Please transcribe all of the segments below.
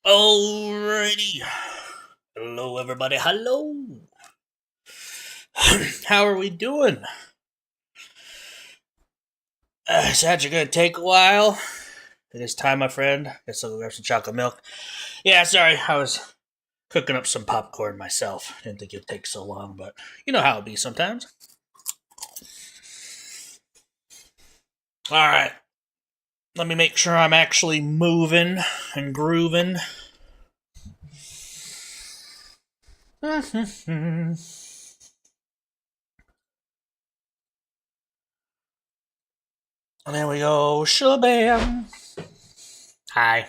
Alrighty. Hello, everybody. Hello. How are we doing? Is that you're gonna take a while? It is time, my friend. Guess I'll go grab some chocolate milk. Yeah, sorry. I was cooking up some popcorn myself. Didn't think it'd take so long, but you know how it be sometimes. Alright. Let me make sure I'm actually moving and grooving. And there we go. Shabam. Hi.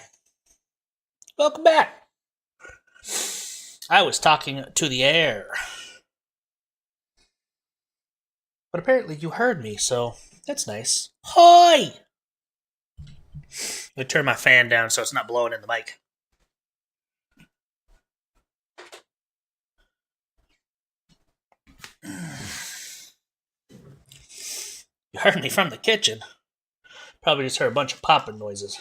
Welcome back. I was talking to the air. But apparently you heard me, so that's nice. Hi! I turn my fan down so it's not blowing in the mic. You heard me from the kitchen. Probably just heard a bunch of popping noises.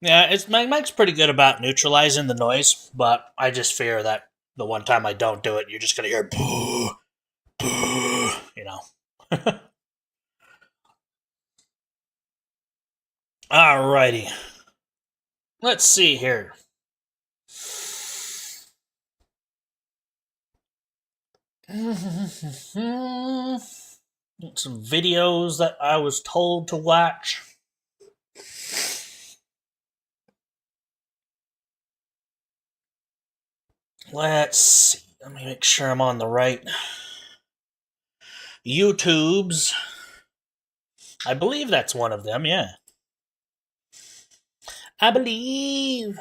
Yeah, my mic's pretty good about neutralizing the noise, but I just fear that the one time I don't do it, you're just gonna hear boo, boo, you know. Alrighty. Let's see here. Some videos that I was told to watch. Let's see. Let me make sure I'm on the right YouTubes. I believe that's one of them, yeah. I believe.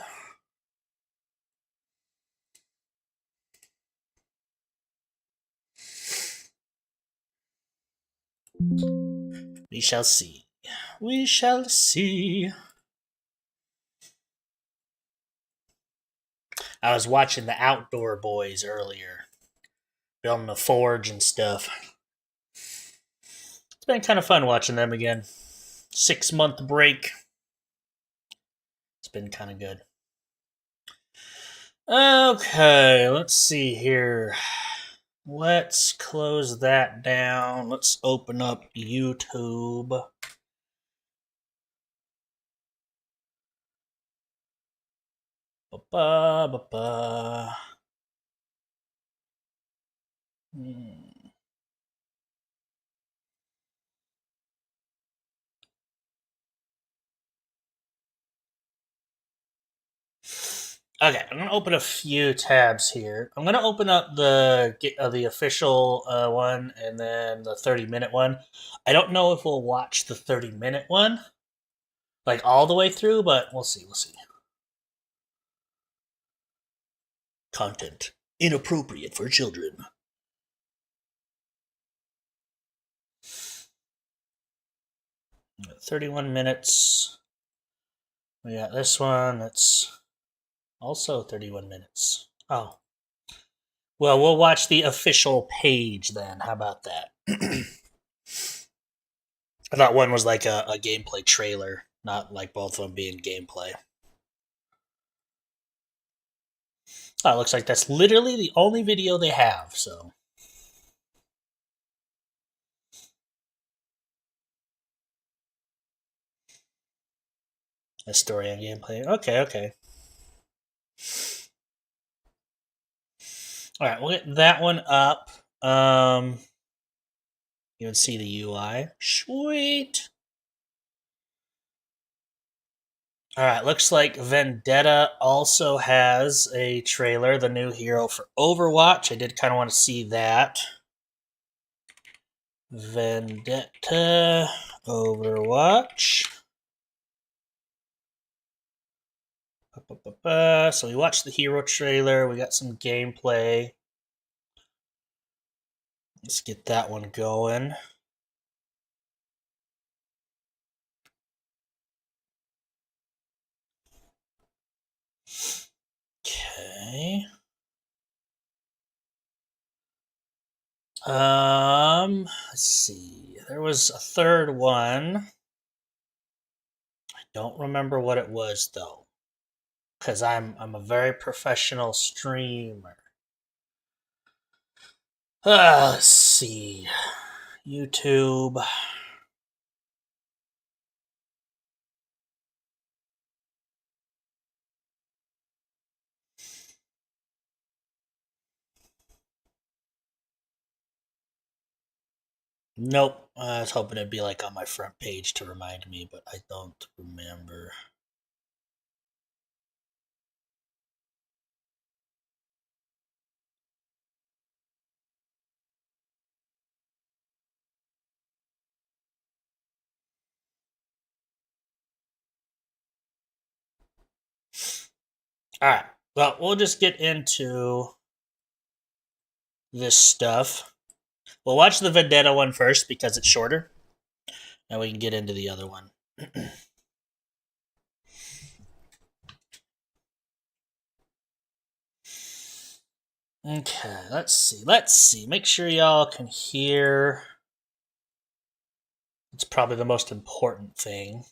We shall see. We shall see. I was watching the Outdoor Boys earlier, building a forge and stuff. It's been kind of fun watching them again. 6-month break. It's been kind of good. Okay, let's see here. Let's close that down. Let's open up YouTube. Ba-ba-ba-ba. Okay, I'm gonna open a few tabs here. I'm gonna open up the official one and then the 30-minute one. I don't know if we'll watch the 30-minute one like all the way through, but we'll see. We'll see. Content inappropriate for children. 31 minutes. We got this one. That's also 31 minutes. Oh. Well, we'll watch the official page then. How about that? I thought one was like a gameplay trailer, not like both of them being gameplay. Oh, it looks like that's literally the only video they have, so. A story and gameplay. Okay, okay. Alright, we'll get that one up. You can see the UI. Sweet! Alright, looks like Vendetta also has a trailer, the new hero for Overwatch. I did kind of want to see that. Vendetta, Overwatch. So we watched the hero trailer. We got some gameplay. Let's get that one going. Okay. Let's see. There was a third one. don't remember what it was though, because I'm a very professional streamer. Let's see, YouTube. Nope. I was hoping it'd be like on my front page to remind me, but I don't remember. Alright. Well, we'll just get into this stuff. We'll watch the Vendetta one first because it's shorter. And we can get into the other one. Okay, let's see. Let's see. Make sure y'all can hear. It's probably the most important thing.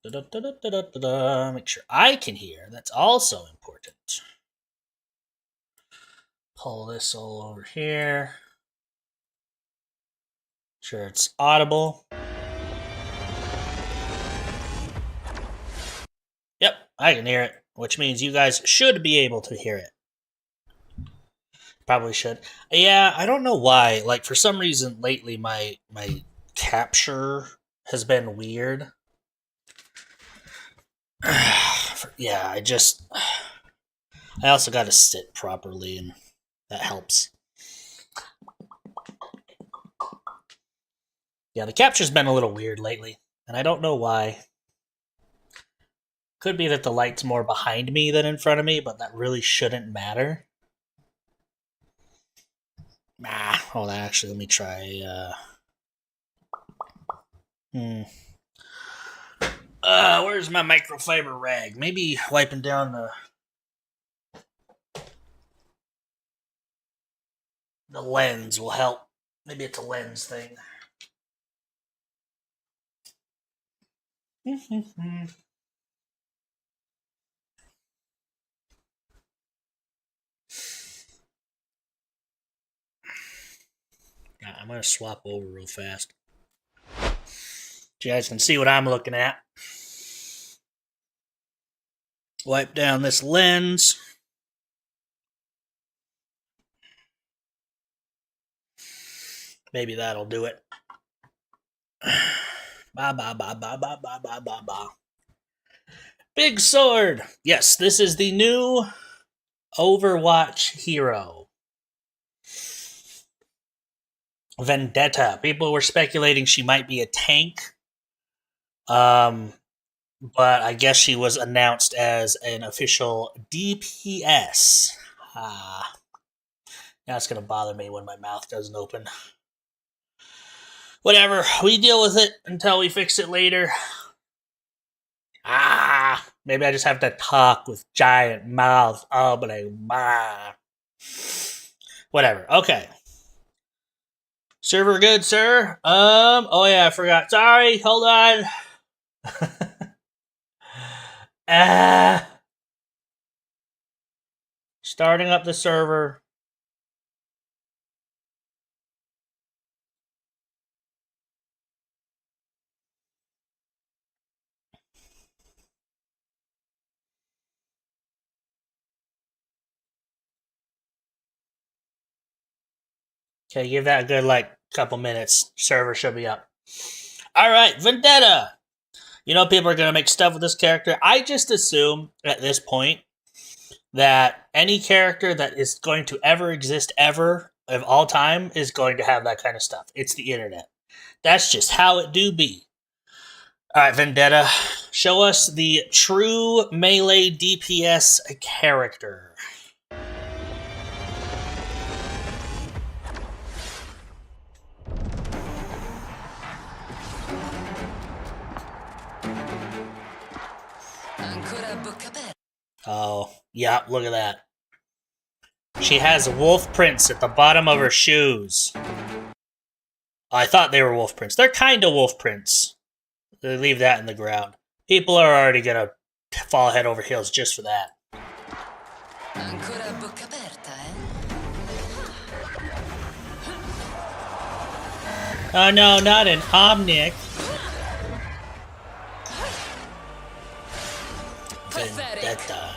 Make sure I can hear. That's also important. Pull this all over here. Sure it's audible. Yep, I can hear it, which means you guys should be able to hear it. Probably should. Yeah, I don't know why. Like, for some reason lately my capture has been weird. Yeah, I also got to sit properly, and that helps. Yeah, the capture's been a little weird lately, and I don't know why. Could be that the light's more behind me than in front of me, but that really shouldn't matter. Hold on, actually, let me try, where's my microfiber rag? Maybe wiping down the lens will help. Maybe it's a lens thing. I'm going to swap over real fast. So you guys can see what I'm looking at. Wipe down this lens. Maybe that'll do it. Big sword. Yes, this is the new Overwatch hero. Vendetta. People were speculating she might be a tank. But I guess she was announced as an official DPS. Now it's going to bother me when my mouth doesn't open. Whatever, we deal with it until we fix it later. Maybe I just have to talk with giant mouths opening. Whatever, okay. Server good, sir? Oh yeah, I forgot. Sorry, hold on. Starting up the server. Okay, give that a good, couple minutes. Server should be up. Alright, Vendetta! You know people are going to make stuff with this character. I just assume, at this point, that any character that is going to ever exist ever, of all time, is going to have that kind of stuff. It's the internet. That's just how it do be. Alright, Vendetta. Show us the true melee DPS character. Oh, yeah, look at that. She has wolf prints at the bottom of her shoes. I thought they were wolf prints. They're kind of wolf prints. They leave that in the ground. People are already gonna fall head over heels just for that. Ancora a bocca aperta, eh? Oh no, not an Omnic. Pathetic. Vendetta.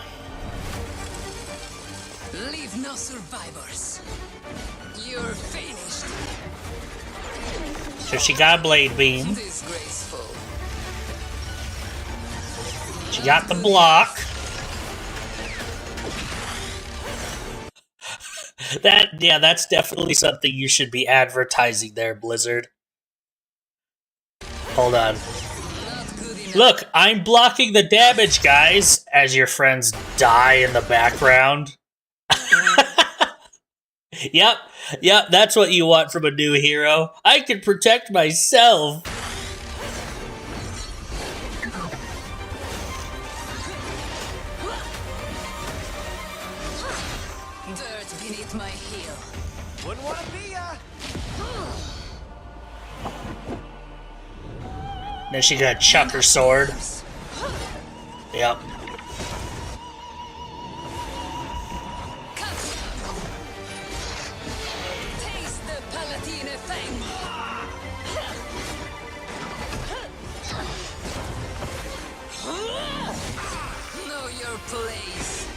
Leave no survivors. You're finished. So she got a Blade Beam. Disgraceful. She got the block. That's definitely something you should be advertising there, Blizzard. Hold on. Look, I'm blocking the damage, guys, as your friends die in the background. Yep, that's what you want from a new hero. I can protect myself. Dirt beneath my heel. Wouldn't want to be ya. Then she got chuck her sword. Yep. Taste the Palatine Fang. Know your place.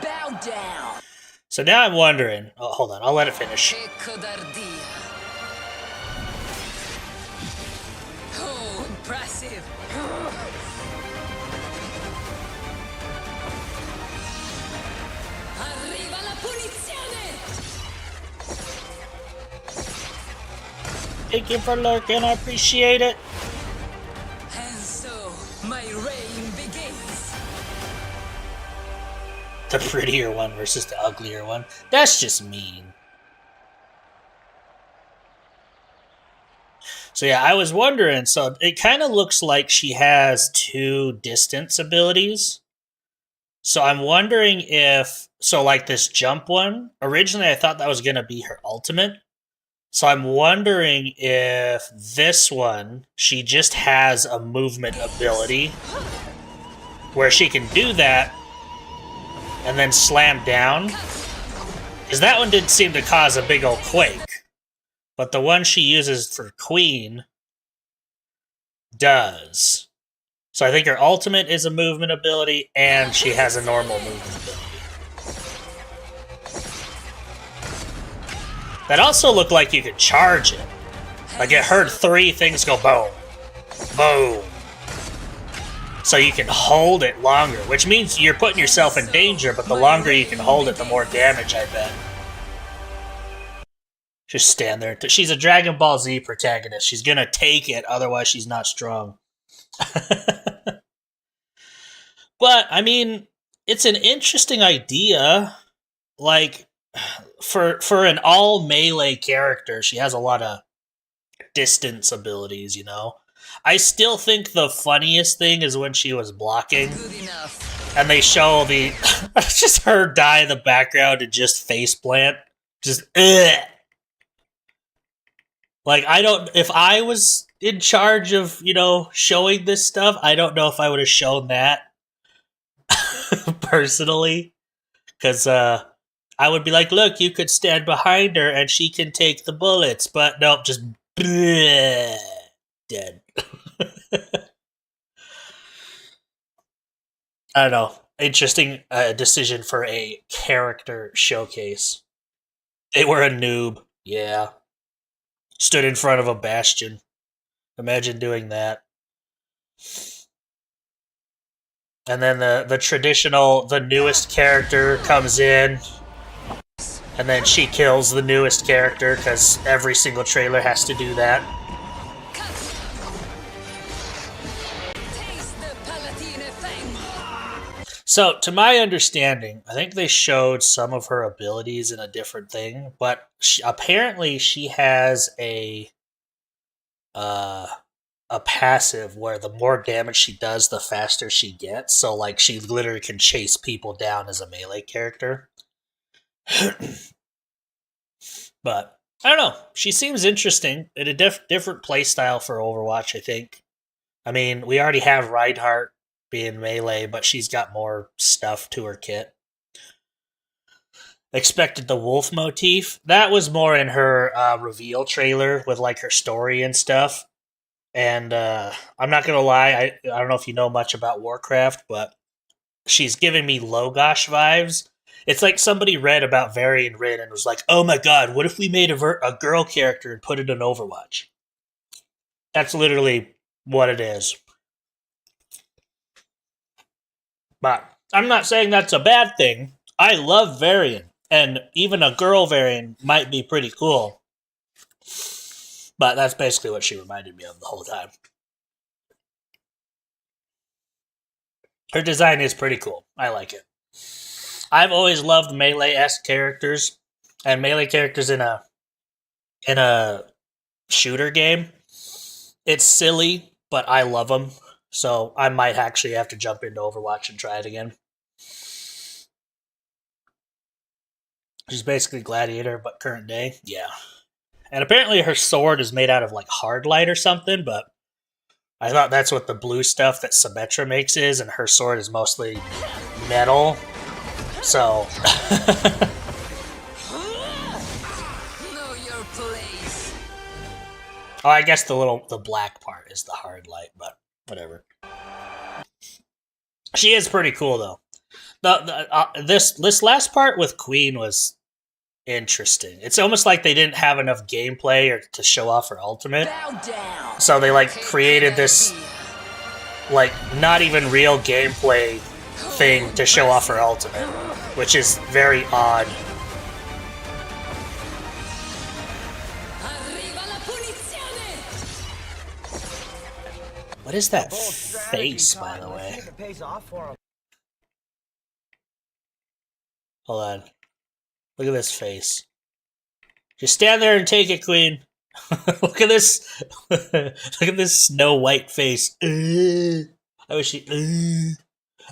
Bow down. So now I'm wondering. Oh, hold on. I'll let it finish. Codardia. Oh, impressive. Arriva la punizione! Thank you for lurking. I appreciate it. And so, my reign begins. The prettier one versus the uglier one. That's just mean. So yeah, I was wondering. So it kind of looks like she has two distance abilities. So I'm wondering if... So like this jump one, originally I thought that was going to be her ultimate. So I'm wondering if this one, she just has a movement ability where she can do that and then slam down. Because that one didn't seem to cause a big old quake. But the one she uses for Queen does. So I think her ultimate is a movement ability, and she has a normal movement ability. That also looked like you could charge it. Like it heard three things go boom. Boom. So you can hold it longer, which means you're putting yourself in danger, but the longer you can hold it, the more damage, I bet. Just stand there. She's a Dragon Ball Z protagonist. She's gonna take it, otherwise she's not strong. But, I mean, it's an interesting idea. Like, for an all-melee character, she has a lot of distance abilities, you know? I still think the funniest thing is when she was blocking, Good enough. and they show the... just her die in the background and just faceplant. Just, ugh. Like, I don't... If I was in charge of, you know, showing this stuff, I don't know if I would have shown that. Personally. Because, I would be like, look, you could stand behind her and she can take the bullets. But, nope, just... bleh, dead. I don't know. Interesting decision for a character showcase. They were a noob. Yeah. Stood in front of a bastion. Imagine doing that. And then the traditional, the newest character comes in. And then she kills the newest character, because every single trailer has to do that. Taste the Palatine Fang. So, to my understanding, I think they showed some of her abilities in a different thing, but apparently she has a passive where the more damage she does, the faster she gets. So, like, she literally can chase people down as a melee character. But I don't know. She seems interesting. In a different play style for Overwatch, I think. I mean, we already have Reinhardt being melee, but she's got more stuff to her kit. Expected the wolf motif. That was more in her reveal trailer with like her story and stuff. And I'm not gonna lie, I don't know if you know much about Warcraft, but she's giving me Logosh vibes. It's like somebody read about Varian Wryn and was like, "Oh my god, what if we made a girl character and put it in Overwatch?" That's literally what it is. But I'm not saying that's a bad thing. I love Varian, and even a girl Varian might be pretty cool. But that's basically what she reminded me of the whole time. Her design is pretty cool. I like it. I've always loved melee-esque characters, and melee characters in a shooter game. It's silly, but I love them. So I might actually have to jump into Overwatch and try it again. She's basically Gladiator, but current day. Yeah. And apparently her sword is made out of like hard light or something, but I thought that's what the blue stuff that Symmetra makes is, and her sword is mostly metal. So Know your place. oh, I guess the black part is the hard light, but whatever. She is pretty cool though. This last part with Queen was interesting. It's almost like they didn't have enough gameplay or to show off her ultimate. Bow down. So they like created this like not even real gameplay thing to show off her ultimate, which is very odd. Arriva la punizione. What is that face, by the way? It pays off for him. Hold on. Look at this face. Just stand there and take it, Queen. Look at this. Look at this Snow White face. I wish she.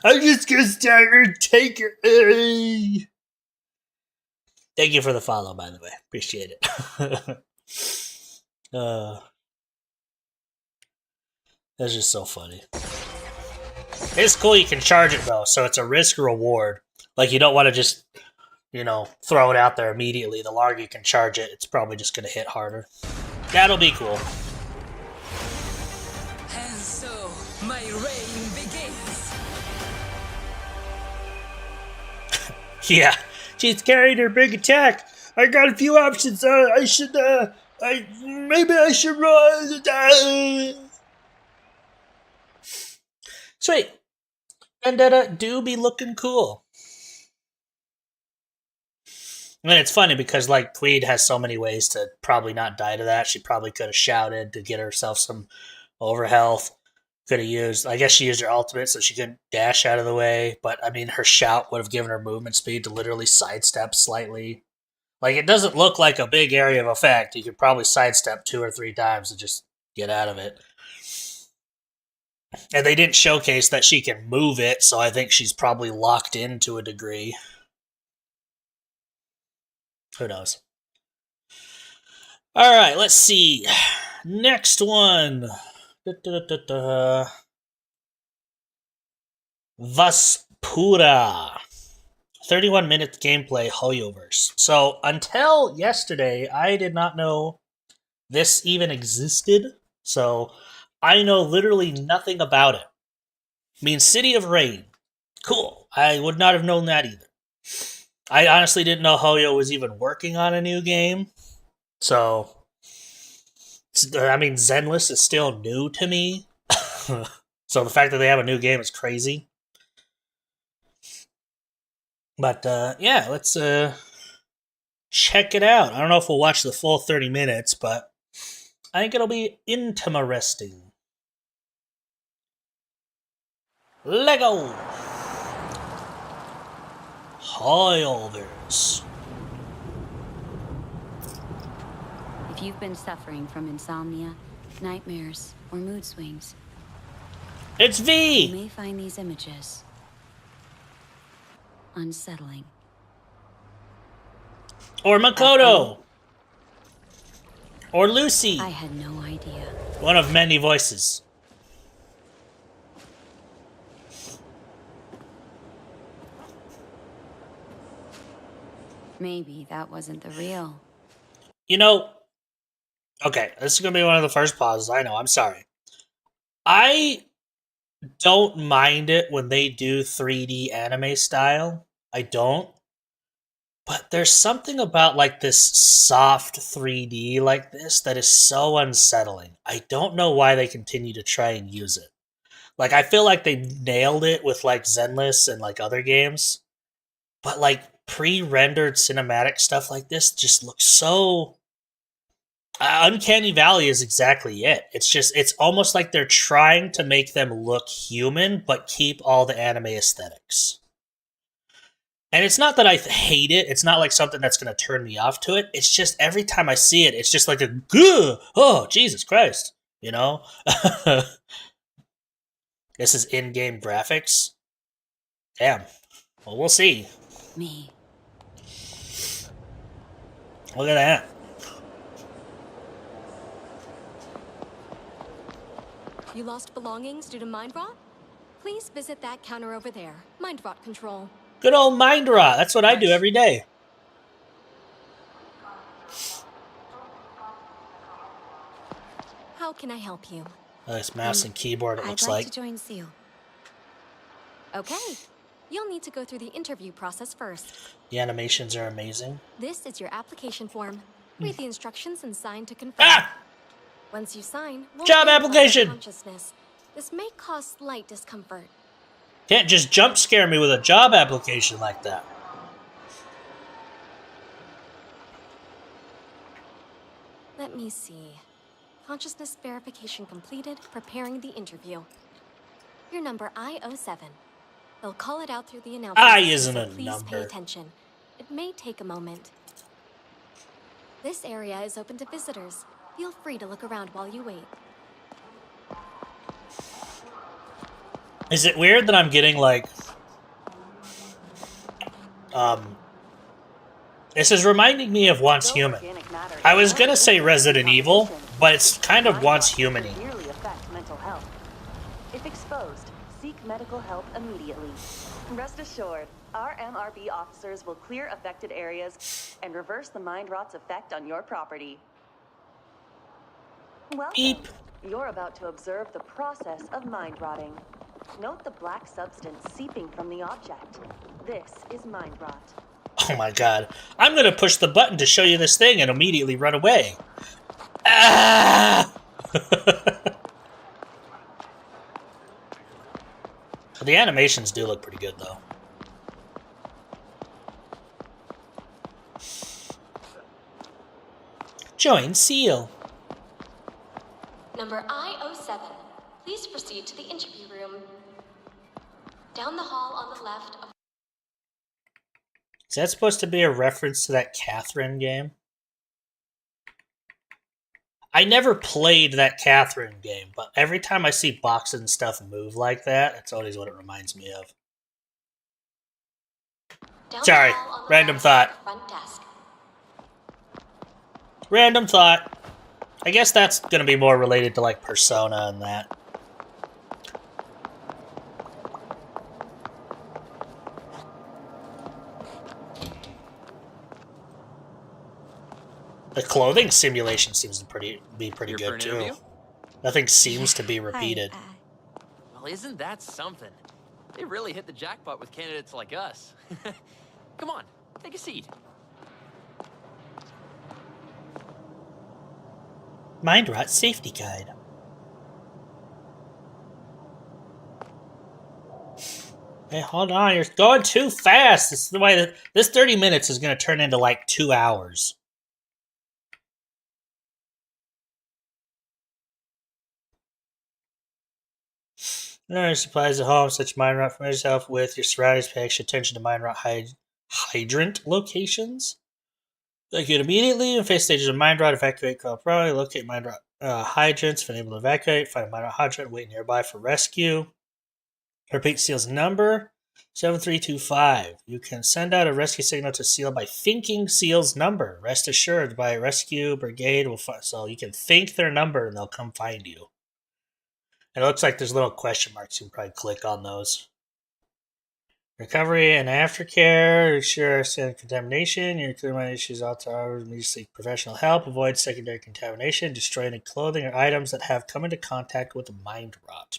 I'm just gonna stand here and take it. Thank you for the follow, by the way. Appreciate it. That's just so funny. It's cool you can charge it though, so it's a risk reward. Like you don't want to just, throw it out there immediately. The longer you can charge it, it's probably just gonna hit harder. That'll be cool. And so my reign begins. Yeah, she's carrying her big attack. I got a few options. I should run. Sweet. Vendetta do be looking cool. And it's funny because, like, Queen has so many ways to probably not die to that. She probably could have shouted to get herself some overhealth. Could have used, I guess she used her ultimate so she couldn't dash out of the way. But, I mean, her shout would have given her movement speed to literally sidestep slightly. Like, it doesn't look like a big area of effect. You could probably sidestep 2 or 3 times and just get out of it. And they didn't showcase that she can move it, so I think she's probably locked in to a degree. Who knows? Alright, let's see. Next one. Vaspura. 31 minute gameplay Hoyoverse. So, until yesterday, I did not know this even existed. So, I know literally nothing about it. I mean, City of Rain. Cool. I would not have known that either. I honestly didn't know Hoyo was even working on a new game. So, I mean, Zenless is still new to me. So the fact that they have a new game is crazy. But, yeah, let's check it out. I don't know if we'll watch the full 30 minutes, but I think it'll be interesting. Lego! Hoyoverse. If you've been suffering from insomnia, nightmares, or mood swings, It's you V! may find these images unsettling. Or Makoto! Or Lucy. I had no idea. One of many voices. Maybe that wasn't the real. You know, okay, this is going to be one of the first pauses. I know, I'm sorry. I don't mind it when they do 3D anime style. I don't. But there's something about like this soft 3D like this that is so unsettling. I don't know why they continue to try and use it. Like I feel like they nailed it with like Zenless and like other games. But like pre-rendered cinematic stuff like this just looks so Uncanny Valley is exactly it. It's almost like they're trying to make them look human but keep all the anime aesthetics. And it's not that I hate it. It's not like something that's going to turn me off to it. It's just every time I see it, it's just like a gah! Oh, Jesus Christ. You know? This is in-game graphics. Damn. Well, we'll see. Me. Look at that. You lost belongings due to mind rot? Please visit that counter over there. Mind rot control. Good old mind rot. That's what I do every day. How can I help you? Nice mouse and keyboard, it looks I'd like like. to join Seal. Okay. You'll need to go through the interview process first. The animations are amazing. This is your application form. Read the instructions and sign to confirm. Ah! Once you sign, we'll Job verify your application! consciousness. This may cause slight discomfort. Can't just jump scare me with a job application like that. Let me see. Consciousness verification completed. Preparing the interview. Your number I-07. They'll call it out through the announcement. I isn't a Please number. pay attention. It may take a moment. This area is open to visitors. Feel free to look around while you wait. Is it weird that I'm getting like this is reminding me of Once Human. I was gonna say Resident Evil, but it's kind of Once Human-y. Severely affect mental health. If exposed, seek medical help immediately. Rest assured, our MRB officers will clear affected areas and reverse the mind rot's effect on your property. Welcome. Beep. You're about to observe the process of mind rotting. Note the black substance seeping from the object. This is mind rot. Oh my god. I'm gonna push the button to show you this thing and immediately run away. Ah! The animations do look pretty good though. Join Seal. Number I-07. Please proceed to the interview room. Down the hall on the left of... Is that supposed to be a reference to that Catherine game? I never played that Catherine game, but every time I see boxes and stuff move like that, that's always what it reminds me of. Down the Sorry, hall on the random left thought. of the front desk. Random thought. I guess that's going to be more related to like Persona and that. The clothing simulation seems to be pretty Here for good an too. interview? Nothing seems to be repeated. Well, isn't that something? They really hit the jackpot with candidates like us. Come on, take a seat. Mind Rot Safety Guide. Hey, hold on, you're going too fast. This is the way that this 30 minutes is going to turn into like 2 hours. No supplies at home, such mind rot. Familiar yourself with your surroundings. Pay extra attention to mind rot hydrant locations. Locate immediately in face stages of mind rot. Evacuate call priority. Locate mind rot hydrants. If unable to evacuate, find a mind rot hydrant. Wait nearby for rescue. Repeat Seal's number. 7325. You can send out a rescue signal to SEAL by thinking SEAL's number. Rest assured, by rescue brigade will find. So you can think their number and they'll come find you. And it looks like there's little question marks. You can probably click on those. Recovery and aftercare. Ensure contamination. Your clear issues also seek professional help. Avoid secondary contamination. Destroy any clothing or items that have come into contact with mind rot.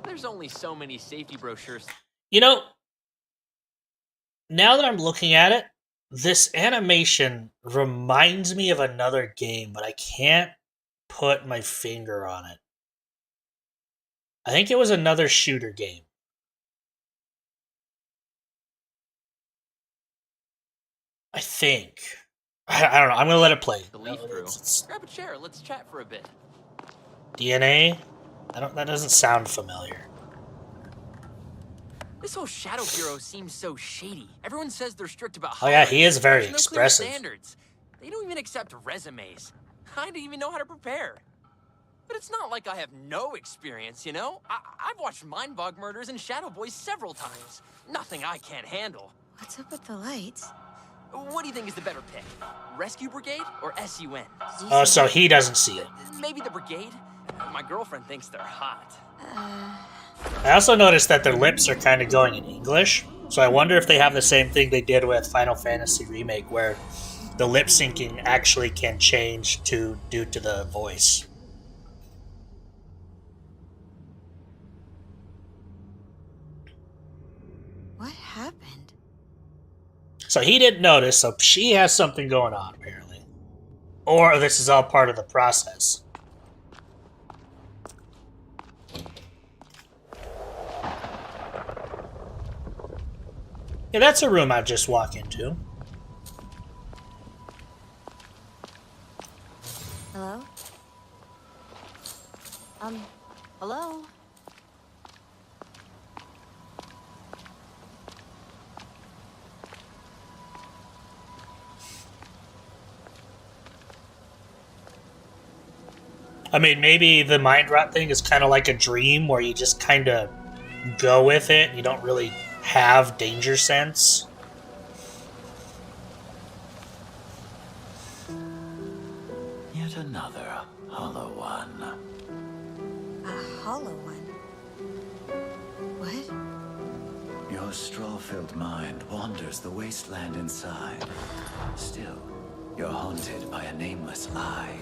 There's only so many safety brochures. You know, now that I'm looking at it, this animation reminds me of another game, but I can't put my finger on it. I think it was another shooter game. I think. I don't know. I'm going to let it play. The Leaf Crew. Grab a chair. Let's chat for a bit. DNA? That doesn't sound familiar. This whole Shadow Bureau seems so shady. Everyone says they're strict about Oh yeah, hiring. he is very There's no clear expressive. standards. They don't even accept resumes. I don't even know how to prepare. But it's not like I have no experience, you know? I've watched Mindbog murders and Shadow Boys several times. Nothing I can't handle. What's up with the lights? What do you think is the better pick? Rescue Brigade or SUN? Oh, so he doesn't see it. Maybe the Brigade? My girlfriend thinks they're hot. I also noticed that their lips are kind of going in English, so I wonder if they have the same thing they did with Final Fantasy Remake, where the lip syncing actually can change due to the voice. What happened? So he didn't notice, so she has something going on, apparently. Or this is all part of the process. Yeah, that's a room I'd just walk into. Hello? Hello? I mean, maybe the mind rot thing is kind of like a dream where you just kind of go with it. You don't really have danger sense. Yet another hollow one. A hollow one? What? Your straw-filled mind wanders the wasteland inside. Still, you're haunted by a nameless lie.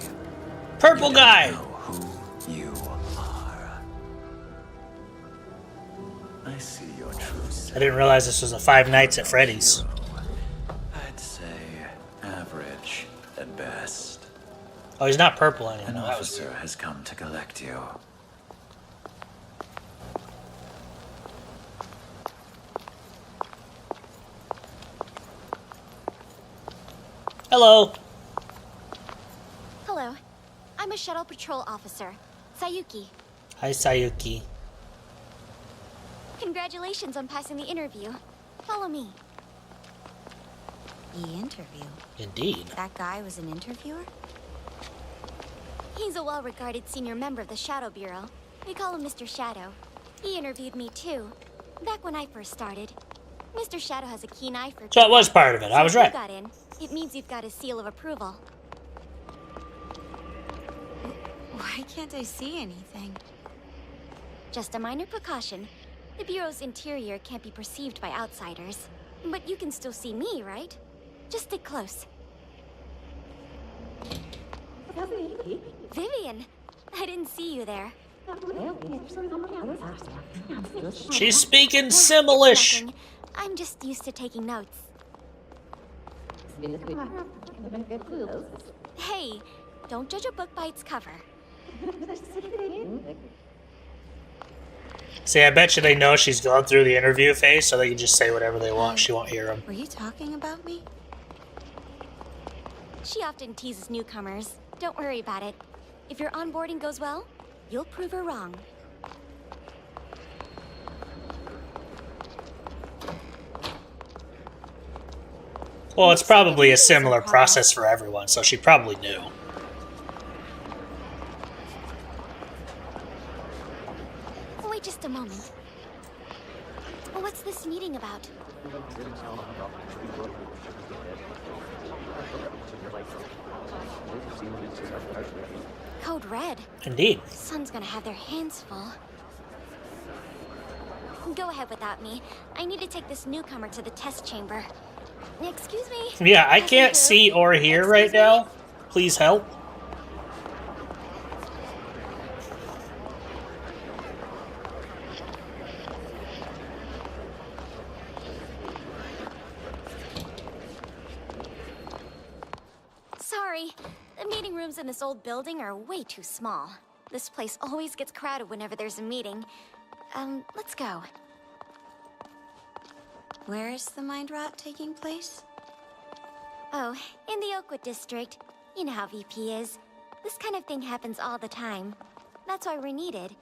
Purple You guy! don't know who you are. I see your true self. I didn't realize this was a Five Nights at Freddy's. I'd say average at best. Oh, he's not purple An anymore. That was officer has come to collect you. Hello. Hello. I'm a shuttle patrol officer, Sayuki. Hi, Sayuki. Congratulations on passing the interview. Follow me. The interview. Indeed. That guy was an interviewer? He's a well-regarded senior member of the Shadow Bureau. We call him Mr. Shadow. He interviewed me too, back when I first started. Mr. Shadow has a keen eye for. So it was part of it. I was So if right. you got in. It means you've got a seal of approval. Why can't I see anything? Just a minor precaution. The Bureau's interior can't be perceived by outsiders. But you can still see me, right? Just stick close. Vivian! I didn't see you there. She's speaking Simlish. Nothing. I'm just used to taking notes. Hey, don't judge a book by its cover. See, I bet you they know she's going through the interview phase, so they can just say whatever they want. She won't hear them. Were you talking about me? She often teases newcomers. Don't worry about it. If your onboarding goes well, you'll prove her wrong. Well, it's probably a similar process for everyone, so she probably knew. just a moment. What's this meeting about? Code Red. Indeed. Sun's gonna have their hands full. Go ahead without me. I need to take this newcomer to the test chamber. Excuse me? Yeah, I can't see or hear right now. Please help. Sorry. The meeting rooms in this old building are way too small. This place always gets crowded whenever there's a meeting. Let's go. Where is the mind rot taking place? Oh, in the Oakwood district. You know how VP is. This kind of thing happens all the time. That's why we're needed.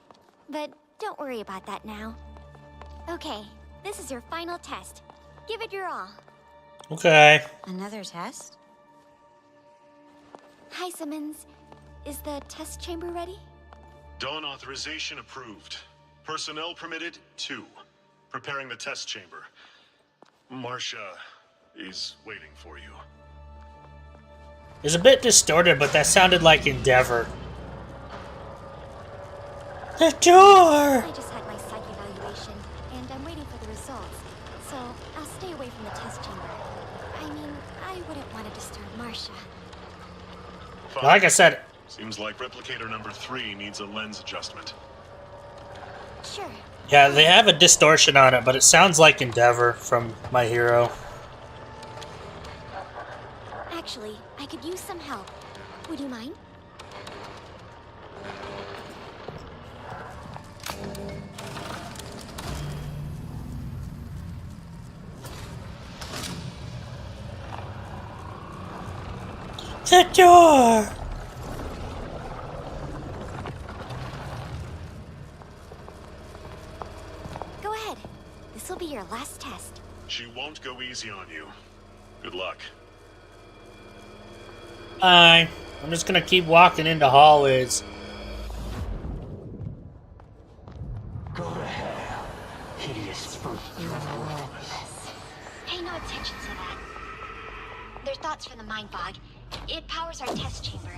But don't worry about that now. Okay, this is your final test. Give it your all. Okay. Another test? Hi, Simmons. Is the test chamber ready? Dawn authorization approved. Personnel permitted 2. Preparing the test chamber. Marcia is waiting for you. It's a bit distorted, but that sounded like Endeavor. The door! I just had my psych evaluation, and I'm waiting for the results. So I'll stay away from the test chamber. I mean, I wouldn't want to disturb Marcia. Fine. Like I said, Seems like replicator number 3 needs a lens adjustment. Sure. yeah, they have a distortion on it, but it sounds like Endeavor from My Hero. Actually, I could use some help. Would you mind? The door! Go ahead. This will be your last test. She won't go easy on you. Good luck. I'm just gonna keep walking into hallways. Go to hell, hideous fruit. Pay no attention to that. They're thoughts from the mind bog. It powers our test chamber.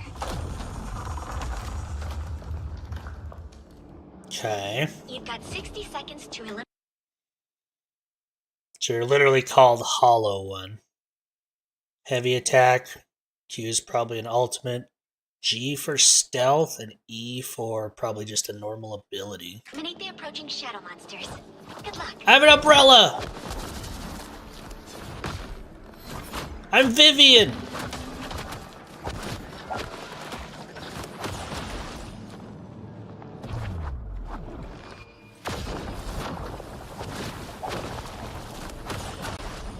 Okay. You've got 60 seconds to eliminate. So you're literally called Hollow One. Heavy attack. Q is probably an ultimate. G for stealth, and E for probably just a normal ability. Eliminate the approaching shadow monsters. Good luck. I have an umbrella! I'm Vivian!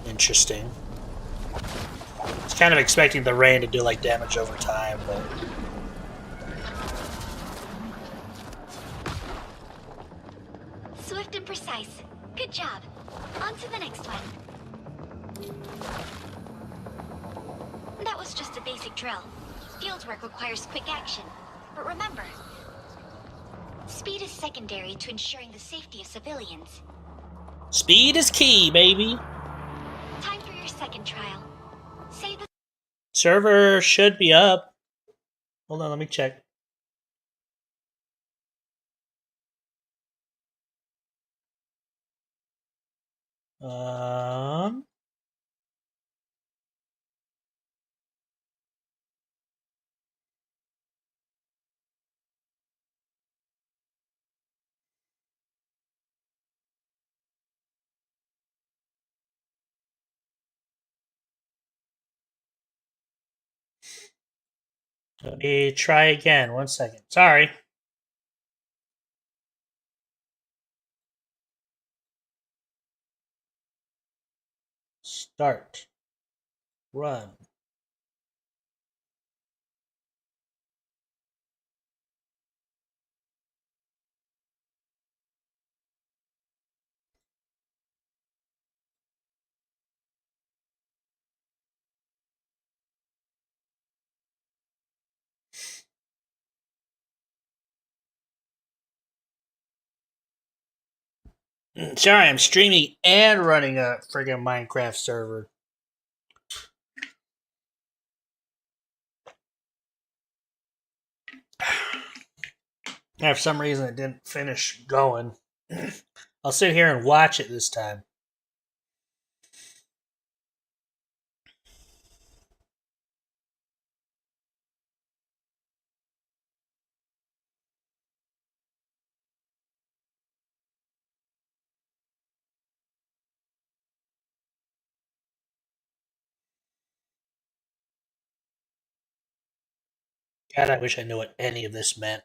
Interesting. I was kind of expecting the rain to do like damage over time, but... Swift and precise. Good job. On to the next one. That was just a basic drill. Field work requires quick action. But remember, speed is secondary to ensuring the safety of civilians. Speed is key, baby! Time for your second trial. Save the Server should be up. Hold on, let me check. Let me try again. 1 second. Sorry. Start. Run. Sorry, I'm streaming and running a friggin' Minecraft server. Yeah, for some reason it didn't finish going. I'll sit here and watch it this time. God, I wish I knew what any of this meant.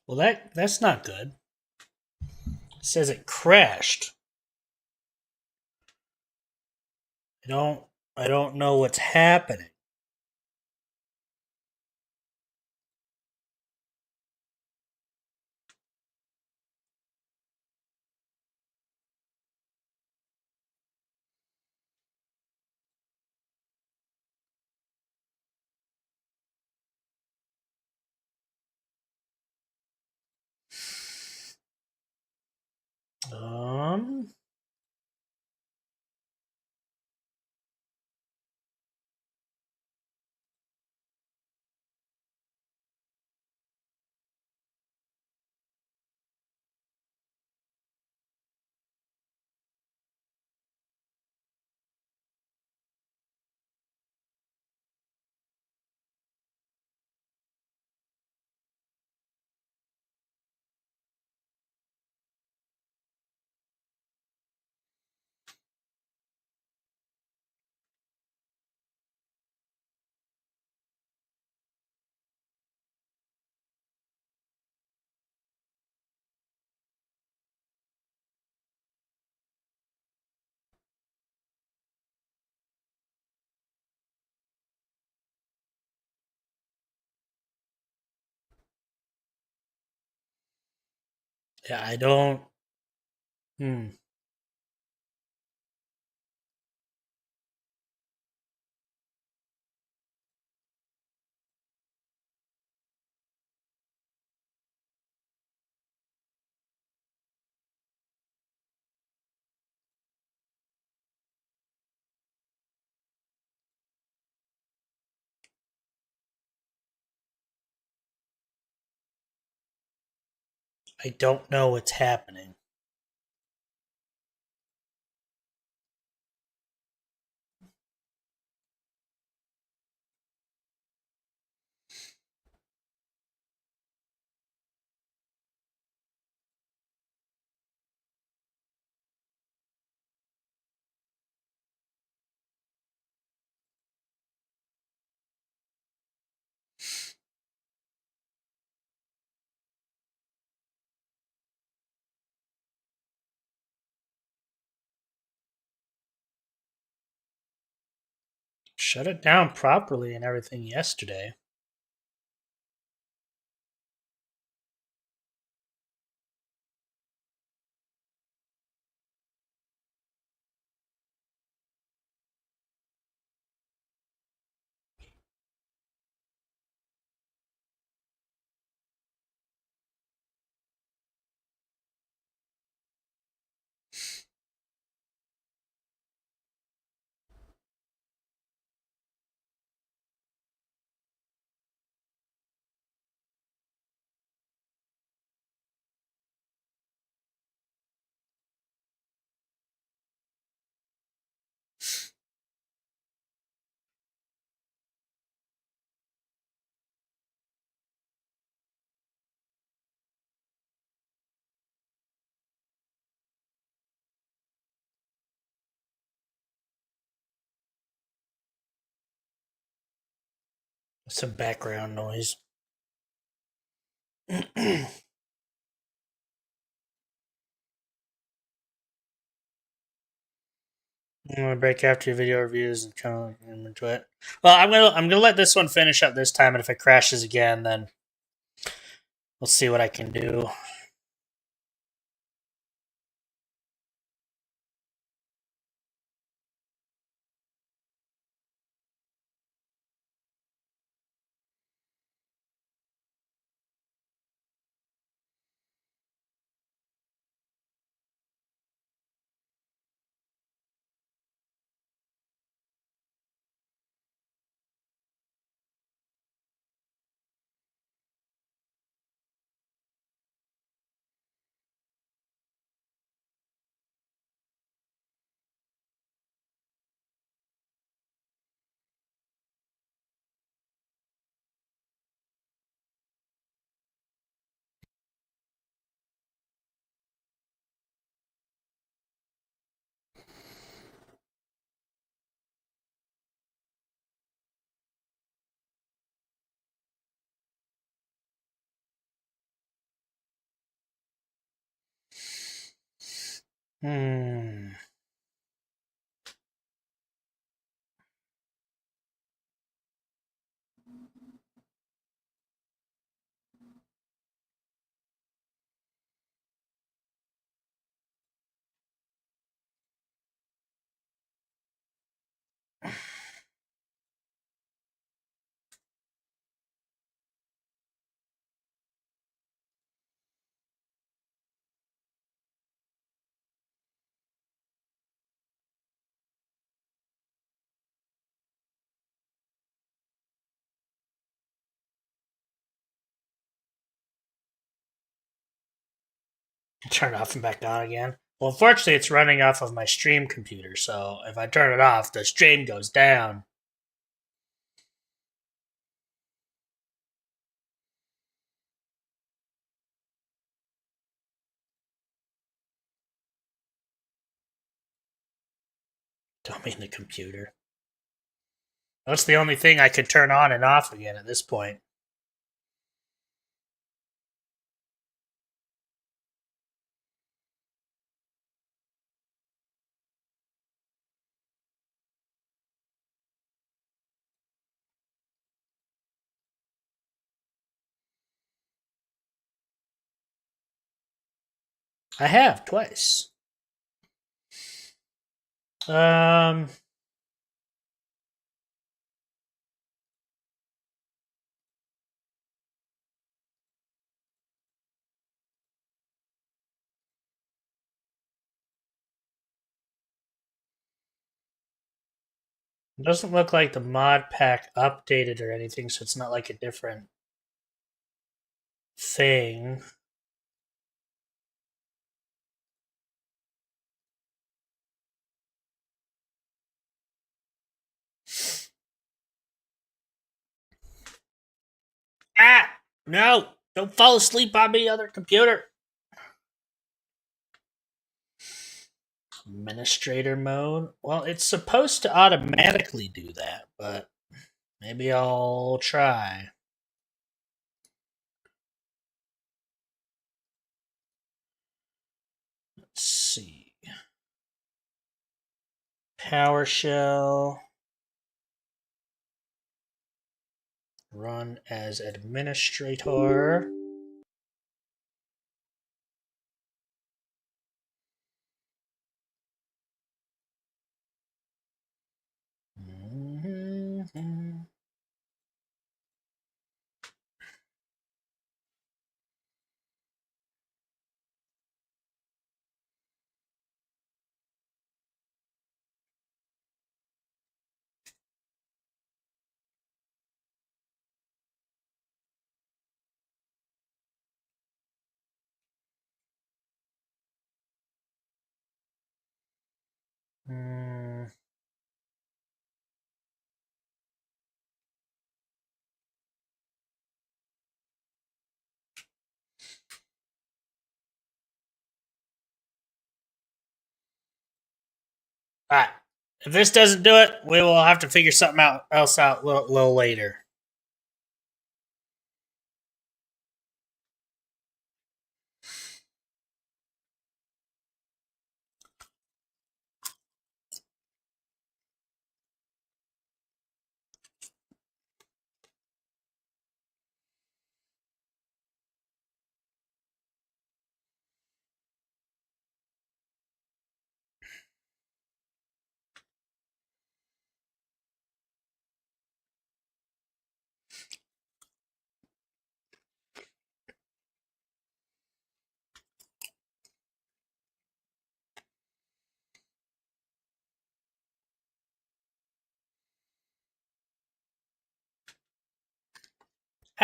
Well, that's not good. It says it crashed. I don't know what's happening. Um yeah, I don't. Hmm. I don't know what's happening. Shut it down properly and everything yesterday. Some background noise. I'm gonna break after your video reviews and kind of enjoy it. Well, I'm gonna let this one finish up this time, and if it crashes again, then we'll see what I can do. Hmm. Turn it off and back on again. Well, unfortunately, it's running off of my stream computer, so if I turn it off, the stream goes down. Don't mean the computer. That's the only thing I could turn on and off again at this point. I have twice. It doesn't look like the mod pack updated or anything, so it's not like a different thing. Ah! No! Don't fall asleep on me, other computer! Administrator mode? Well, it's supposed to automatically do that, but maybe I'll try. Let's see. PowerShell. Run as administrator. Alright. If this doesn't do it, we will have to figure something else out a little later.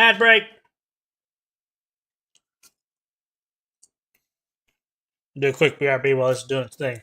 Ad break. Do a quick BRB while it's doing its thing.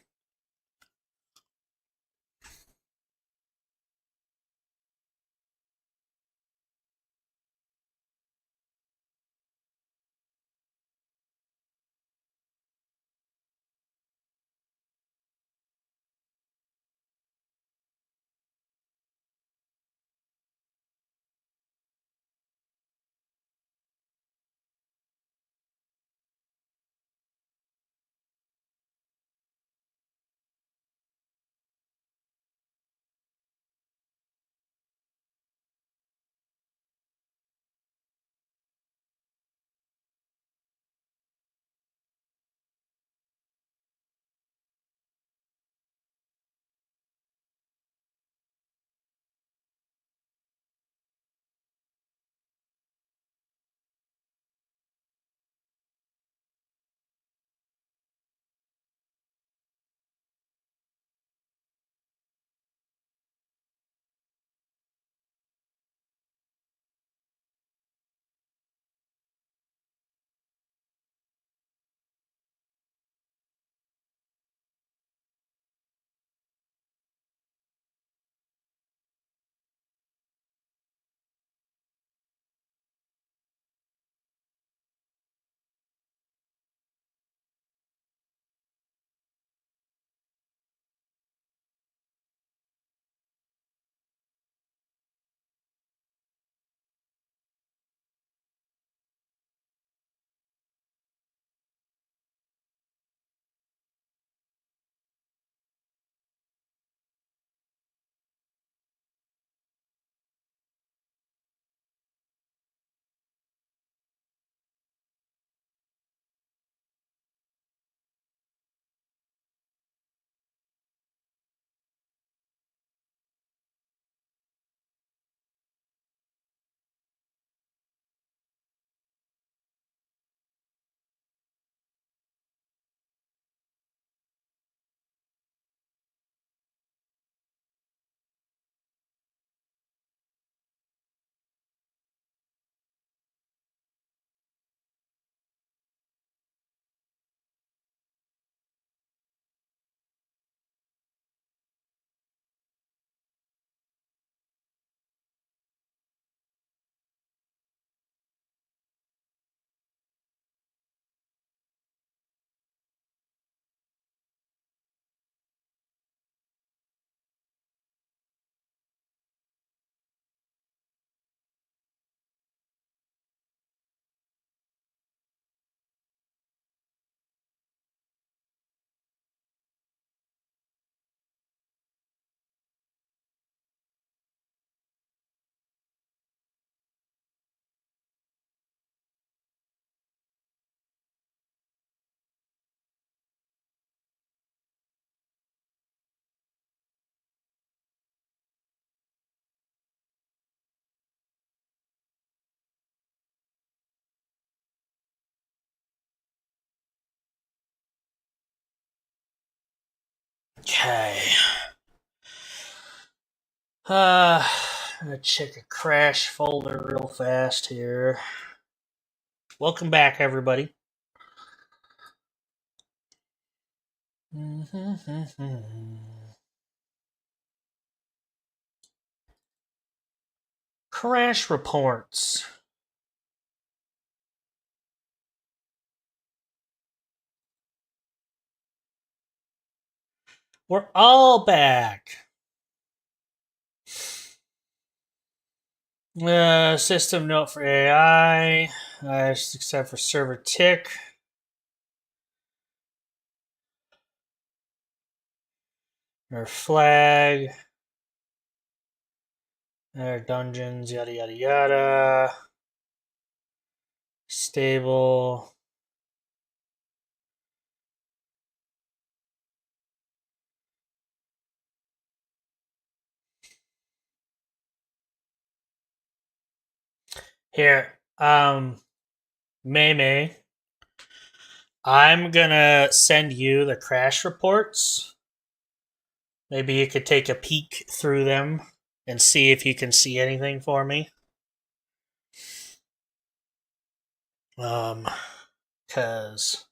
Okay. I'm gonna check a crash folder real fast here. Welcome back, everybody. Crash reports. We're all back. System note for AI, except for server tick. Our flag. Our dungeons, yada yada yada. Stable. Here, May, I'm gonna send you the crash reports. Maybe you could take a peek through them and see if you can see anything for me. Because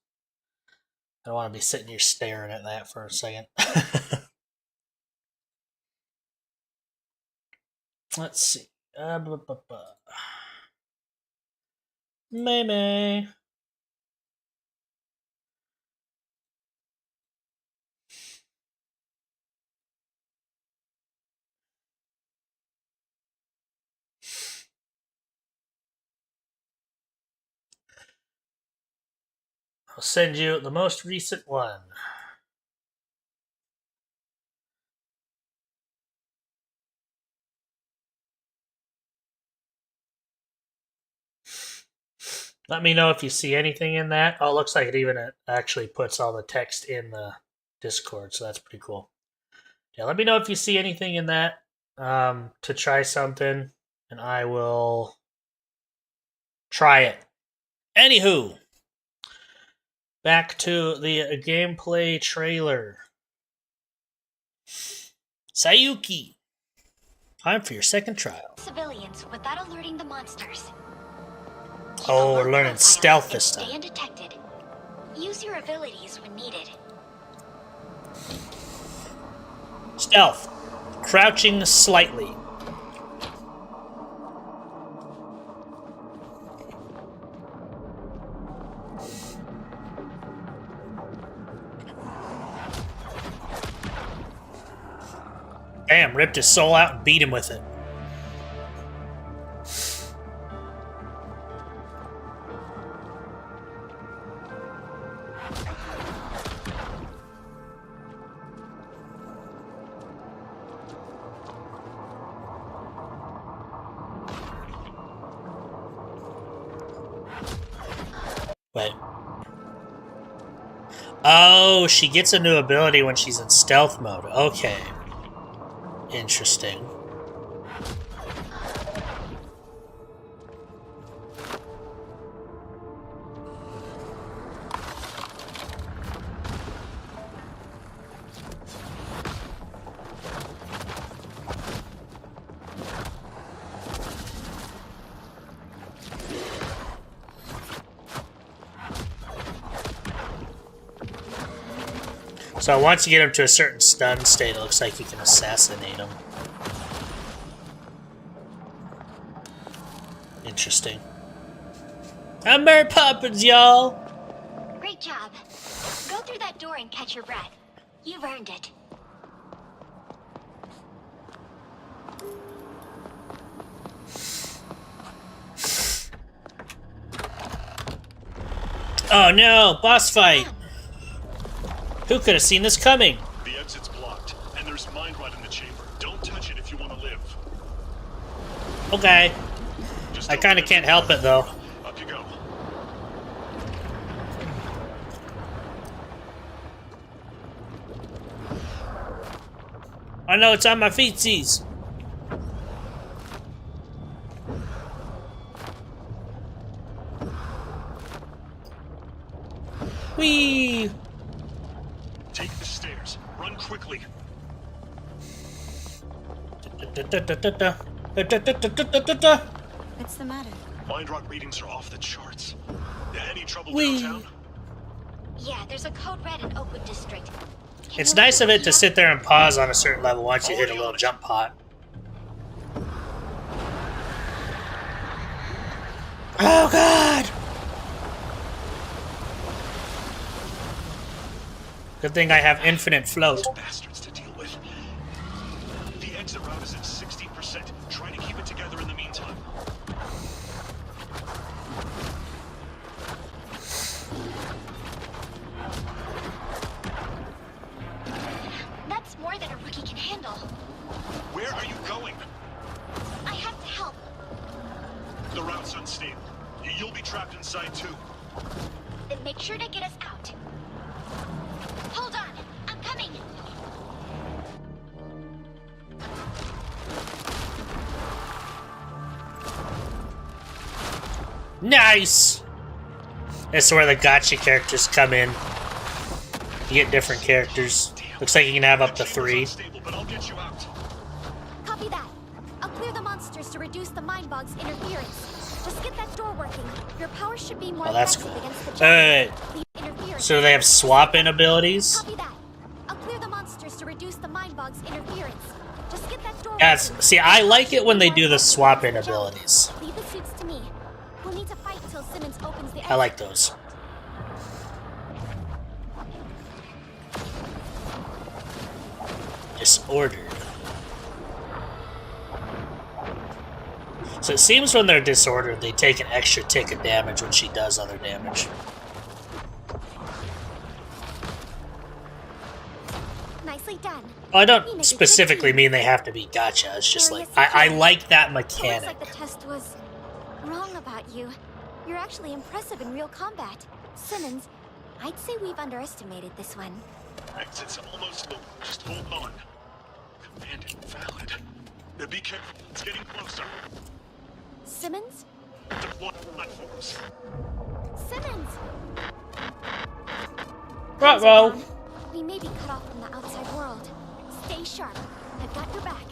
I don't want to be sitting here staring at that for a second. Let's see. May. I'll send you the most recent one. Let me know if you see anything in that. Oh, it looks like it even actually puts all the text in the Discord, so that's pretty cool. Yeah, let me know if you see anything in that to try something, and I will try it. Anywho, back to the gameplay trailer. Sayuki, time for your second trial. Civilians without alerting the monsters. Oh, we're learning stealth this Stay time. undetected. Use your abilities when needed. Stealth. Crouching slightly. Damn, ripped his soul out and beat him with it. Wait. Oh, she gets a new ability when she's in stealth mode. Okay. Interesting. So once you get him to a certain stun state, it looks like you can assassinate him. Interesting. I'm Mary Poppins, y'all! Great job. Go through that door and catch your breath. You've earned it. Oh no, boss fight! Who could have seen this coming? The exit's blocked, and there's mind rot in the chamber. Don't touch it if you want to live. Okay. I kinda can't help it though. Up you go. I know it's on my feetsies. Whee! Take the stairs. Run quickly. What's the matter? Mind rot readings are off the charts. Any trouble Whee. downtown? Yeah, there's a code red in Oakwood District. Can It's you nice of look it to up? sit there and pause on a certain level once you hit a little jump pot. Oh god! Good thing I have infinite float. Bastards to deal with. The exit route is at 60%. Try to keep it together in the meantime. That's more than a rookie can handle. Where are you going? I have to help. The route's unstable. You'll be trapped inside too. Then make sure to get us out. Hold on, I'm coming. Nice! This is where the gotcha characters come in. You get different characters. Looks like you can have up to 3. Unstable, but I'll get you out. Copy that. I'll clear the monsters to reduce the Mind Bog's interference. Just get that door working. Your power should be more Oh, that's effective cool. against the Alright. interference. So they have swap-in abilities? Copy that. I'll clear the monsters to reduce the mind bog's interference. Just get that door Yes. working. See, I like it when they do the swap-in abilities. Leave the suits to me. We'll need to fight till Simmons opens the exit. I like those. Disordered. So it seems when they're disordered, they take an extra tick of damage when she does other damage. Nicely done. Well, I don't specifically mean they have to be gotcha. It's just like, I like that Looks mechanic. like the test was wrong about you. You're actually impressive in real combat. Simmons, I'd say we've underestimated this one. Exit's almost over. Just hold on. Command invalid. Now be careful. It's getting closer. Simmons? Deploy platforms. Simmons! Ruh-roh. We may be cut off from the outside world. Stay sharp. I've got your back.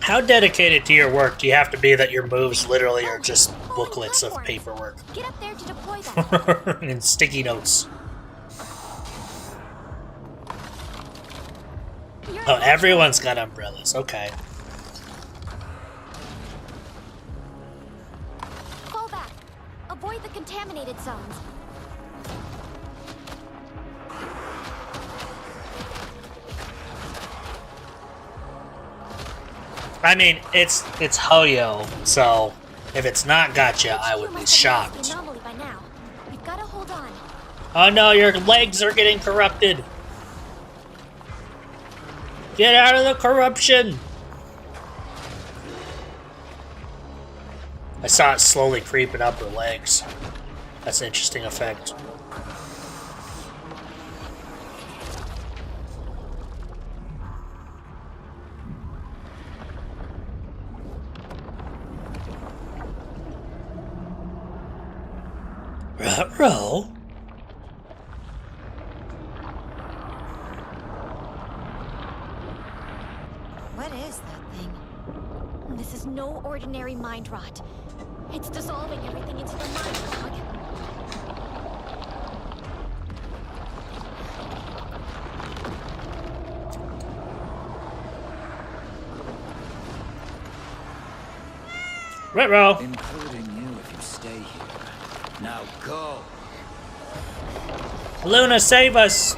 How dedicated to your work do you have to be that your moves literally are just booklets of paperwork Get up there to deploy that. and sticky notes? Oh, everyone's got umbrellas. Okay. Fall back. Avoid the contaminated zones. I mean, it's Hoyo, so if it's not gotcha, I would be shocked. The anomaly by now. We've got to hold on. Oh no, your legs are getting corrupted. Get out of the corruption. I saw it slowly creeping up her legs. That's an interesting effect. Ruh-roh. What is that thing? This is no ordinary mind rot. It's dissolving everything into the mind fog. Ruh-roh. Including you if you stay here. Now go! Luna, save us!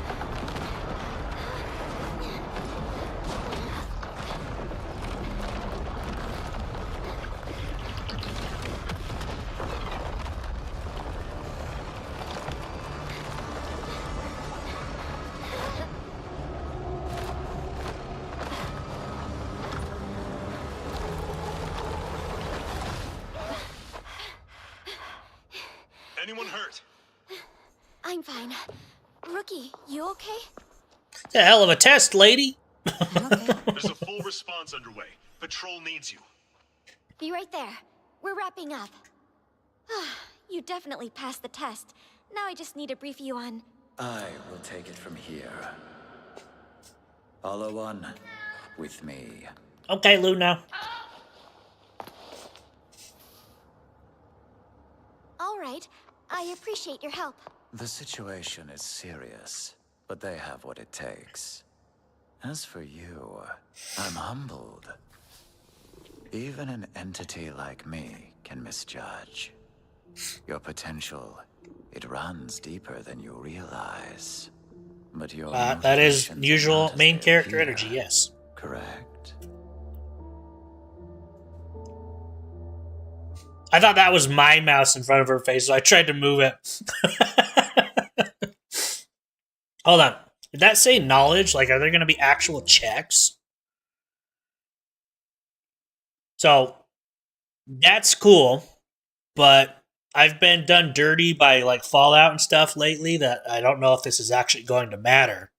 Anyone hurt? I'm fine. Rookie, you okay? It's a hell of a test, lady. There's a full response underway. Patrol needs you. Be right there. We're wrapping up. You definitely passed the test. Now I just need to brief you on... I will take it from here. Hollow One, with me. Okay, Luna. All right. I appreciate your help. The situation is serious, but they have what it takes. As for you, I'm humbled. Even an entity like me can misjudge. Your potential, it runs deeper than you realize. But your That is motivations usual are not as main they character appear, energy, yes. Correct? I thought that was my mouse in front of her face, so I tried to move it. Hold on. Did that say knowledge? Like, are there going to be actual checks? So, that's cool, but I've been done dirty by, like, Fallout and stuff lately that I don't know if this is actually going to matter.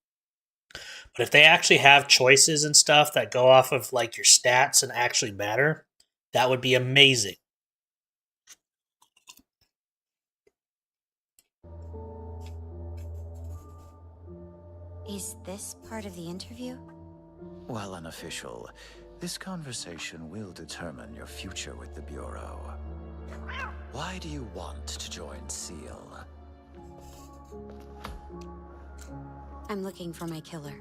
But if they actually have choices and stuff that go off of, like, your stats and actually matter, that would be amazing. Is this part of the interview? While unofficial, This conversation will determine your future with the Bureau. Why do you want to join SEAL? I'm looking for my killer.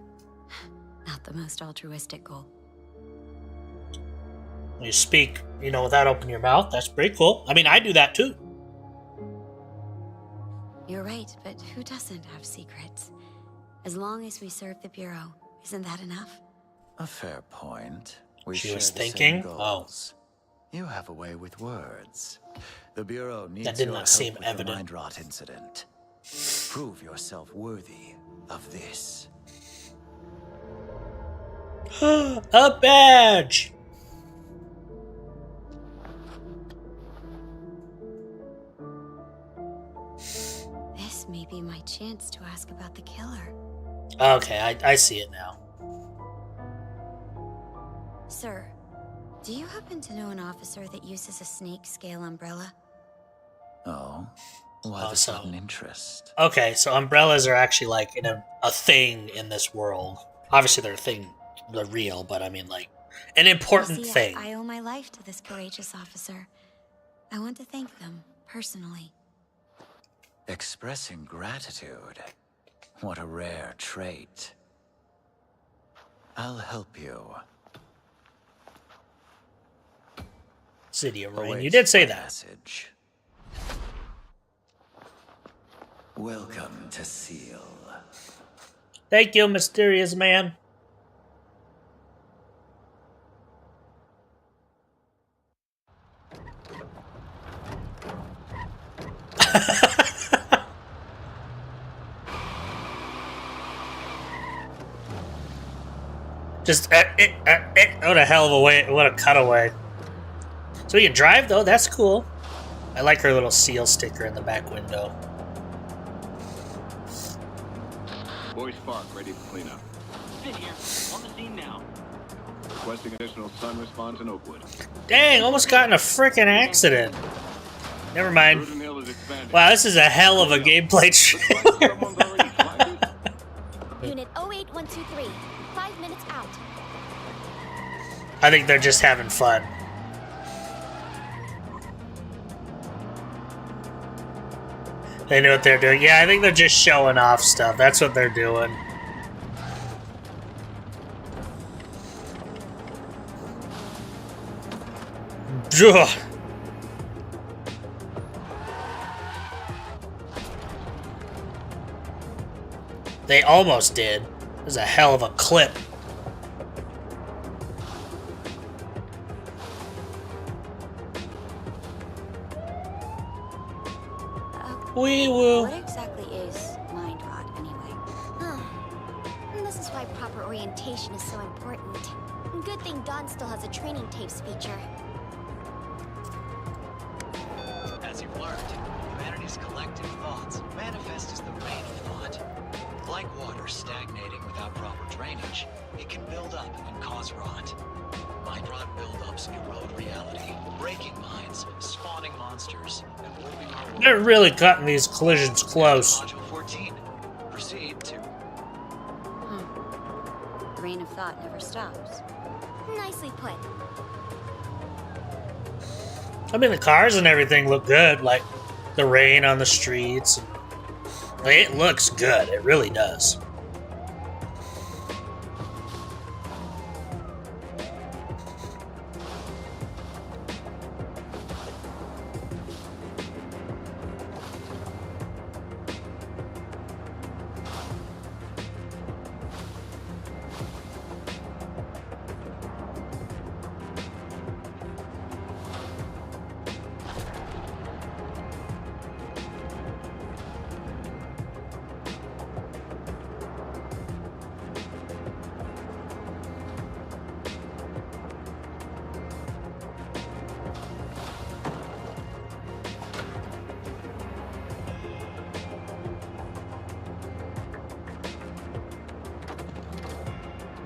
Not the most altruistic goal. You speak, without opening your mouth. That's pretty cool. I mean, I do that too. You're right, but who doesn't have secrets? As long as we serve the Bureau, isn't that enough? A fair point. She share was the same thinking? goals. You have a way with words. The Bureau needs That did your not help seem with evident. the Mind Rot incident. Prove yourself worthy of this. A badge! This may be my chance to ask about the killer. Okay, I see it now. Sir, do you happen to know an officer that uses a snake scale umbrella? Oh? Why the sudden interest? Okay, so umbrellas are actually like a thing in this world. Obviously, they're real, but I mean, like, an important You see, thing. I owe my life to this courageous officer. I want to thank them, personally. Expressing gratitude. What a rare trait. I'll help you. City of Rain. Awaits You did say my that. Message. Welcome to SEAL. Thank you, mysterious man. Just, what a hell of a way, what a cutaway. So you can drive, though, that's cool. I like her little SEAL sticker in the back window. Boy Spark, ready for cleanup. Sit here. On the scene now. Requesting additional sun response in Oakwood. Dang, almost got in a freaking accident. Never mind. Rudin Hill is expanding. Wow, this is a hell of a gameplay trailer. Unit 08123. 5 minutes out. I think they're just having fun. They know what they're doing. Yeah, I think they're just showing off stuff. That's what they're doing. Ugh. They almost did. It was a hell of a clip. Wee woo. What exactly is mind rot, anyway? This is why proper orientation is so important. Good thing Dawn still has a training tapes feature. As you've learned, humanity's collective thoughts manifest as the rain of thought. Like water stagnating without proper drainage, it can build up and cause rot. Mind rot buildups erode reality, breaking minds, spawning monsters, and moving our world. They're really cutting these collisions close. Module 14. Proceed to... The rain of thought never stops. Nicely put. I mean, the cars and everything look good. Like, the rain on the streets. Like, it looks good. It really does.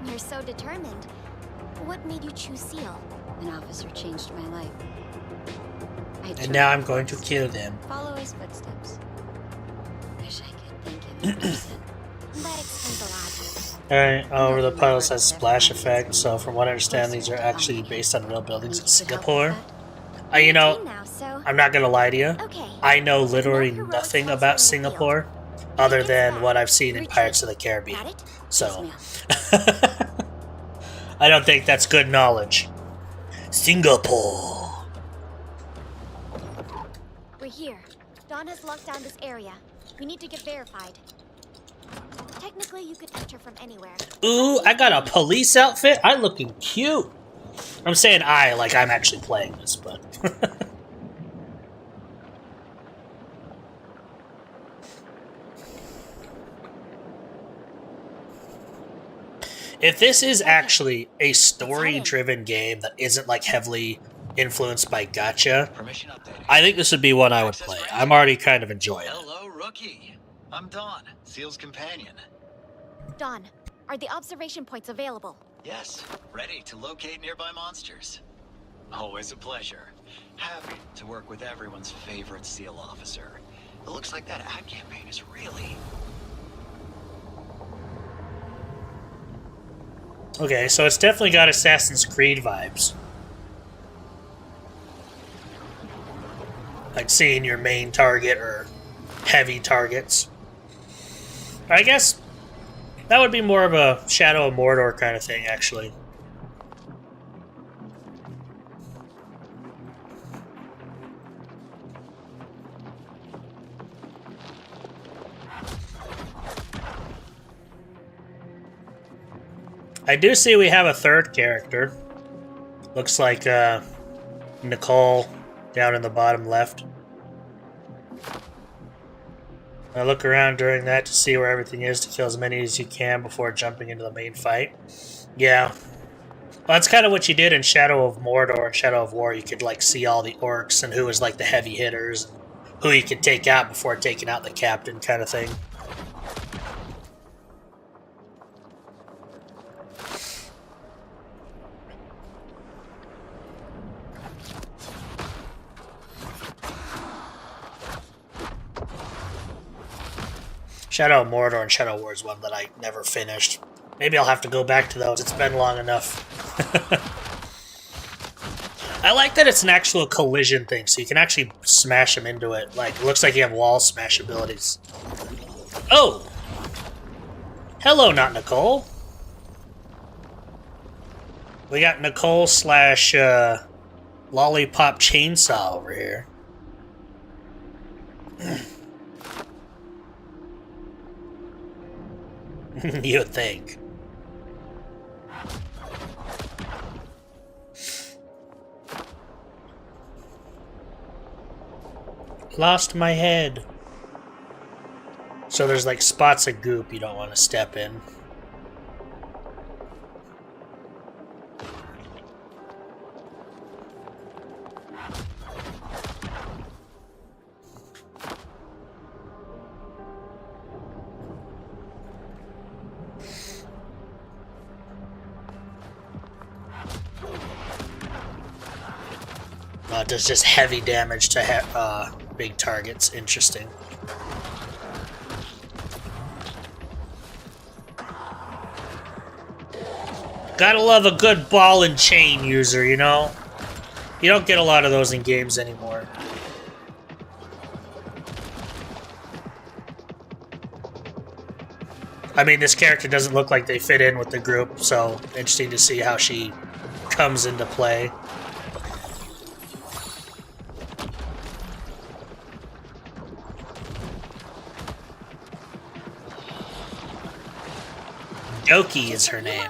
You're so determined. What made you choose SEAL? An officer changed my life. And now I'm going to kill them. Follow his footsteps. Wish I could thank him in person. That explains a lot. Alright, over the puddles has splash effect, so from what I understand, these are actually based on real buildings in Singapore. You know, I'm not gonna lie to you. I know literally nothing about Singapore other than what I've seen in Pirates of the Caribbean. So, I don't think that's good knowledge. Singapore. We're here. Dawn has locked down this area. We need to get verified. Technically, you could enter from anywhere. Ooh, I got a police outfit. I'm looking cute. I'm saying I, like I'm actually playing this, but... If this is actually a story-driven game that isn't, like, heavily influenced by gacha, I think this would be one I would play. I'm already kind of enjoying it. Hello, rookie. I'm Dawn, Seal's companion. Dawn, are the observation points available? Yes, ready to locate nearby monsters. Always a pleasure. Happy to work with everyone's favorite SEAL officer. It looks like that ad campaign is really... Okay, so it's definitely got Assassin's Creed vibes. Like seeing your main target or heavy targets. I guess that would be more of a Shadow of Mordor kind of thing, actually. I do see we have a third character. Looks like Nicole down in the bottom left. I look around during that to see where everything is to kill as many as you can before jumping into the main fight. Yeah. Well, that's kind of what you did in Shadow of Mordor and Shadow of War. You could like see all the orcs and who was like the heavy hitters, and who you could take out before taking out the captain kind of thing. Shadow of Mordor and Shadow of War is one that I never finished. Maybe I'll have to go back to those. It's been long enough. I like that it's an actual collision thing, so you can actually smash them into it. Like, it looks like you have wall smash abilities. Oh! Hello, not Nicole. We got Nicole slash Lollipop Chainsaw over here. You would think. Lost my head. So there's like spots of goop you don't want to step in. It does just heavy damage to big targets. Interesting. Gotta love a good ball and chain user, you know? You don't get a lot of those in games anymore. I mean, this character doesn't look like they fit in with the group, so interesting to see how she comes into play. Doki is her name.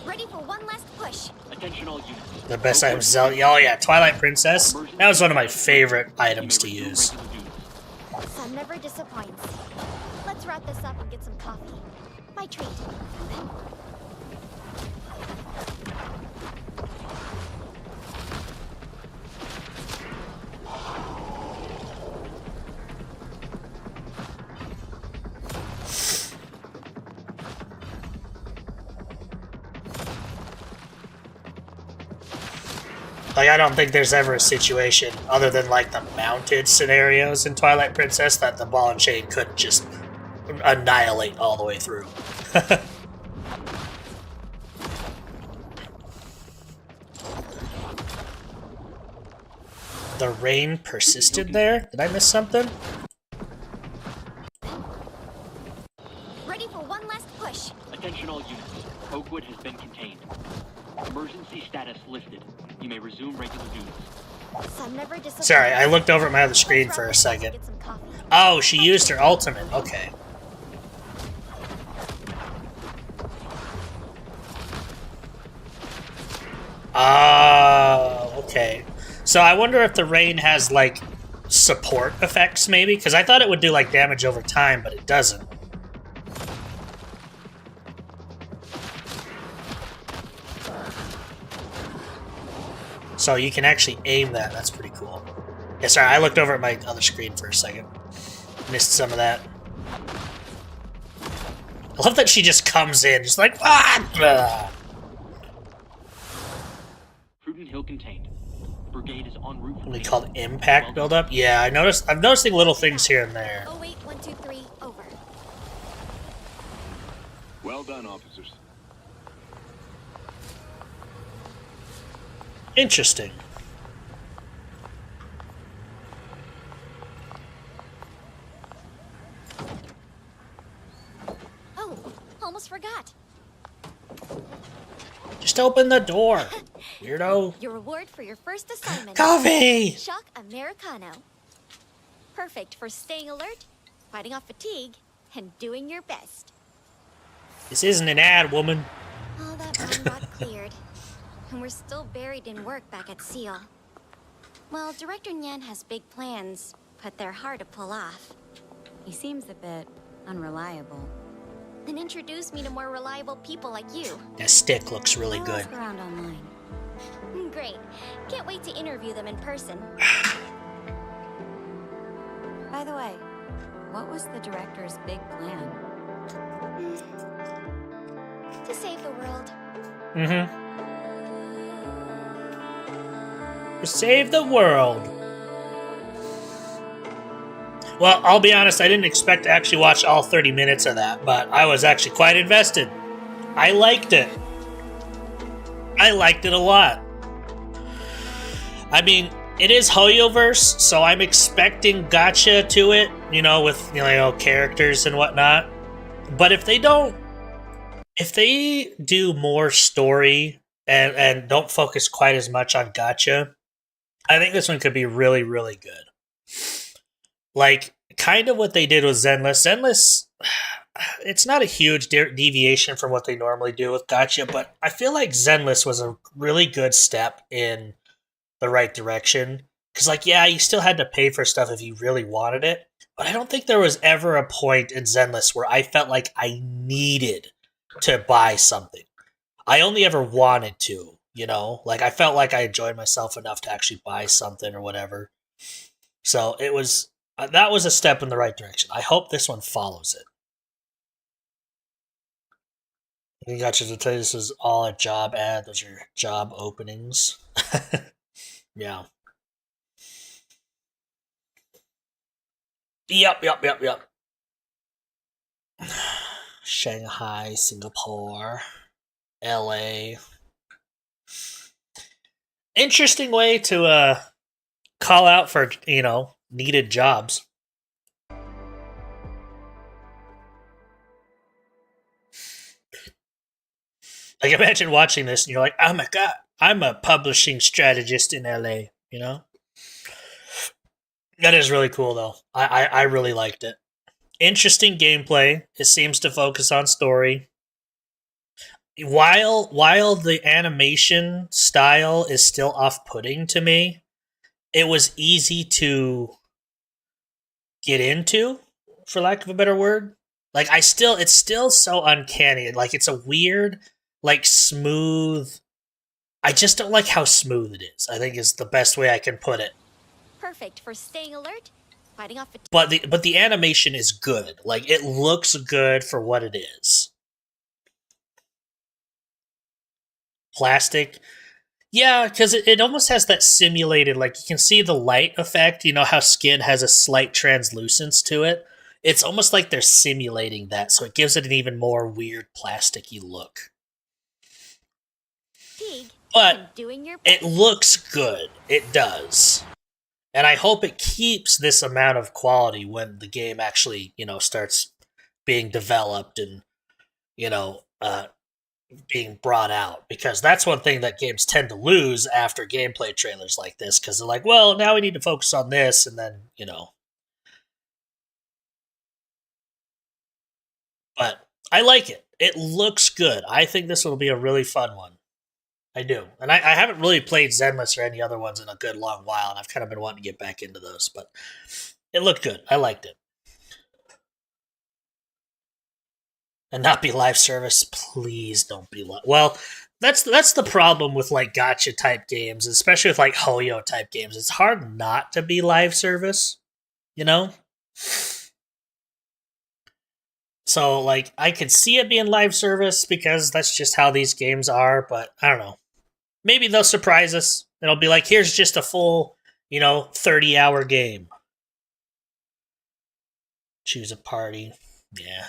Ready for one last push. Attention all units. The best item Zelda. Oh yeah, Twilight Princess. That was one of my favorite items to use. Sun never disappoints. Let's wrap this up and get some coffee. My treat. Like, I don't think there's ever a situation, other than, like, the mounted scenarios in Twilight Princess, that the ball and chain couldn't just annihilate all the way through. the rain persisted there? Did I miss something? Ready for one last push. Attention all units. Oakwood has been contained. Emergency status listed. You may resume regular duties. Sun never disappoints. Sorry, I looked over at my other screen for a second. Oh, she used her ultimate. Okay. Okay. So I wonder if the rain has, like, support effects, maybe? Because I thought it would do, like, damage over time, but it doesn't. So you can actually aim that. That's pretty cool. Yeah, sorry, I looked over at my other screen for a second. Missed some of that. I love that she just comes in, just like, ah! Fruiton Hill contained. Brigade is en route. What we called impact buildup? Yeah, I'm noticing little things here and there. 08123, over. Well done, officers. Interesting. Oh, almost forgot. Just open the door, weirdo. Your reward for your first assignment. Coffee! Shock Americano. Perfect for staying alert, fighting off fatigue, and doing your best. This isn't an ad, woman. All that mind rot cleared. And we're still buried in work back at SEAL. Well, Director Nyan has big plans, but they're hard to pull off. He seems a bit unreliable. Then introduce me to more reliable people like you. That stick looks really I'll good. ask around online. Great. Can't wait to interview them in person. By the way, what was the director's big plan? To save the world. Mm-hmm. Save the world. Well, I'll be honest, I didn't expect to actually watch all 30 minutes of that, but I was actually quite invested. I liked it. I liked it a lot. I mean, it is Hoyoverse, so I'm expecting gacha to it, you know, with, you know, characters and whatnot. But if they do more story and don't focus quite as much on gacha, I think this one could be really, really good. Like, kind of what they did with Zenless. Zenless, it's not a huge deviation from what they normally do with gacha, but I feel like Zenless was a really good step in the right direction. Because, like, yeah, you still had to pay for stuff if you really wanted it, but I don't think there was ever a point in Zenless where I felt like I needed to buy something. I only ever wanted to, you know? Like, I felt like I enjoyed myself enough to actually buy something or whatever. So it was... that was a step in the right direction. I hope this one follows it. I got you to tell you this is all a job ad. Those are job openings. Yeah. Yep. Shanghai, Singapore, LA. Interesting way to call out for, you know, needed jobs. Like, imagine watching this and you're like, oh my god, I'm a publishing strategist in LA, you know? That is really cool, though. I really liked it. Interesting gameplay. It seems to focus on story. While the animation style is still off-putting to me, it was easy to get into, for lack of a better word. Like, it's still so uncanny. Like, it's a weird, like, smooth... I just don't like how smooth it is, I think is the best way I can put it. Perfect for staying alert, fighting off fatigue. But the animation is good. Like, it looks good for what it is. Plastic. Yeah, because it almost has that simulated, like, you can see the light effect. You know how skin has a slight translucence to it? It's almost like they're simulating that, so it gives it an even more weird plasticky look. But it looks good. It does. And I hope it keeps this amount of quality when the game actually, starts being developed and, you know, uh, being brought out. Because that's one thing that games tend to lose after gameplay trailers like this. Because they're like, well, now we need to focus on this. And then, But I like it. It looks good. I think this will be a really fun one. I do. And I haven't really played Zenless or any other ones in a good long while, and I've kind of been wanting to get back into those, but it looked good. I liked it. And not be live service. Please don't be live. Well, that's the problem with like gotcha type games, especially with like Hoyo type games. It's hard not to be live service, you know? So like I could see it being live service because that's just how these games are, but I don't know. Maybe they'll surprise us. It'll be like, here's just a full, 30-hour game. Choose a party. Yeah.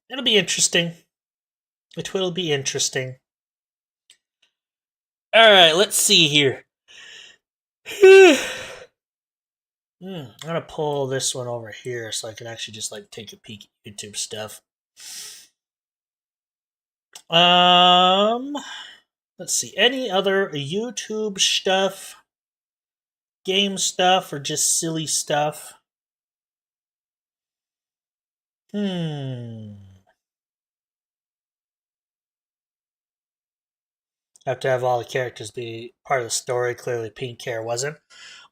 It'll be interesting. It will be interesting. Alright, let's see here. I'm gonna pull this one over here so I can actually just like take a peek at YouTube stuff. Let's see. Any other YouTube stuff? Game stuff or just silly stuff? Have to have all the characters be part of the story. Clearly, Pink Hair wasn't.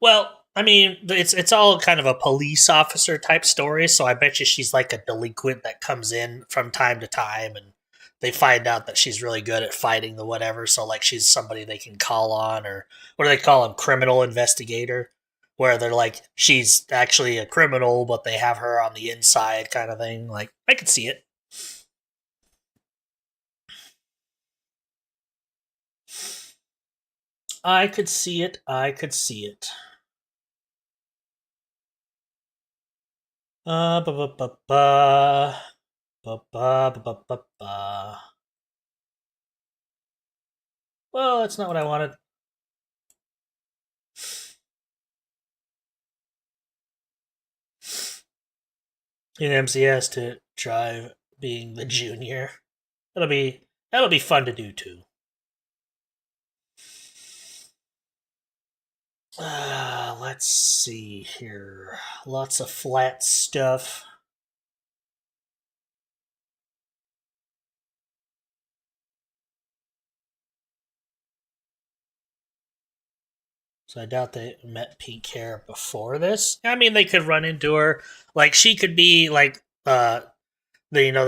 Well, I mean, it's all kind of a police officer type story, so I bet you she's like a delinquent that comes in from time to time, and they find out that she's really good at fighting the whatever, so like she's somebody they can call on, or what do they call them, criminal investigator, where they're like, she's actually a criminal, but they have her on the inside kind of thing. Like, I could see it. I could see it. I could see it. Ba ba ba ba ba ba ba ba ba. Well, that's not what I wanted. In MCS to try being the junior. That'll be fun to do too. Let's see here. Lots of flat stuff. So I doubt they met Pink Hair before this. I mean, they could run into her. Like, she could be like the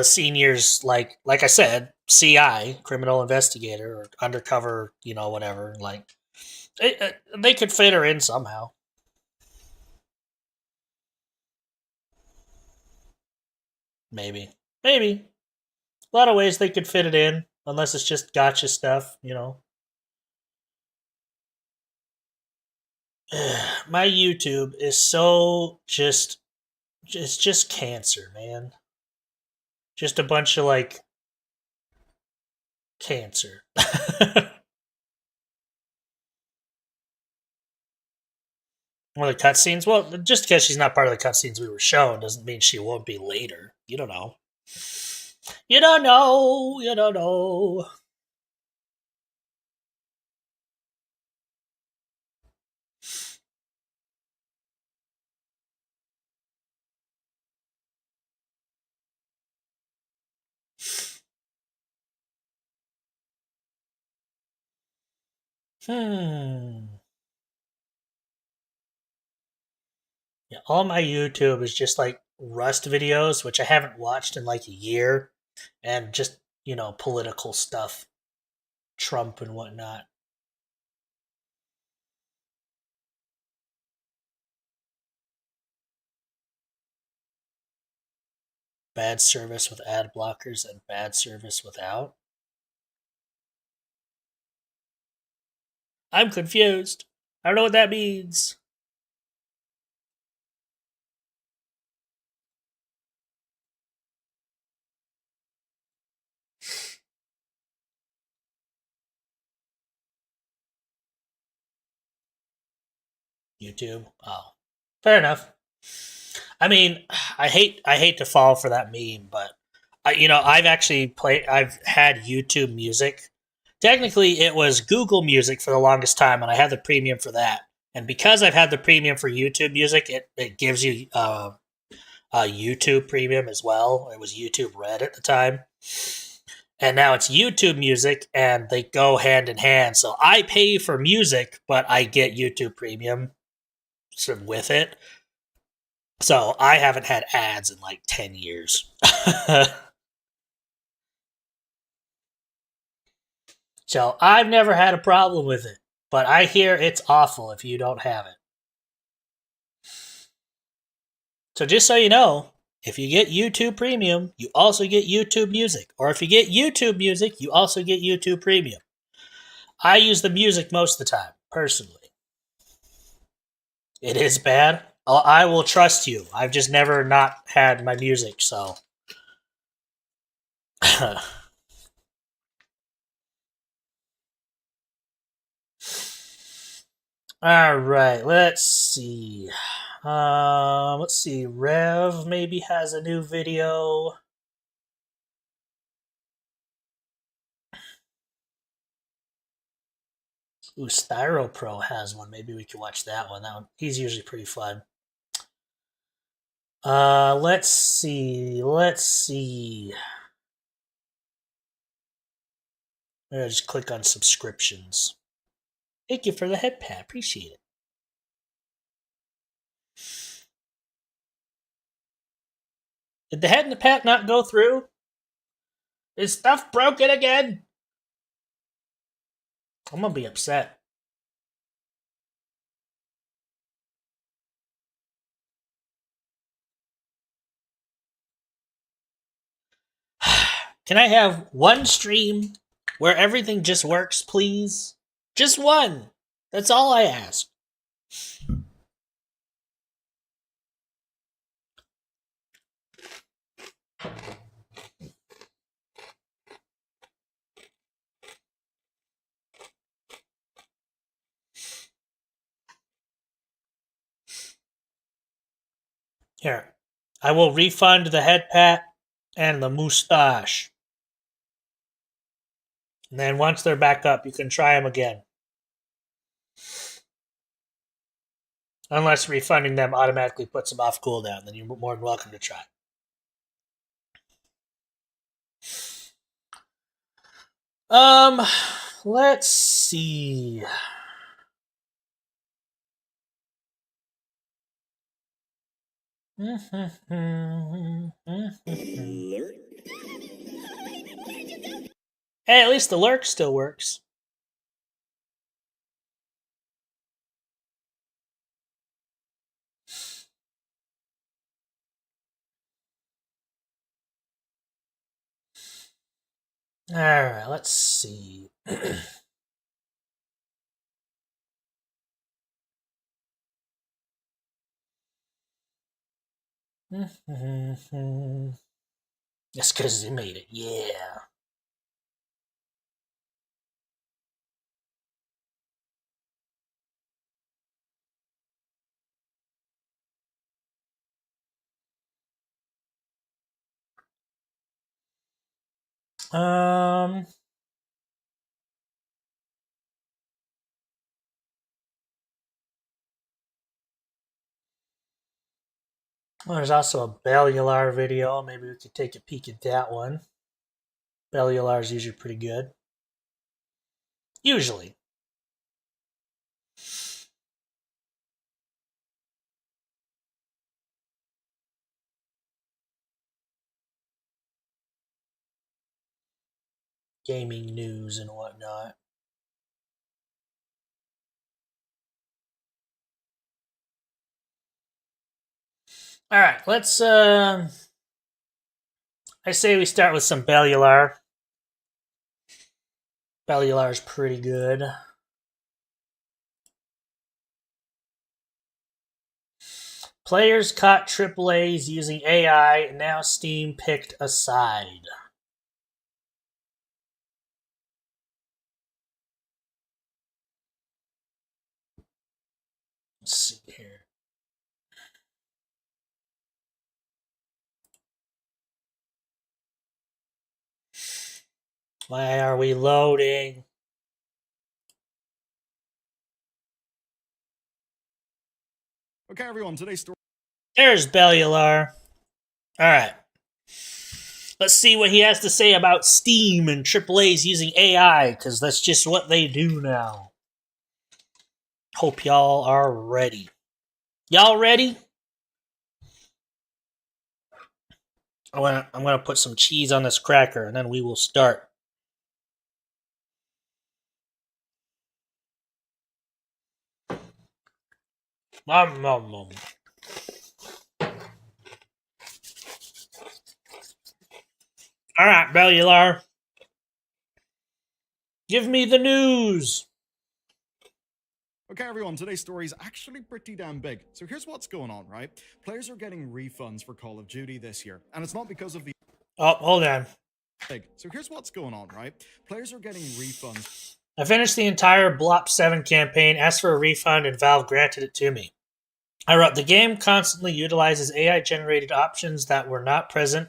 seniors, like I said, CI, criminal investigator, or undercover, whatever. Like, they could fit her in somehow. Maybe. A lot of ways they could fit it in, unless it's just gotcha stuff, My YouTube is so it's just cancer, man. Just a bunch of like cancer. One of the cutscenes? Well, just because she's not part of the cutscenes we were shown doesn't mean she won't be later. You don't know. You don't know. You don't know. Yeah, all my YouTube is just like Rust videos, which I haven't watched in like a year, and just, political stuff. Trump and whatnot. Bad service with ad blockers and bad service without. I'm confused. I don't know what that means. YouTube. Oh, fair enough. I mean, I hate to fall for that meme, but I've had YouTube Music. Technically, it was Google Music for the longest time, and I had the premium for that. And because I've had the premium for YouTube Music, it gives you a YouTube Premium as well. It was YouTube Red at the time. And now it's YouTube Music, and they go hand in hand. So I pay for music, but I get YouTube Premium with it. So I haven't had ads in like 10 years. So I've never had a problem with it. But I hear it's awful if you don't have it. So just so you know, if you get YouTube Premium, you also get YouTube Music. Or if you get YouTube Music, you also get YouTube Premium. I use the music most of the time, personally. It is bad. I will trust you. I've just never not had my music, so. Alright, let's see. Rev maybe has a new video. Ooh, Styro Pro has one. Maybe we can watch that one. He's usually pretty fun. Let's see. I'm gonna just click on subscriptions. Thank you for the head pat. Appreciate it. Did the head and the pat not go through? Is stuff broken again? I'm gonna be upset. Can I have one stream where everything just works, please? Just one. That's all I ask. Here, I will refund the head pat and the mustache. And then once they're back up, you can try them again. Unless refunding them automatically puts them off cooldown, then you're more than welcome to try. Let's see. Hey, at least the lurk still works. Alright, let's see. Just because they made it, yeah. Well, there's also a Bellular video. Maybe we could take a peek at that one. Bellular is usually pretty good. Usually. Gaming news and whatnot. Alright, let's I say we start with some Bellular. Bellular is pretty good. Players caught AAAs using AI, now Steam picked a side. Let's see. Why are we loading? Okay, everyone, today's story. There's Bellular. Alright. Let's see what he has to say about Steam and AAA's using AI, because that's just what they do now. Hope y'all are ready. Y'all ready? I'm gonna put some cheese on this cracker, and then we will start. Nom, nom, nom. Alright, Bellular. Give me the news. Okay, everyone, today's story is actually pretty damn big. So here's what's going on, right? Players are getting refunds for Call of Duty this year, and it's not because of the... Oh, hold on. So here's what's going on, right? Players are getting refunds. I finished the entire Blop 7 campaign, asked for a refund, and Valve granted it to me. I wrote, the game constantly utilizes AI-generated options that were not present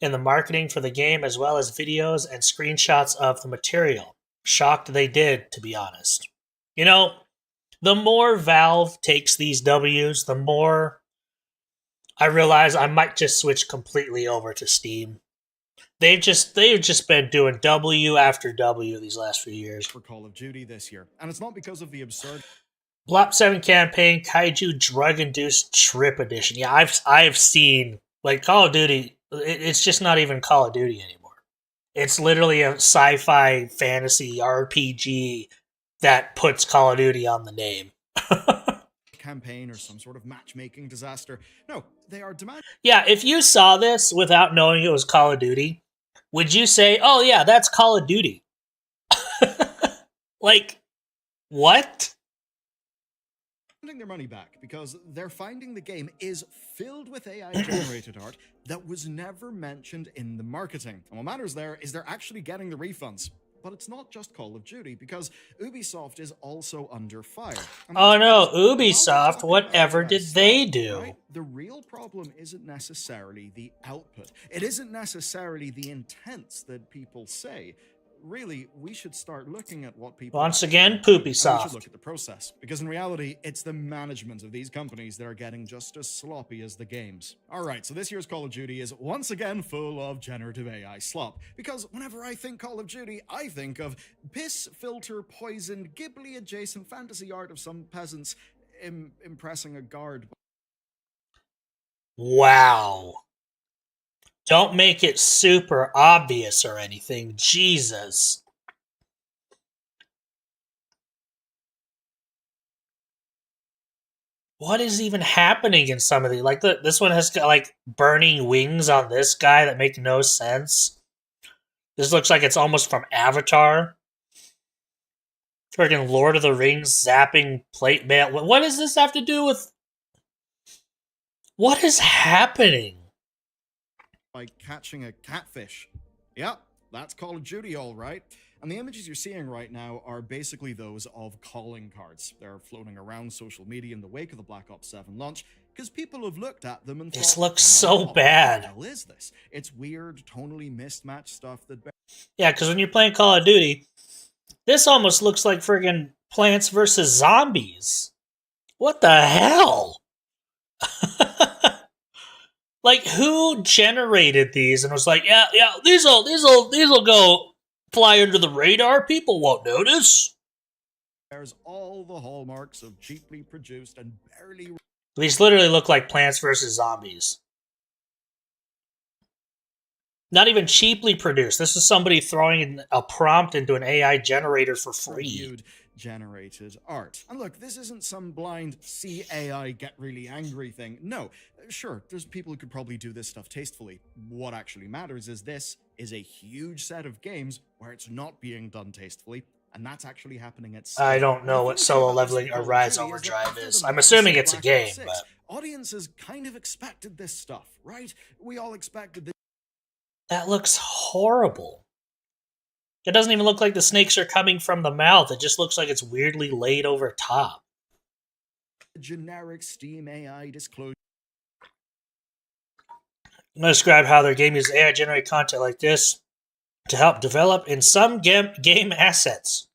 in the marketing for the game, as well as videos and screenshots of the material. Shocked they did, to be honest. You know, the more Valve takes these Ws, the more I realize I might just switch completely over to Steam. They've just been doing W after W these last few years. For Call of Duty this year, and it's not because of the absurd... Blop 7 campaign, Kaiju Drug-Induced Trip Edition. Yeah, I've seen, like, Call of Duty, it's just not even Call of Duty anymore. It's literally a sci-fi fantasy RPG that puts Call of Duty on the name. campaign or some sort of matchmaking disaster. No, they are demanding... Yeah, if you saw this without knowing it was Call of Duty, would you say, oh yeah, that's Call of Duty? Like, what? Their money back because they're finding the game is filled with AI-generated art that was never mentioned in the marketing. And what matters there is they're actually getting the refunds. But it's not just Call of Duty, because Ubisoft is also under fire. Oh no, Ubisoft, whatever did they do? Right? The real problem isn't necessarily the output. It isn't necessarily the intents that people say. Really, we should start looking at what people... Once again, Poopy We Soft. should look at the process, because in reality, it's the management of these companies that are getting just as sloppy as the games. Alright, so this year's Call of Duty is once again full of generative AI slop, because whenever I think Call of Duty, I think of piss, filter, poisoned, Ghibli-adjacent fantasy art of some peasants impressing a guard. Wow. Don't make it super obvious or anything. Jesus. What is even happening in some of these? Like, this one has got, like, burning wings on this guy that make no sense. This looks like it's almost from Avatar. Friggin' Lord of the Rings zapping plate mail. What does this have to do with... What is happening? By catching a catfish. Yeah, that's Call of Duty, all right. And the images you're seeing right now are basically those of calling cards. They're floating around social media in the wake of the Black Ops 7 launch, because people have looked at them and This thought, looks so bad. What the hell is this? It's weird, tonally mismatched stuff that... Yeah, because when you're playing Call of Duty, this almost looks like friggin' Plants vs. Zombies. What the hell? Like, who generated these and was like, yeah, these'll go fly under the radar. People won't notice. There's all the hallmarks of cheaply produced and barely... These literally look like Plants vs. Zombies. Not even cheaply produced. This is somebody throwing a prompt into an AI generator for free. Generated art. And look, this isn't some blind see AI get really angry thing. No, sure, there's people who could probably do this stuff tastefully. What actually matters is this is a huge set of games where it's not being done tastefully, and that's actually happening at scale. I don't know what Solo Leveling or Rise Overdrive is. I'm assuming it's a game, but... Audiences kind of expected this stuff, right? We all expected this. That looks horrible. It doesn't even look like the snakes are coming from the mouth. It just looks like it's weirdly laid over top. Generic Steam AI disclosure. I'm going to describe how their game uses AI-generated content like this. to help develop in some game assets.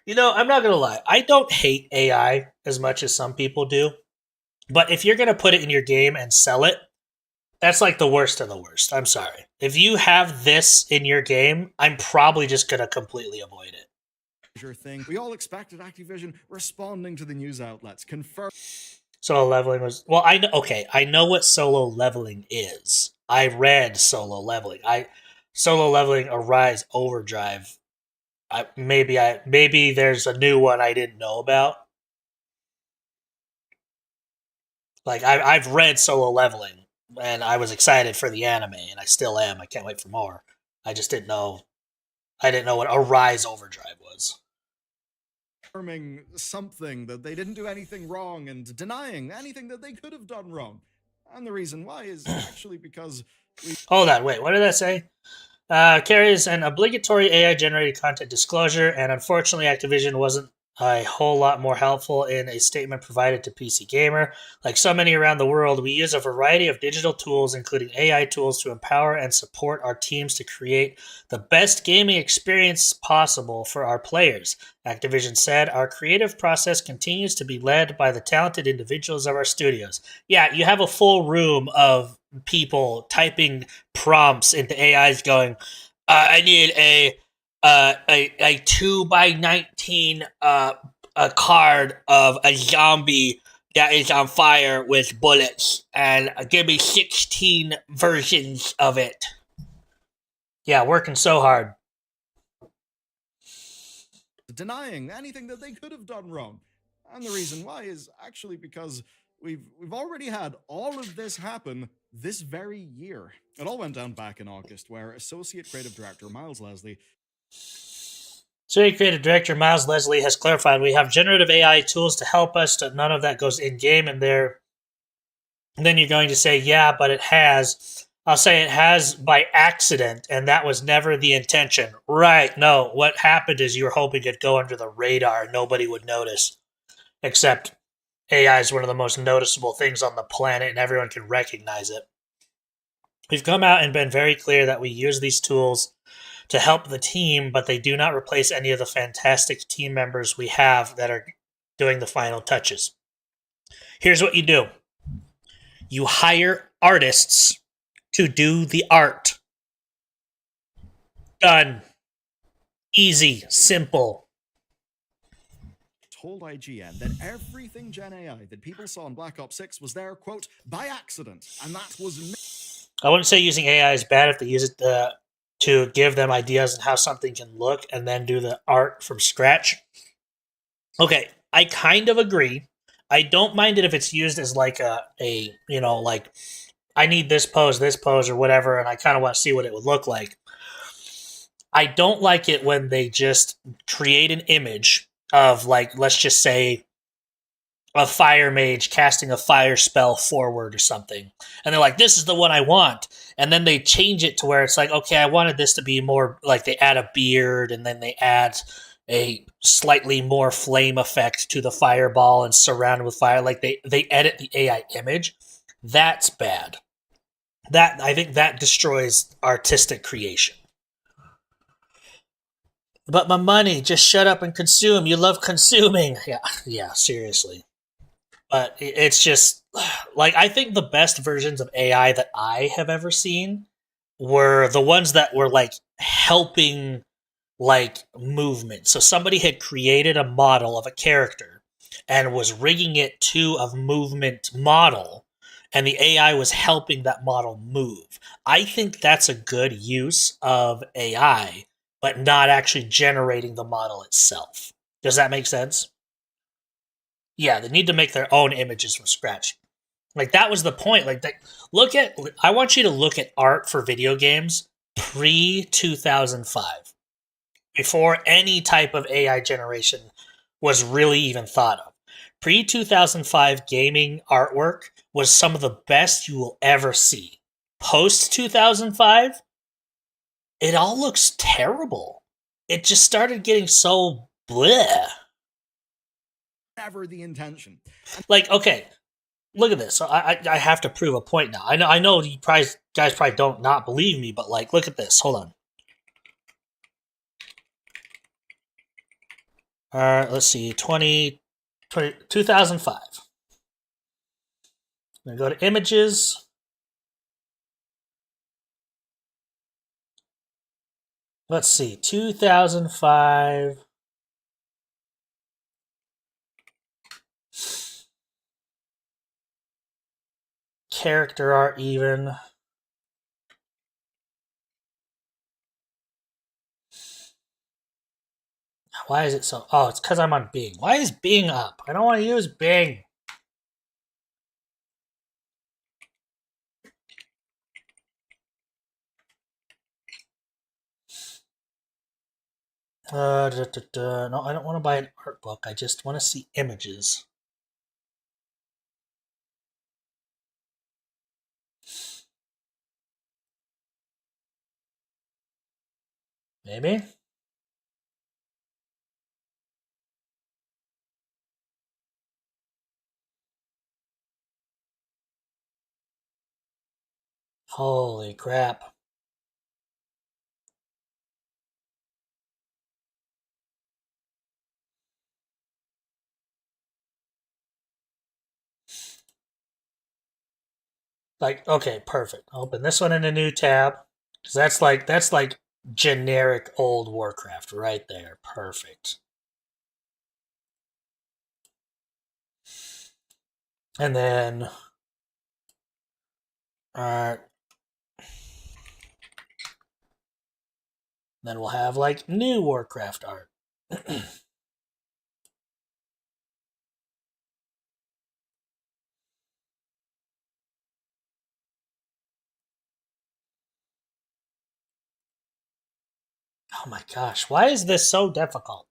You know, I'm not going to lie. I don't hate AI as much as some people do. But if you're going to put it in your game and sell it, that's like the worst of the worst. I'm sorry. If you have this in your game, I'm probably just going to completely avoid it. Thing. We all expected Activision responding to the news outlets, confirm. Solo leveling was... Well, I know what solo leveling is. I read solo leveling. Solo leveling Arise Overdrive. Maybe there's a new one I didn't know about. Like, I've read solo leveling, and I was excited for the anime, and I still am. I can't wait for more. I just didn't know... I didn't know what Arise Overdrive was. Something that they didn't do anything wrong and denying anything that they could have done wrong. And the reason why is actually because Hold on, wait, what did that say? Carries an obligatory AI-generated content disclosure, and unfortunately Activision wasn't a whole lot more helpful in a statement provided to PC Gamer. Like so many around the world, we use a variety of digital tools, including AI tools, to empower and support our teams to create the best gaming experience possible for our players. Activision said, our creative process continues to be led by the talented individuals of our studios. Yeah, you have a full room of people typing prompts into AIs going, I need a 2x19 a card of a zombie that is on fire with bullets, and give me 16 versions of it. Yeah, working so hard. Denying anything that they could have done wrong. And the reason why is actually because we've already had all of this happen this very year. It all went down back in August, where Associate Creative Director Miles Leslie Creative Director Miles Leslie has clarified, we have generative AI tools to help us, none of that goes in-game, and then you're going to say, yeah, but it has. I'll say it has by accident, and that was never the intention. Right, no, what happened is you were hoping it'd go under the radar, nobody would notice. Except AI is one of the most noticeable things on the planet, and everyone can recognize it. We've come out and been very clear that we use these tools to help the team, but they do not replace any of the fantastic team members we have that are doing the final touches. Here's what you do. You hire artists to do the art. Done. Easy. Simple. Told IGN that everything Gen AI that people saw in Black Ops 6 was there, quote, by accident, and that was... I wouldn't say using AI is bad if they use it to give them ideas on how something can look and then do the art from scratch. Okay, I kind of agree. I don't mind it if it's used as like like, I need this pose, or whatever, and I kind of want to see what it would look like. I don't like it when they just create an image of, like, let's just say, a fire mage casting a fire spell forward or something. And they're like, this is the one I want. And then they change it to where it's like, okay, I wanted this to be more, like they add a beard and then they add a slightly more flame effect to the fireball and surround it with fire. Like they edit the AI image. That's bad. I think that destroys artistic creation. But my money, just shut up and consume. You love consuming. Yeah, seriously. But it's just, like, I think the best versions of AI that I have ever seen were the ones that were, like, helping, like, movement. So somebody had created a model of a character and was rigging it to a movement model, and the AI was helping that model move. I think that's a good use of AI, but not actually generating the model itself. Does that make sense? Yeah, they need to make their own images from scratch. Like, that was the point. Like, I want you to look at art for video games pre-2005. Before any type of AI generation was really even thought of. Pre-2005 gaming artwork was some of the best you will ever see. Post-2005, it all looks terrible. It just started getting so bleh. Never the intention. Like, okay, look at this. So I have to prove a point now. I know you guys probably don't not believe me, but like, look at this. Hold on. Let's see, 2005. I'm going to go to images. Let's see, 2005. Character art even. Why is it so? Oh, it's because I'm on Bing. Why is Bing up? I don't want to use Bing. No, I don't want to buy an art book. I just want to see images. Maybe? Holy crap. Like, okay, perfect. Open this one in a new tab. Because that's like generic old Warcraft right there. Perfect. And then then we'll have like new Warcraft art. Oh my gosh, why is this so difficult?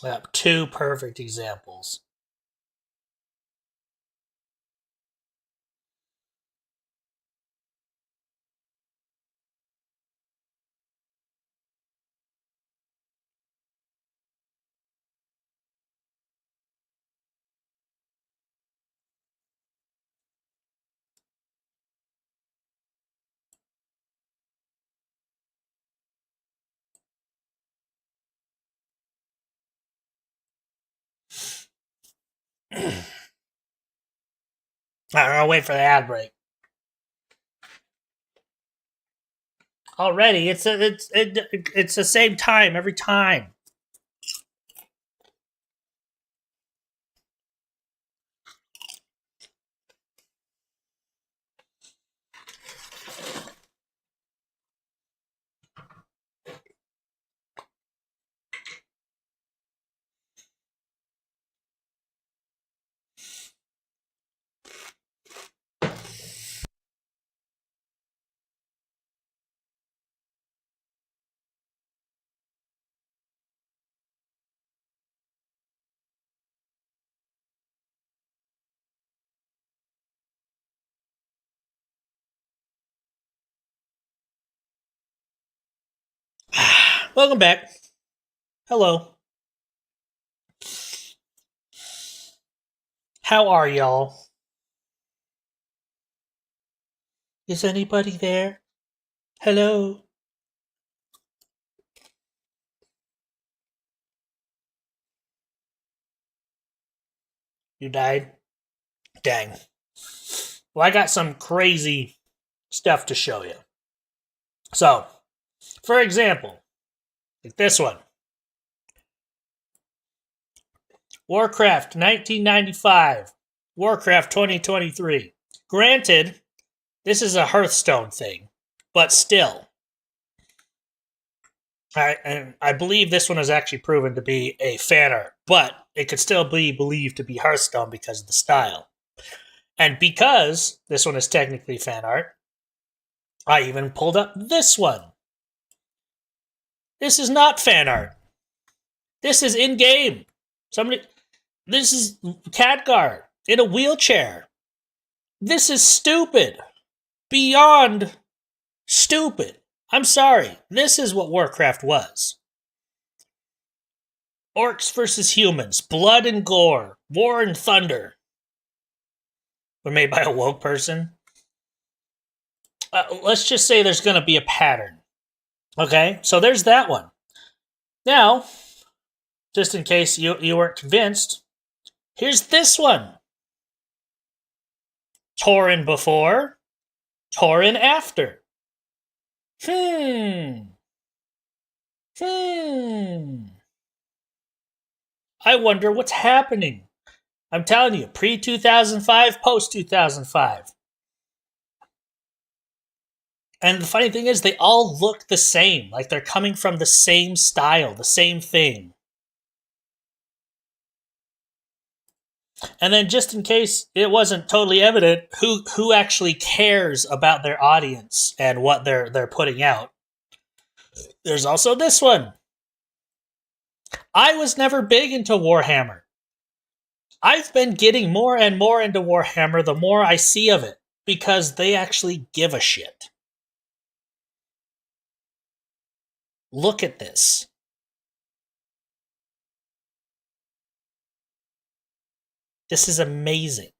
We have two perfect examples. I'll wait for the ad break. Already, it's the same time every time. Welcome back. Hello. How are y'all? Is anybody there? Hello. You died? Dang. Well, I got some crazy stuff to show you. So, for example, like this one. Warcraft 1995. Warcraft 2023. Granted, this is a Hearthstone thing, but still. I believe this one is actually proven to be a fan art, but it could still be believed to be Hearthstone because of the style. And because this one is technically fan art, I even pulled up this one. This is not fan art. This is in-game. This is Khadgar in a wheelchair. This is stupid. Beyond stupid. I'm sorry. This is what Warcraft was. Orcs versus humans. Blood and gore. War and thunder. Were made by a woke person. Let's just say there's going to be a pattern. Okay? So there's that one. Now, just in case you weren't convinced, here's this one. Tauren before, Tauren after. I wonder what's happening. I'm telling you, pre-2005, post-2005. And the funny thing is, they all look the same. Like they're coming from the same style, the same thing. And then just in case it wasn't totally evident who actually cares about their audience and what they're putting out, there's also this one. I was never big into Warhammer. I've been getting more and more into Warhammer the more I see of it, because they actually give a shit. Look at this. This is amazing.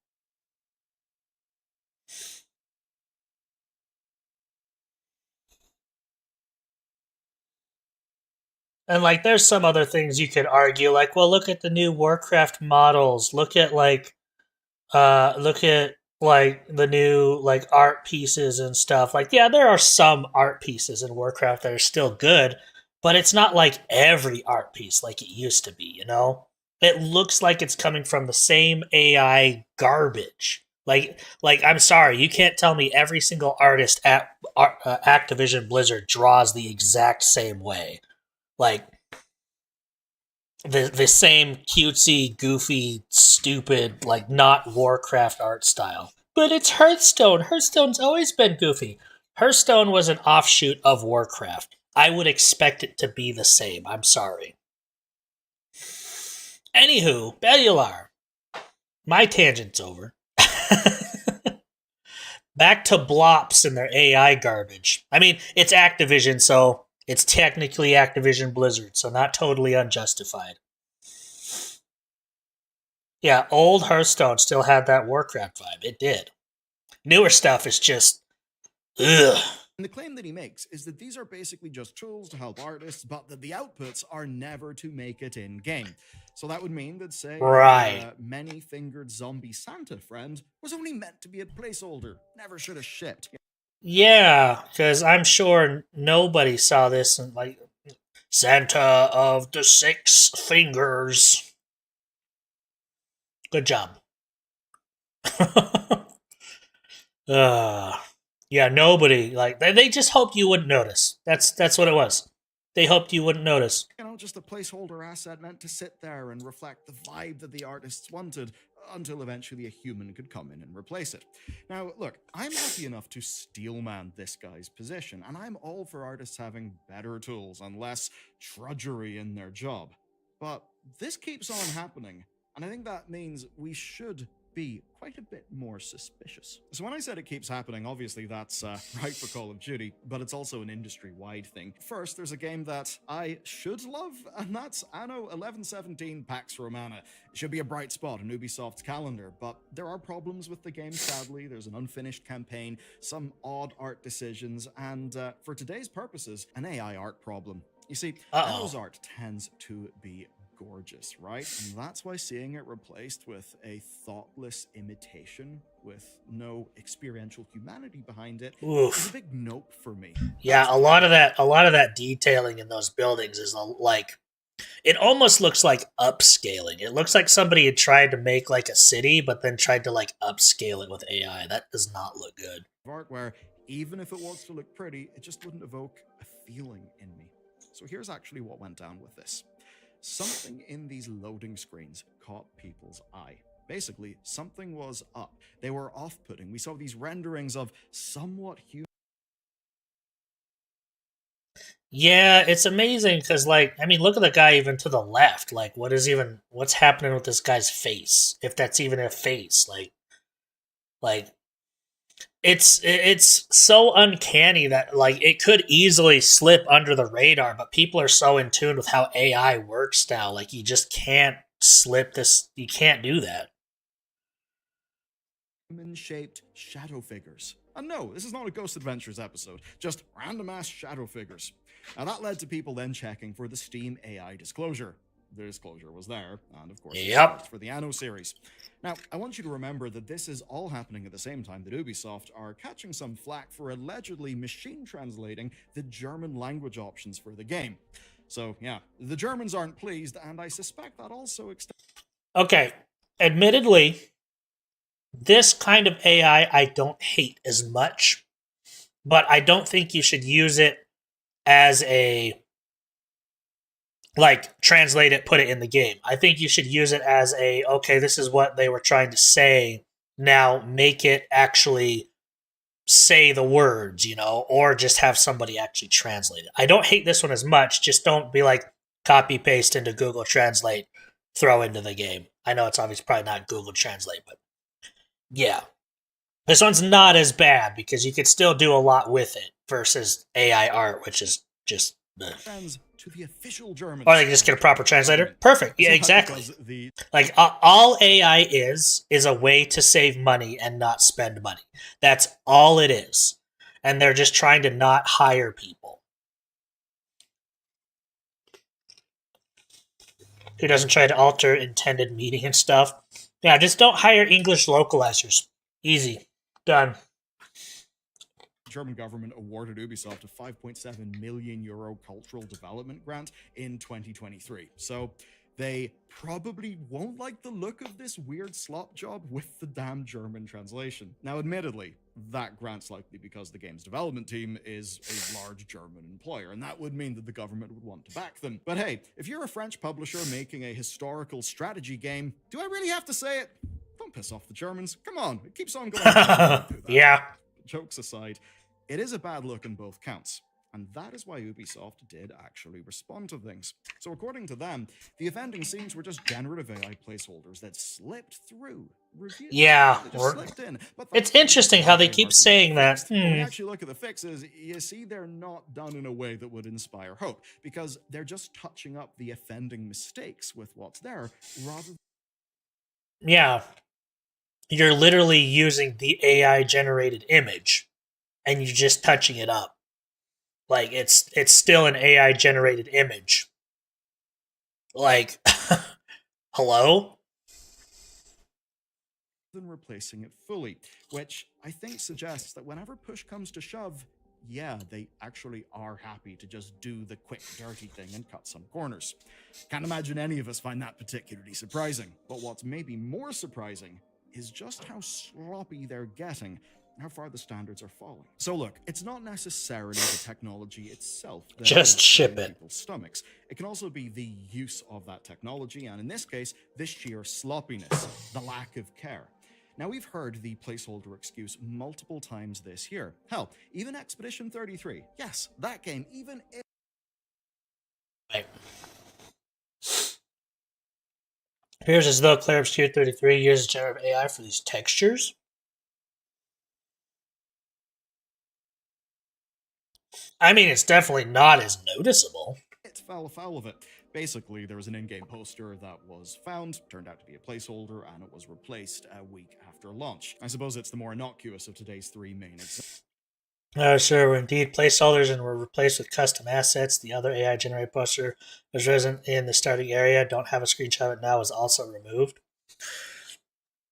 And like, there's some other things you could argue, like, well, look at the new Warcraft models. Look at the new like art pieces and stuff. Like, yeah, there are some art pieces in Warcraft that are still good, but it's not like every art piece like it used to be, you know? It looks like it's coming from the same AI garbage. Like I'm sorry, you can't tell me every single artist at Activision Blizzard draws the exact same way. Like, the same cutesy, goofy, stupid, like, not Warcraft art style. But it's Hearthstone. Hearthstone's always been goofy. Hearthstone was an offshoot of Warcraft. I would expect it to be the same. I'm sorry. Anywho, Bellular. My tangent's over. Back to Blops and their AI garbage. I mean, it's Activision, so it's technically Activision Blizzard, so not totally unjustified. Yeah, old Hearthstone still had that Warcraft vibe. It did. Newer stuff is just... ugh. And the claim that he makes is that these are basically just tools to help artists, but that the outputs are never to make it in-game. So that would mean that, say, right. Many-fingered zombie Santa friend was only meant to be a placeholder, never should have shipped. Yeah, because I'm sure nobody saw this and like, Santa of the 6 fingers. Good job. Yeah, nobody, like, they just hoped you wouldn't notice. That's what it was. They hoped you wouldn't notice. You know, just a placeholder asset meant to sit there and reflect the vibe that the artists wanted, until eventually a human could come in and replace it. Now, look, I'm happy enough to steelman this guy's position, and I'm all for artists having better tools and less drudgery in their job. But this keeps on happening, and I think that means we should be quite a bit more suspicious. So when I said it keeps happening, obviously that's right for Call of Duty, but it's also an industry-wide thing. First, there's a game that I should love, and that's Anno 1117 Pax Romana. It should be a bright spot in Ubisoft's calendar, but there are problems with the game, sadly. There's an unfinished campaign, some odd art decisions, and for today's purposes, an AI art problem. You see, Anno's art tends to be gorgeous, right? And that's why seeing it replaced with a thoughtless imitation with no experiential humanity behind it is a big nope for me. Yeah, a lot of that detailing in those buildings is like, it almost looks like upscaling. It looks like somebody had tried to make like a city, but then tried to like upscale it with AI. That does not look good. Art where even if it was to look pretty, it just wouldn't evoke a feeling in me. So here's actually what went down with this. Something in these loading screens caught people's eye. Basically, something was up. They were off-putting. We saw these renderings of somewhat human. Yeah, it's amazing because, like, I mean, look at the guy even to the left. Like, what's happening with this guy's face? If that's even a face, like, it's so uncanny that like it could easily slip under the radar, but people are so in tune with how AI works now. Like, you just can't slip this. You can't do that. Human-shaped shadow figures. And no, this is not a Ghost Adventures episode, just random-ass shadow figures. Now that led to people then checking for the Steam AI disclosure. The disclosure was there, and of course, Yep. for the Anno series. Now, I want you to remember that this is all happening at the same time that Ubisoft are catching some flack for allegedly machine translating the German language options for the game. So, yeah, the Germans aren't pleased, and I suspect that also extends. Okay, admittedly, this kind of AI I don't hate as much, but I don't think you should use it as a, like, translate it, put it in the game. I think you should use it as a, okay, this is what they were trying to say, now make it actually say the words, you know, or just have somebody actually translate it. I don't hate this one as much, just don't be like, copy paste into Google Translate, throw into the game. I know it's obviously probably not Google Translate, but yeah. This one's not as bad because you could still do a lot with it versus AI art, which is just To the official German. or they can just get a proper translator. Perfect. Yeah, exactly. Like all AI is a way to save money and not spend money. That's all it is. And they're just trying to not hire people. Who doesn't try to alter intended meaning and stuff. Yeah, just don't hire English localizers. Easy. Done. German government awarded Ubisoft a 5.7 million euro cultural development grant in 2023. So they probably won't like the look of this weird slop job with the damn German translation. Now, admittedly, that grant's likely because the game's development team is a large German employer, and that would mean that the government would want to back them. But hey, if you're a French publisher making a historical strategy game, do I really have to say it? Don't piss off the Germans. Come on, it keeps on going. Yeah. Jokes aside, it is a bad look on both counts. And that is why Ubisoft did actually respond to things. So according to them, the offending scenes were just generative AI placeholders that slipped through reviews. Yeah. They just slipped in. But It's interesting how they keep saying that. when we actually look at the fixes, you see they're not done in a way that would inspire hope, because they're just touching up the offending mistakes with what's there, rather. Yeah. You're literally using the AI generated image and you're just touching it up. Like it's still an AI generated image. Like hello? Than replacing it fully, which I think suggests that whenever push comes to shove, yeah, they actually are happy to just do the quick, dirty thing and cut some corners. Can't imagine any of us find that particularly surprising. But what's maybe more surprising is just how sloppy they're getting, and how far the standards are falling. So look, it's not necessarily the technology itself that just is ship filling it. people's stomachs. It can also be the use of that technology, and in this case, the sheer sloppiness, the lack of care. Now, we've heard the placeholder excuse multiple times this year. Hell, even Expedition 33. Yes, that game, even if... Right. Appears as though Clair Obscure 33 uses generative AI for these textures. I mean, it's definitely not as noticeable. It fell afoul of it. Basically, there was an in-game poster that was found, turned out to be a placeholder, and it was replaced a week after launch. I suppose it's the more innocuous of today's three main examples. Sure, were indeed placeholders and were replaced with custom assets. The other AI generated poster was present in the starting area. Don't have a screenshot of it now, is also removed.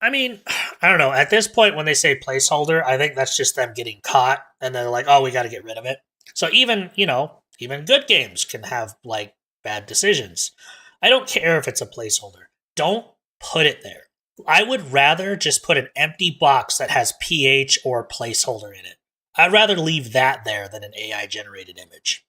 I mean, I don't know. At this point, when they say placeholder, I think that's just them getting caught, and they're like, "Oh, we got to get rid of it." So even even good games can have like bad decisions. I don't care if it's a placeholder. Don't put it there. I would rather just put an empty box that has PH or placeholder in it. I'd rather leave that there than an AI generated image.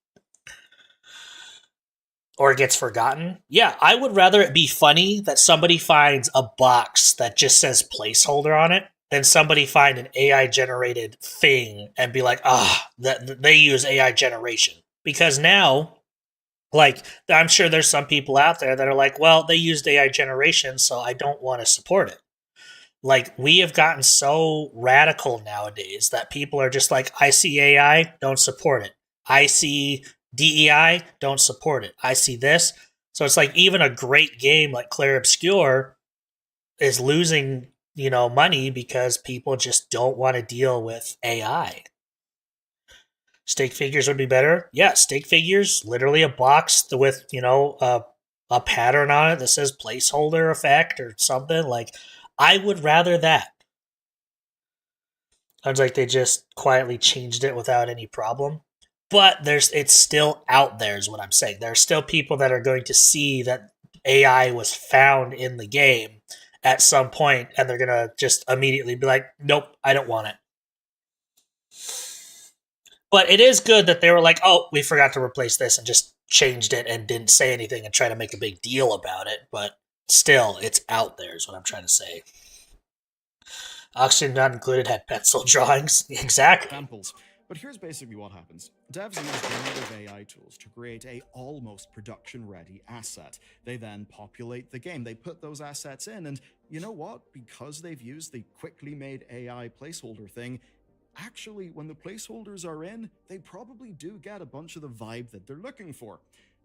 Or it gets forgotten. Yeah, I would rather it be funny that somebody finds a box that just says placeholder on it than somebody find an AI generated thing and be like, that they use AI generation. Because now, like, I'm sure there's some people out there that are like, well, they used AI generation, so I don't want to support it. Like, we have gotten so radical nowadays that people are just like, I see AI, don't support it. I see DEI, don't support it. I see this. So it's like even a great game like Clair Obscur is losing, money because people just don't want to deal with AI. Stake figures would be better. Yeah, stake figures, literally a box with, a pattern on it that says placeholder effect or something. Like, I would rather that. Sounds like they just quietly changed it without any problem. But it's still out there is what I'm saying. There are still people that are going to see that AI was found in the game at some point, and they're going to just immediately be like, nope, I don't want it. But it is good that they were like, oh, we forgot to replace this and just changed it and didn't say anything and try to make a big deal about it. But still, it's out there is what I'm trying to say. Oxygen Not Included had pencil drawings. Exactly. Examples. But here's basically what happens. Devs use generative AI tools to create a almost production-ready asset. They then populate the game. They put those assets in, and you know what? Because they've used the quickly made AI placeholder thing, actually, when the placeholders are in, they probably do get a bunch of the vibe that they're looking for.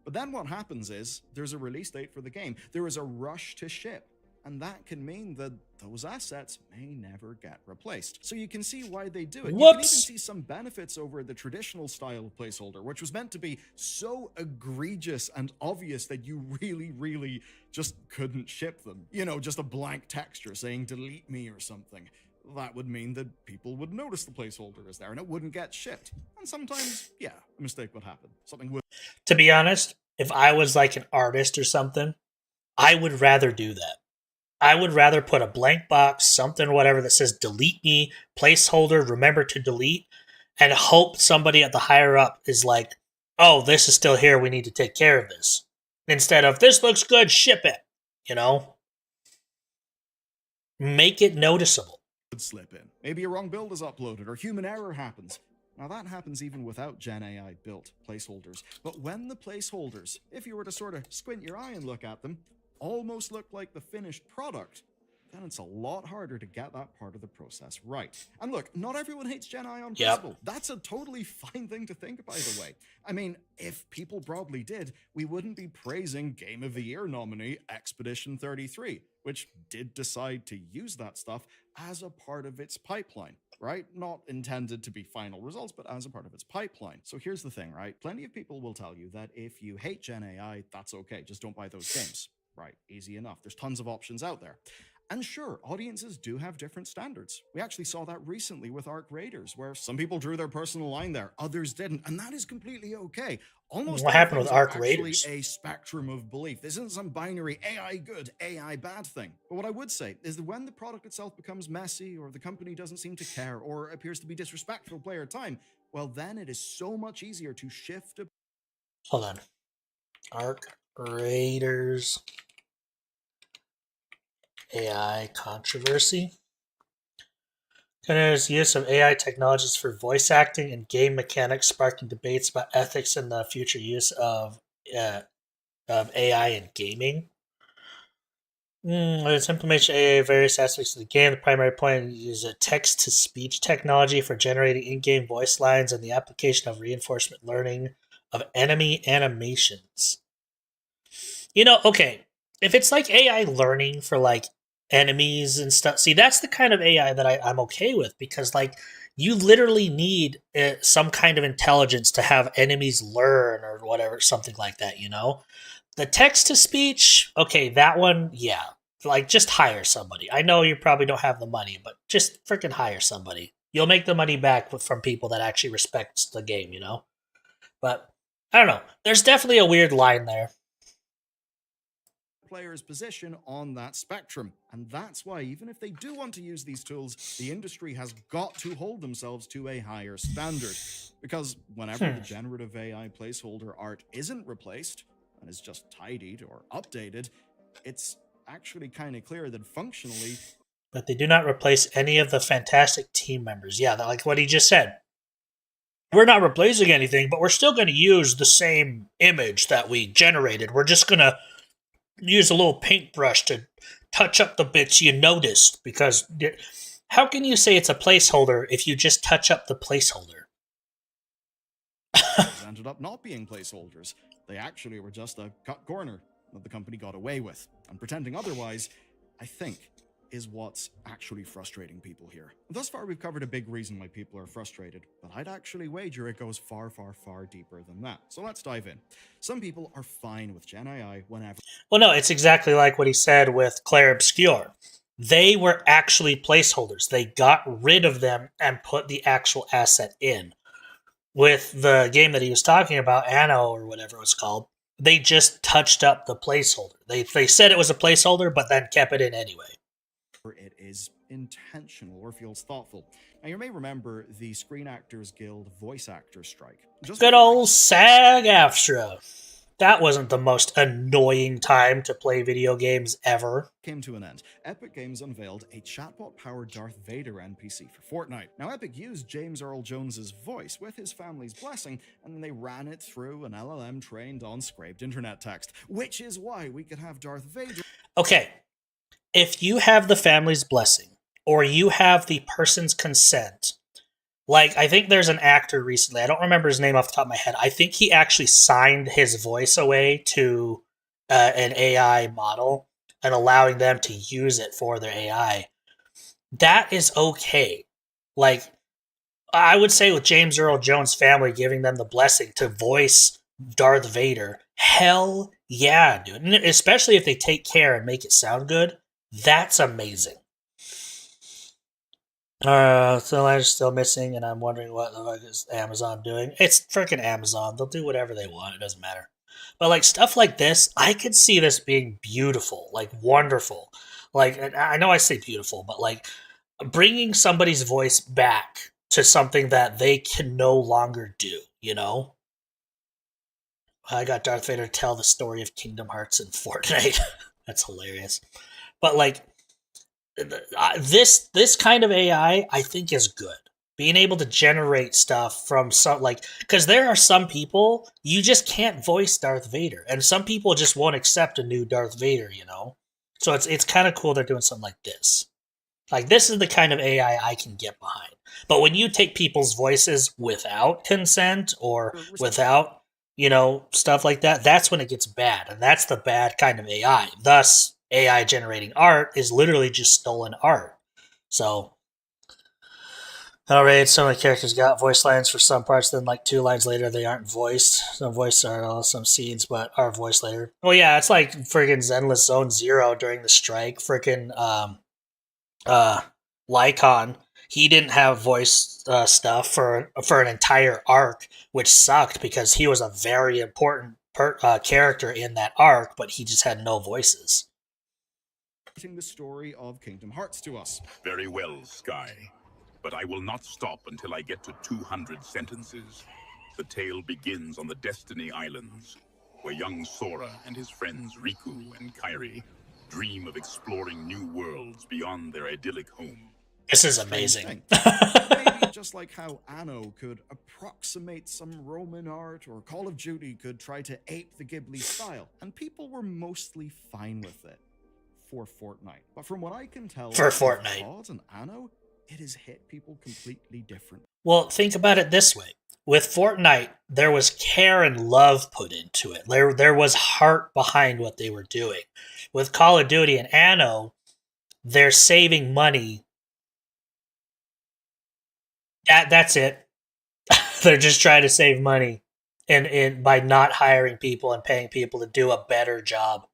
But then what happens is, there's a release date for the game. There is a rush to ship. And that can mean that those assets may never get replaced. So you can see why they do it. Whoops. You can even see some benefits over the traditional style of placeholder, which was meant to be so egregious and obvious that you really just couldn't ship them. Just a blank texture saying delete me or something. That would mean that people would notice the placeholder is there and it wouldn't get shipped. And sometimes, yeah, a mistake would happen. Something would. To be honest, if I was like an artist or something, I would rather do that. I would rather put a blank box, something, whatever, that says delete me, placeholder, remember to delete, and hope somebody at the higher up is like, oh, this is still here, we need to take care of this. Instead of, this looks good, ship it. Make it noticeable. Could slip in. Maybe a wrong build is uploaded or human error happens. Now that happens even without Gen AI built placeholders. But when the placeholders, if you were to sort of squint your eye and look at them, almost look like the finished product, then it's a lot harder to get that part of the process right. And look, not everyone hates Gen AI on principle. That's a totally fine thing to think, by the way. I mean, if people broadly did, we wouldn't be praising Game of the Year nominee Expedition 33, which did decide to use that stuff as a part of its pipeline. Right? Not intended to be final results, but as a part of its pipeline. So here's the thing, right? Plenty of people will tell you that if you hate Gen AI, that's okay. Just don't buy those games. Right, easy enough. There's tons of options out there. And sure, audiences do have different standards. We actually saw that recently with Arc Raiders, where some people drew their personal line there, others didn't, and that is completely okay. Almost what happened with Arc actually Raiders? A spectrum of belief. This isn't some binary AI good, AI bad thing. But what I would say is that when the product itself becomes messy, or the company doesn't seem to care, or appears to be disrespectful to player time, well, then it is so much easier to shift. Hold on. Arc Raiders AI controversy. Canada's use of AI technologies for voice acting and game mechanics sparking debates about ethics and the future use of AI in gaming. Its implementation of AI in various aspects of the game. The primary point is a text-to-speech technology for generating in-game voice lines and the application of reinforcement learning of enemy animations. Okay, if it's like AI learning for like enemies and stuff, see, that's the kind of AI that I'm okay with, because like you literally need some kind of intelligence to have enemies learn or whatever, something like that, you know? The text to speech, okay, that one, yeah. Like, just hire somebody. I know you probably don't have the money, but just freaking hire somebody. You'll make the money back from people that actually respects the game, you know? But, I don't know. There's definitely a weird line there. Player's position on that spectrum. And that's why, even if they do want to use these tools, the industry has got to hold themselves to a higher standard. Because whenever the generative AI placeholder art isn't replaced, and is just tidied or updated, it's actually kind of clear that functionally... But they do not replace any of the fantastic team members. Yeah, like what he just said. We're not replacing anything, but we're still going to use the same image that we generated. We're just going to use a little paintbrush to touch up the bits you noticed, because how can you say it's a placeholder if you just touch up the placeholder? ended up not being placeholders. They actually were just a cut corner that the company got away with. And pretending otherwise, I think, is what's actually frustrating people here. Thus far, we've covered a big reason why people are frustrated, but I'd actually wager it goes far, far, far deeper than that. So let's dive in. Some people are fine with Gen AI whenever... Well, no, it's exactly like what he said with Claire Obscure. They were actually placeholders. They got rid of them and put the actual asset in. With the game that he was talking about, Anno or whatever it was called, they just touched up the placeholder. They said it was a placeholder, but then kept it in anyway. It is intentional or feels thoughtful. Now, you may remember the Screen Actors Guild voice actor strike. Good old SAG-AFTRA. That wasn't the most annoying time to play video games ever. Came to an end. Epic Games unveiled a chatbot-powered Darth Vader NPC for Fortnite. Now, Epic used James Earl Jones's voice with his family's blessing, and then they ran it through an LLM trained on scraped internet text, which is why we could have Darth Vader... Okay. If you have the family's blessing, or you have the person's consent, like, I think there's an actor recently, I don't remember his name off the top of my head, I think he actually signed his voice away to an AI model and allowing them to use it for their AI. That is okay. Like, I would say with James Earl Jones' family giving them the blessing to voice Darth Vader, hell yeah, dude. And especially if they take care and make it sound good. That's amazing. So I'm still missing, and I'm wondering what the fuck is Amazon doing. It's freaking Amazon. They'll do whatever they want. It doesn't matter. But like stuff like this, I could see this being beautiful, like wonderful. Like, I know I say beautiful, but like bringing somebody's voice back to something that they can no longer do, you know? I got Darth Vader tell the story of Kingdom Hearts in Fortnite. That's hilarious. But like this kind of AI, I think is good. Being able to generate stuff from some, like, because there are some people you just can't voice Darth Vader, and some people just won't accept a new Darth Vader, you know. So it's kind of cool they're doing something like this. Like, this is the kind of AI I can get behind. But when you take people's voices without consent or without, you know, stuff like that, that's when it gets bad, and that's the bad kind of AI. Thus, AI generating art is literally just stolen art. So, alright, some of the characters got voice lines for some parts, then like 2 lines later they aren't voiced. Some voice are some scenes, but are voiced later. Oh yeah, it's like friggin' Zenless Zone Zero during the strike. Frickin' Lycon, he didn't have voice stuff for an entire arc, which sucked because he was a very important character in that arc, but he just had no voices. The story of Kingdom Hearts to us. Very well, Sky. But I will not stop until I get to 200 sentences. The tale begins on the Destiny Islands, where young Sora and his friends Riku and Kairi dream of exploring new worlds beyond their idyllic home. This is amazing. Maybe just like how Anno could approximate some Roman art, or Call of Duty could try to ape the Ghibli style, and people were mostly fine with it. For Fortnite. But from what I can tell, for Fortnite and Anno, it has hit people completely different. Well, think about it this way. With Fortnite, there was care and love put into it. There was heart behind what they were doing. With Call of Duty and Anno, they're saving money That's it. They're just trying to save money and by not hiring people and paying people to do a better job.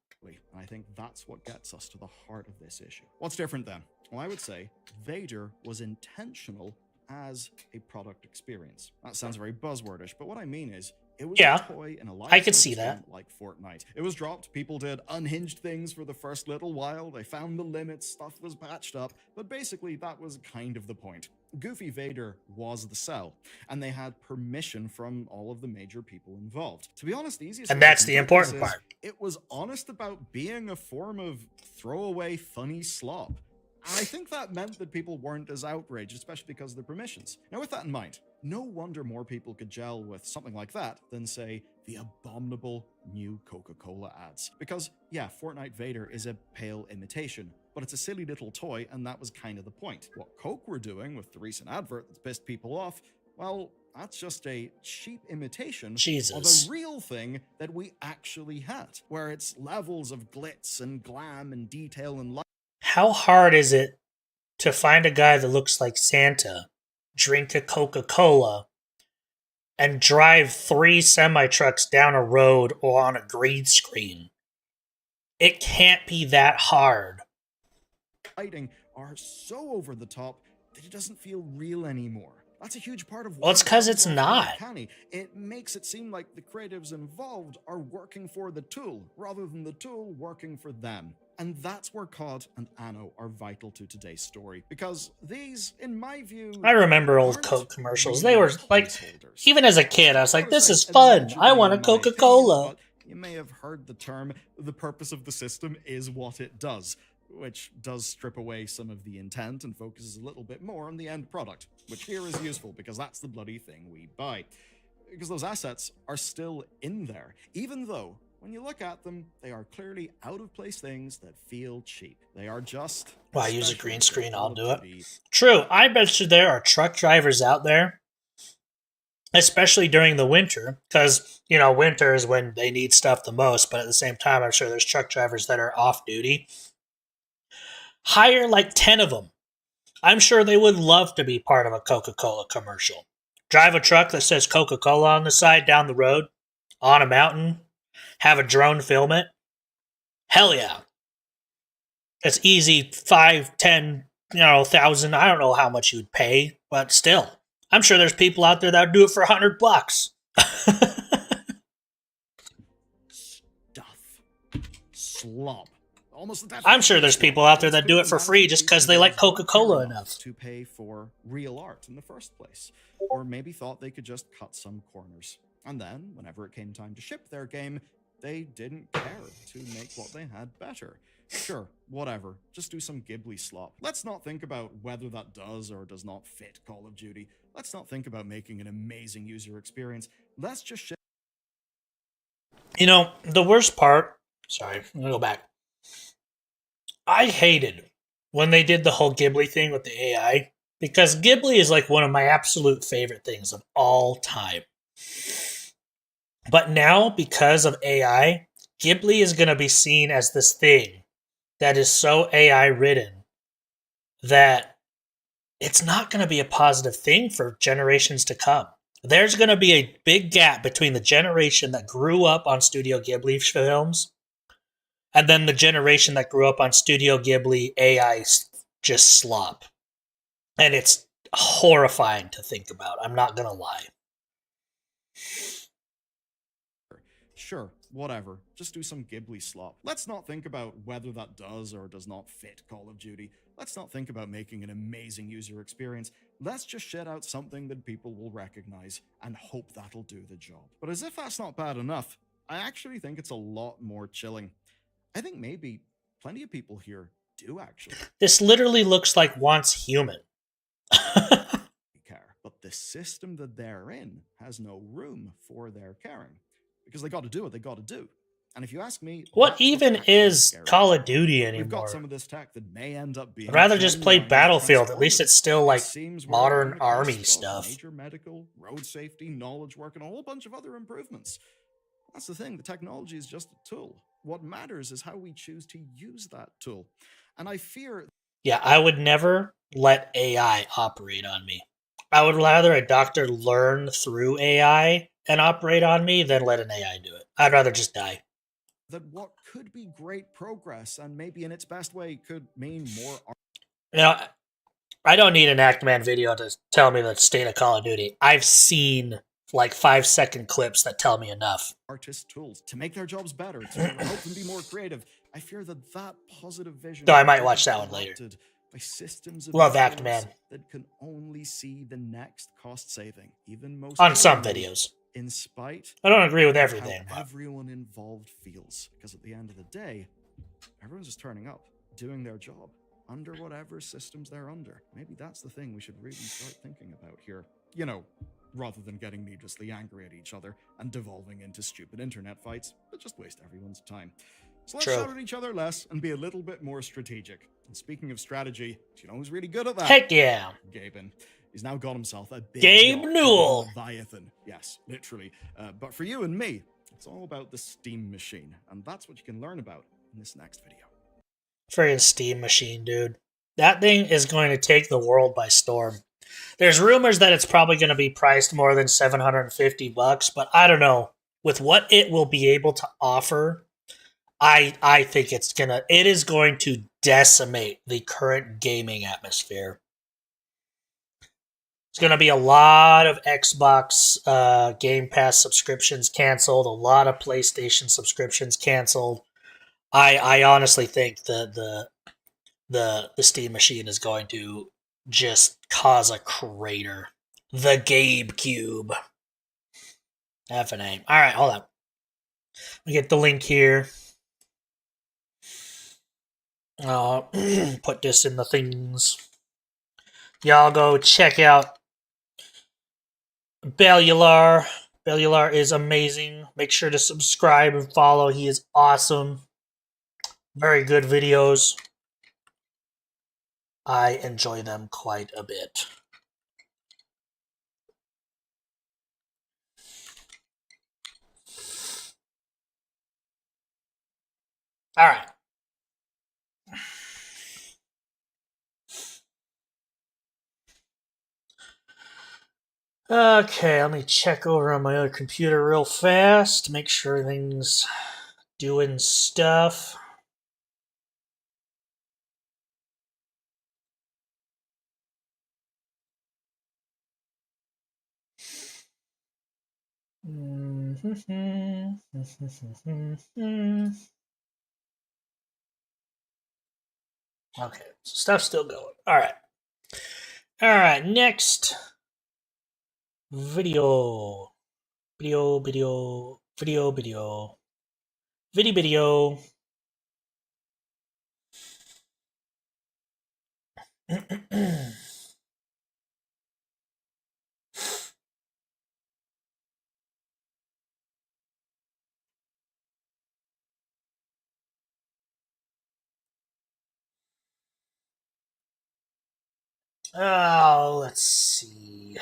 I think that's what gets us to the heart of this issue. What's different then? Well, I would say Vader was intentional as a product experience. That sounds very buzzwordish, but what I mean is, it was Yeah, a toy in a live I could service see that. game like Fortnite. It was dropped, people did unhinged things for the first little while, they found the limits, stuff was patched up, but basically that was kind of the point. Goofy Vader was the sell, and they had permission from all of the major people involved. To be honest, the easiest And way I that's can the put important this is, part. it was honest about being a form of throwaway funny slop. And I think that meant that people weren't as outraged, especially because of the permissions. Now, with that in mind, no wonder more people could gel with something like that than, say, the abominable new Coca-Cola ads. Because, yeah, Fortnite Vader is a pale imitation, but it's a silly little toy, and that was kind of the point. What Coke were doing with the recent advert that's pissed people off, well, that's just a cheap imitation Jesus. of a real thing that we actually had, where it's levels of glitz and glam and detail and light. How hard is it to find a guy that looks like Santa, drink a Coca-Cola, and drive 3 semi-trucks down a road or on a green screen? It can't be that hard. Lighting are so over the top that it doesn't feel real anymore. That's a huge part of Well, it's 'cause it's not. uncanny. It makes it seem like the creatives involved are working for the tool rather than the tool working for them. And that's where COD and Anno are vital to today's story, because these, in my view, I remember old Coke commercials. They were like, even as a kid, I was like, this is fun. I want a Coca-Cola. You may have heard the term, the purpose of the system is what it does, which does strip away some of the intent and focuses a little bit more on the end product, which here is useful because that's the bloody thing we buy. Because those assets are still in there, even though, when you look at them, they are clearly out-of-place things that feel cheap. They are just... Well, I use a special green screen, I'll do it. be- True, I bet you there are truck drivers out there, especially during the winter, because, you know, winter is when they need stuff the most, but at the same time, I'm sure there's truck drivers that are off duty. Hire like 10 of them. I'm sure they would love to be part of a Coca-Cola commercial. Drive a truck that says Coca-Cola on the side down the road, on a mountain, have a drone film it. Hell yeah. It's easy, 5, 10, $1,000. I don't know how much you'd pay, but still. I'm sure there's people out there that would do it for $100. Slop. Almost the I'm sure there's people out there that do it for free just because they like Coca-Cola enough. to pay for real art in the first place, or maybe thought they could just cut some corners. And then, whenever it came time to ship their game, they didn't care to make what they had better. Sure, whatever, just do some Ghibli slop. Let's not think about whether that does or does not fit Call of Duty. Let's not think about making an amazing user experience. Let's just ship. You know, the worst part... Sorry, I'm going to go back. I hated when they did the whole Ghibli thing with the AI, because Ghibli is like one of my absolute favorite things of all time. But now, because of AI, Ghibli is going to be seen as this thing that is so AI ridden that it's not going to be a positive thing for generations to come. There's going to be a big gap between the generation that grew up on Studio Ghibli films and then the generation that grew up on Studio Ghibli AI just slop. And it's horrifying to think about. I'm not going to lie. Sure, whatever, just do some Ghibli slop. Let's not think about whether that does or does not fit Call of Duty. Let's not think about making an amazing user experience. Let's just shit out something that people will recognize and hope that'll do the job. But as if that's not bad enough, I actually think it's a lot more chilling. I think maybe plenty of people here do actually This literally looks like Once Human. care, but the system that they're in has no room for their caring. Because they got to do what they got to do. And if you ask me, What that's even actually is scary. Call of Duty We've anymore? got some of this tech that may end up being. I'd rather just play genuinely Battlefield. At least transformative. it's still like It seems we're modern on the cusp army of stuff. Major medical, road safety, knowledge work, and a whole bunch of other improvements. That's the thing. The technology is just a tool. What matters is how we choose to use that tool. And I fear. Yeah, I would never let AI operate on me. I would rather a doctor learn through AI and operate on me than let an AI do it. I'd rather just die. That what could be great progress and maybe in its best way could mean more. You know, I don't need an Actman video to tell me the state of Call of Duty. I've seen like 5-second clips that tell me enough. Artist tools to make their jobs better, to help them be more creative. I fear that positive vision. So I might watch that one later. By systems of Love Actman. That can only see the next cost saving, even most on some videos. In spite, I don't agree with everything. How everyone involved feels, because at the end of the day, everyone's just turning up, doing their job under whatever systems they're under. Maybe that's the thing we should really start thinking about here. You know, rather than getting needlessly angry at each other and devolving into stupid internet fights that just waste everyone's time. So let's shout at each other less and be a little bit more strategic. And speaking of strategy, you know who's really good at that? Heck yeah. Gaben. He's now got himself a big Gabe Newell. Leviathan. Yes, literally. But for you and me, it's all about the Steam Machine. And that's what you can learn about in this next video. Friggin' Steam Machine, dude. That thing is going to take the world by storm. There's rumors that it's probably going to be priced more than $750, but I don't know. With what it will be able to offer, I think it is going to decimate the current gaming atmosphere. It's going to be a lot of Xbox Game Pass subscriptions canceled, a lot of PlayStation subscriptions canceled. I honestly think the Steam Machine is going to just cause a crater. The Gabe Cube. F a name. All right, hold on. We get the link here. Put this in the things. Y'all go check out Bellular. Bellular is amazing. Make sure to subscribe and follow. He is awesome. Very good videos. I enjoy them quite a bit. All right. Okay, let me check over on my other computer real fast. Make sure everything's doing stuff. Okay, stuff's still going. All right, next video. Oh, let's see.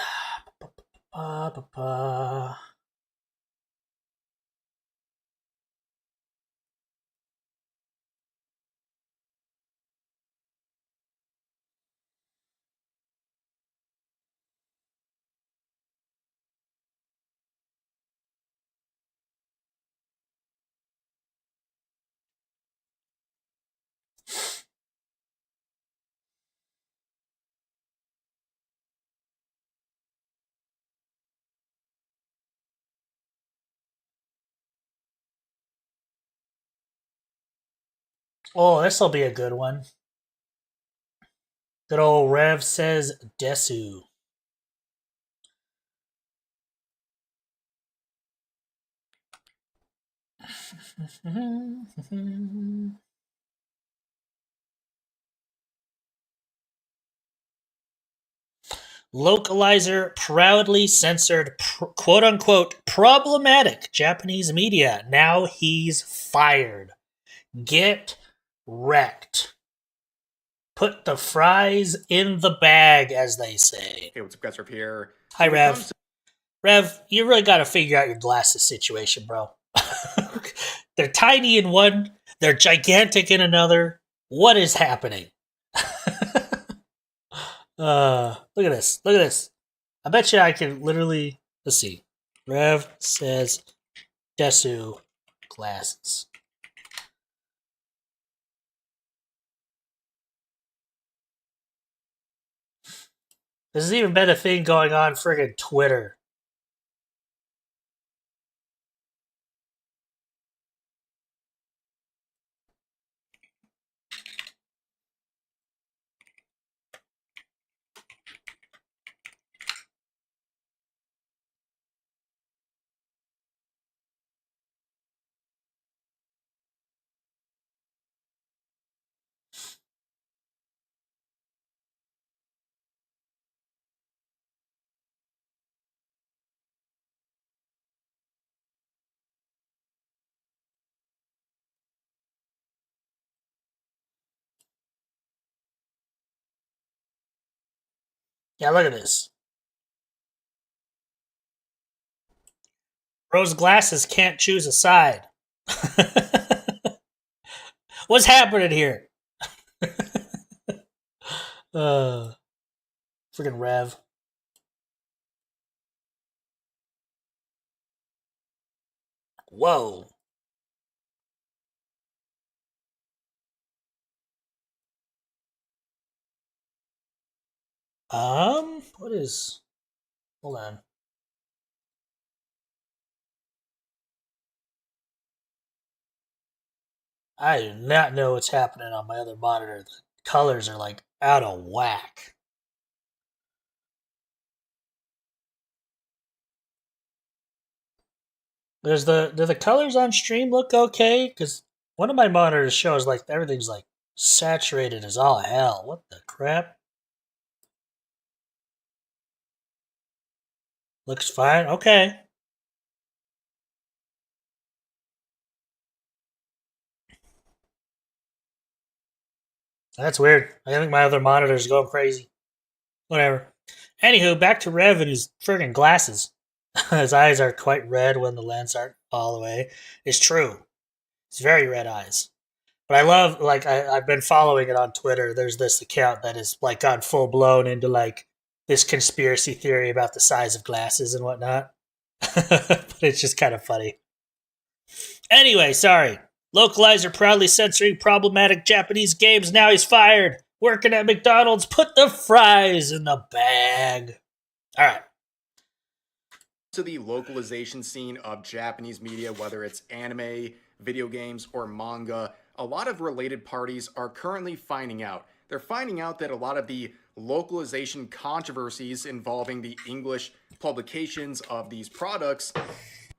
Oh, this will be a good one. Good old Rev says Desu. Localizer proudly censored quote-unquote problematic Japanese media. Now he's fired. Get wrecked. Put the fries in the bag, as they say. Hey, what's up, guys? Rev here. Hi, Rev. Rev, you really got to figure out your glasses situation, bro. They're tiny in one, they're gigantic in another. What is happening? Look at this. Look at this. I bet you I can literally... Let's see. Rev says Desu glasses. This has even been a thing going on friggin' Twitter. Yeah, look at this. Rose glasses can't choose a side. What's happening here? Freaking Rev. Whoa. What is... Hold on. I do not know what's happening on my other monitor. The colors are like out of whack. Do the colors on stream look okay? Because one of my monitors shows like everything's like saturated as all hell. What the crap? Looks fine. Okay. That's weird. I think my other monitor's going crazy. Whatever. Anywho, back to Rev and his friggin' glasses. His eyes are quite red when the lens aren't all the way. It's true. It's very red eyes. But I love, like, I've been following it on Twitter. There's this account that is, like, gone full blown into, like, this conspiracy theory about the size of glasses and whatnot. But it's just kind of funny. Anyway, sorry. Localizer proudly censoring problematic Japanese games. Now he's fired. Working at McDonald's. Put the fries in the bag. All right. To the localization scene of Japanese media, whether it's anime, video games, or manga, a lot of related parties are currently finding out. They're finding out that a lot of the localization controversies involving the English publications of these products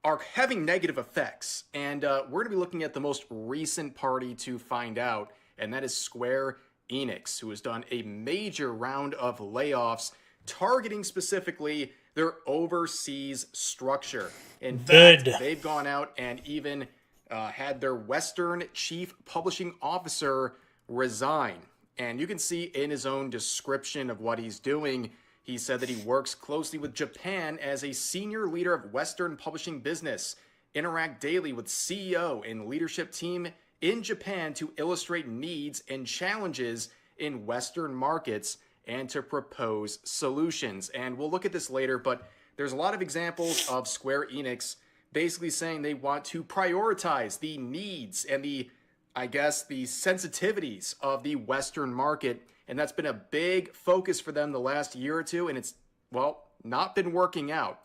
are having negative effects. And we're going to be looking at the most recent party to find out, and that is Square Enix, who has done a major round of layoffs targeting specifically their overseas structure. In fact, they've gone out and even had their Western chief publishing officer resign. And you can see in his own description of what he's doing, he said that he works closely with Japan as a senior leader of Western publishing business, interact daily with CEO and leadership team in Japan to illustrate needs and challenges in Western markets and to propose solutions. And we'll look at this later, but there's a lot of examples of Square Enix basically saying they want to prioritize the needs and the sensitivities of the Western market. And that's been a big focus for them the last year or two, and it's, well, not been working out.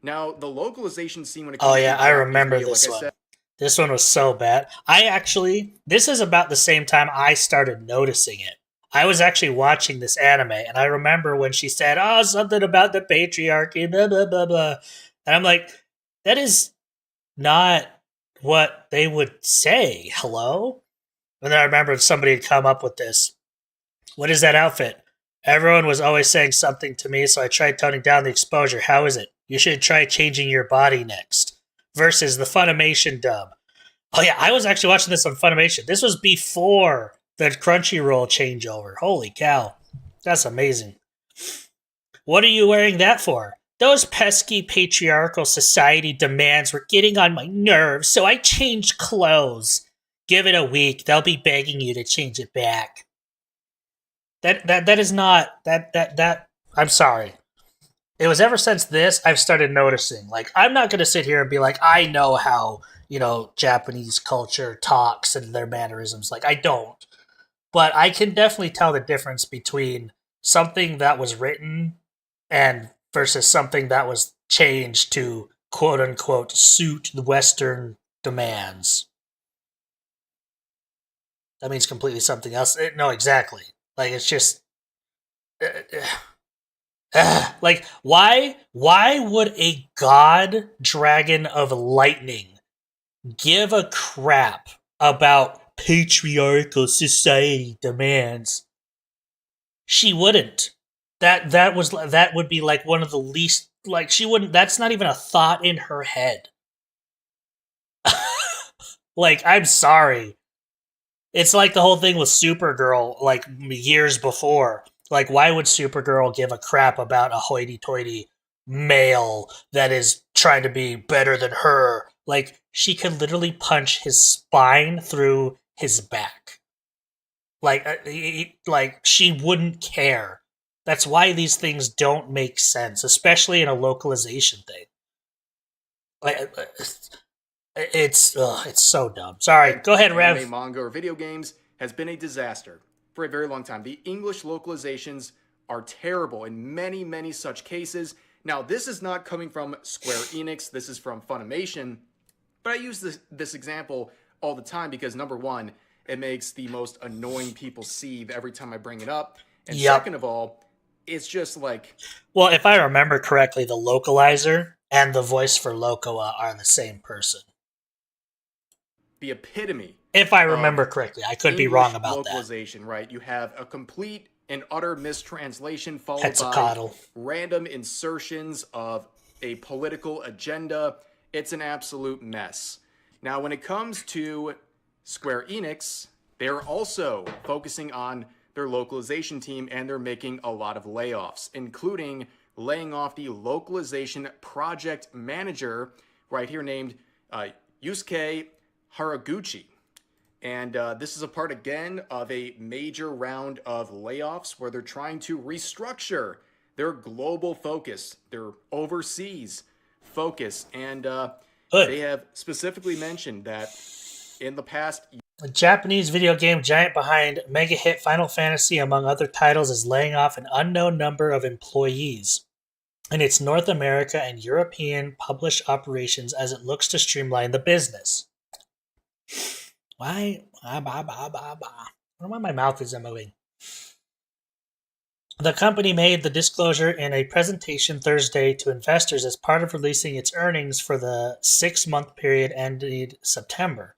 Now, the localization scene when it comes I remember this one. This one was so bad. This is about the same time I started noticing it. I was actually watching this anime, and I remember when she said, something about the patriarchy, blah, blah, blah, blah. And I'm like, that is not what they would say. Hello? And then I remember somebody had come up with this. What is that outfit? Everyone was always saying something to me, so I tried toning down the exposure. How is it? You should try changing your body next. Versus the Funimation dub. Oh yeah, I was actually watching this on Funimation. This was before the Crunchyroll changeover. Holy cow. That's amazing. What are you wearing that for? Those pesky patriarchal society demands were getting on my nerves, so I changed clothes. Give it a week. They'll be begging you to change it back. That is not... That I'm sorry. it was ever since this I've started noticing. Like, I'm not going to sit here and be like, I know how, Japanese culture talks and their mannerisms. Like, I don't. But I can definitely tell the difference between something that was written and versus something that was changed to quote unquote suit the Western demands. That means completely something else. No, exactly. Like, it's just like, why would a god dragon of lightning give a crap about patriarchal society demands? She wouldn't. That would be like one of the least, like, she wouldn't, that's not even a thought in her head. Like, I'm sorry. It's like the whole thing with Supergirl, like, years before. Like, why would Supergirl give a crap about a hoity-toity male that is trying to be better than her? Like, she could literally punch his spine through his back. Like, she wouldn't care. That's why these things don't make sense, especially in a localization thing. Like, it's so dumb. Sorry, go ahead, Rev. Anime, manga, or video games has been a disaster for a very long time. The English localizations are terrible in many, many such cases. Now, this is not coming from Square Enix. This is from Funimation. But I use this example all the time because, number one, it makes the most annoying people seethe every time I bring it up. And second of all, it's just like... Well, if I remember correctly, the localizer and the voice for Locoa are the same person. The epitome. If I remember correctly. I could be wrong about localization, right? You have a complete and utter mistranslation followed Quetzalcoatl. by random insertions of a political agenda. It's an absolute mess. Now, when it comes to Square Enix, they're also focusing on their localization team, and they're making a lot of layoffs, including laying off the localization project manager right here named Yusuke Haraguchi. And this is a part, again, of a major round of layoffs where they're trying to restructure their global focus, their overseas focus. And they have specifically mentioned that in the past... The Japanese video game giant behind mega hit Final Fantasy, among other titles, is laying off an unknown number of employees in its North America and European published operations as it looks to streamline the business. Why? I don't know why my mouth isn't moving. The company made the disclosure in a presentation Thursday to investors as part of releasing its earnings for the 6-month period ended September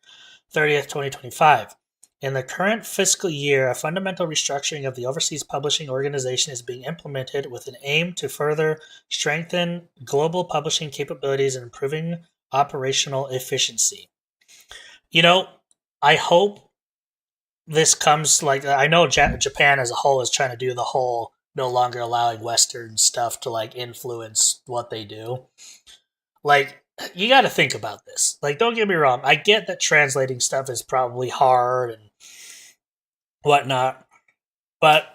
30th, 2025. In the current fiscal year, a fundamental restructuring of the overseas publishing organization is being implemented with an aim to further strengthen global publishing capabilities and improving operational efficiency. I hope this comes, like, I know Japan as a whole is trying to do the whole no longer allowing Western stuff to, like, influence what they do. Like, you got to think about this. Like, don't get me wrong. I get that translating stuff is probably hard and whatnot. But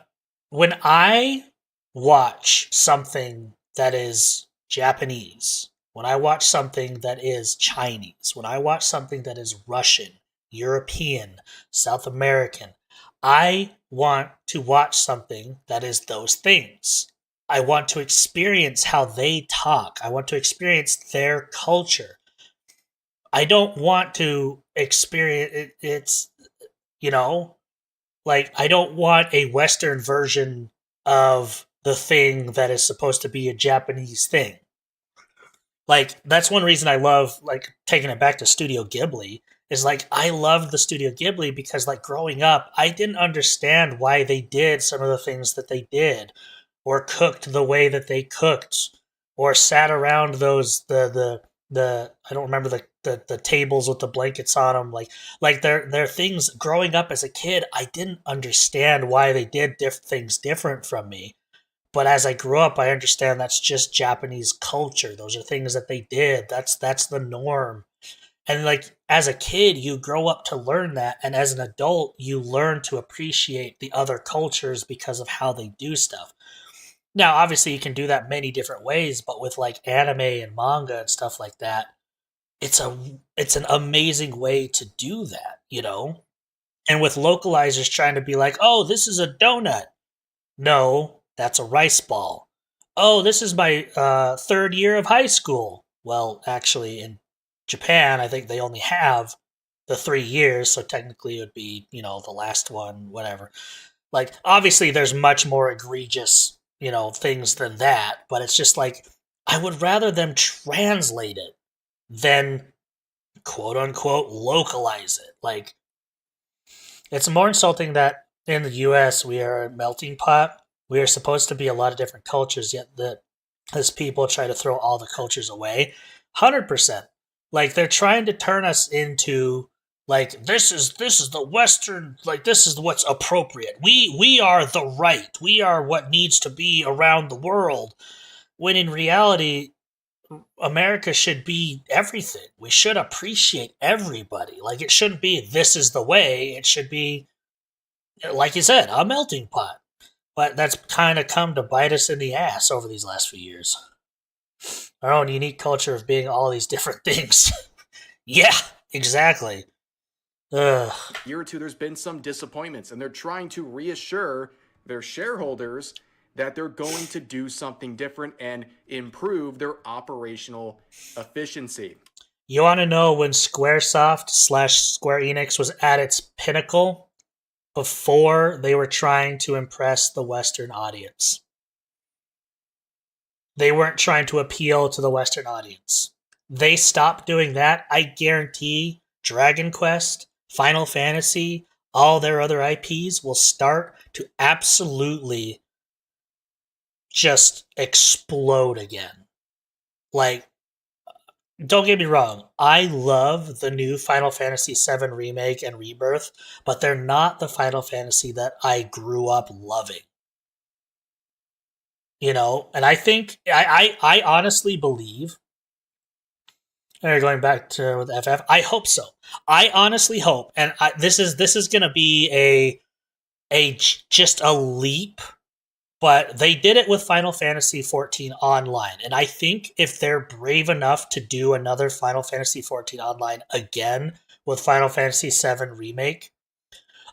when I watch something that is Japanese, when I watch something that is Chinese, when I watch something that is Russian, European, South American, I want to watch something that is those things. I want to experience how they talk. I want to experience their culture. I don't want to experience it's, like, I don't want a Western version of the thing that is supposed to be a Japanese thing. Like, that's one reason I love, like, taking it back to Studio Ghibli, is, like, I loved the Studio Ghibli because, like, growing up, I didn't understand why they did some of the things that they did, or cooked the way that they cooked, or sat around those the I don't remember the tables with the blankets on them. Like they're things. Growing up as a kid, I didn't understand why they did things different from me. But as I grew up, I understand that's just Japanese culture. Those are things that they did. That's the norm. And, like, as a kid, you grow up to learn that, and as an adult, you learn to appreciate the other cultures because of how they do stuff. Now, obviously, you can do that many different ways, but with like anime and manga and stuff like that, it's an amazing way to do that, you know? And with localizers trying to be like, oh, this is a donut. No, that's a rice ball. Oh, this is my third year of high school. Well, actually, in Japan, I think they only have the 3 years, so technically it would be, you know, the last one, whatever. Like, obviously, there's much more egregious, you know, things than that, but it's just like, I would rather them translate it than quote unquote localize it. Like, it's more insulting that in the US we are a melting pot. We are supposed to be a lot of different cultures, yet that as people try to throw all the cultures away. 100%. Like, they're trying to turn us into like, this is the Western, like, this is what's appropriate. We are the right. We are what needs to be around the world. When in reality, America should be everything. We should appreciate everybody. Like, it shouldn't be this is the way. It should be, like you said, a melting pot. But that's kind of come to bite us in the ass over these last few years. Our own unique culture of being all these different things. Yeah, exactly. Ugh. Year or two, there's been some disappointments, and they're trying to reassure their shareholders that they're going to do something different and improve their operational efficiency. You want to know when Squaresoft / Square Enix was at its pinnacle? Before they were trying to impress the Western audience. They weren't trying to appeal to the Western audience. They stopped doing that. I guarantee Dragon Quest, Final Fantasy, all their other IPs will start to absolutely just explode again. Like, don't get me wrong, I love the new Final Fantasy VII Remake and Rebirth, but they're not the Final Fantasy that I grew up loving. You know, and I think, I honestly believe, going back to with FF, I hope so. I honestly hope, and this is going to be just a leap, but they did it with Final Fantasy XIV Online, and I think if they're brave enough to do another Final Fantasy XIV Online again with Final Fantasy VII Remake,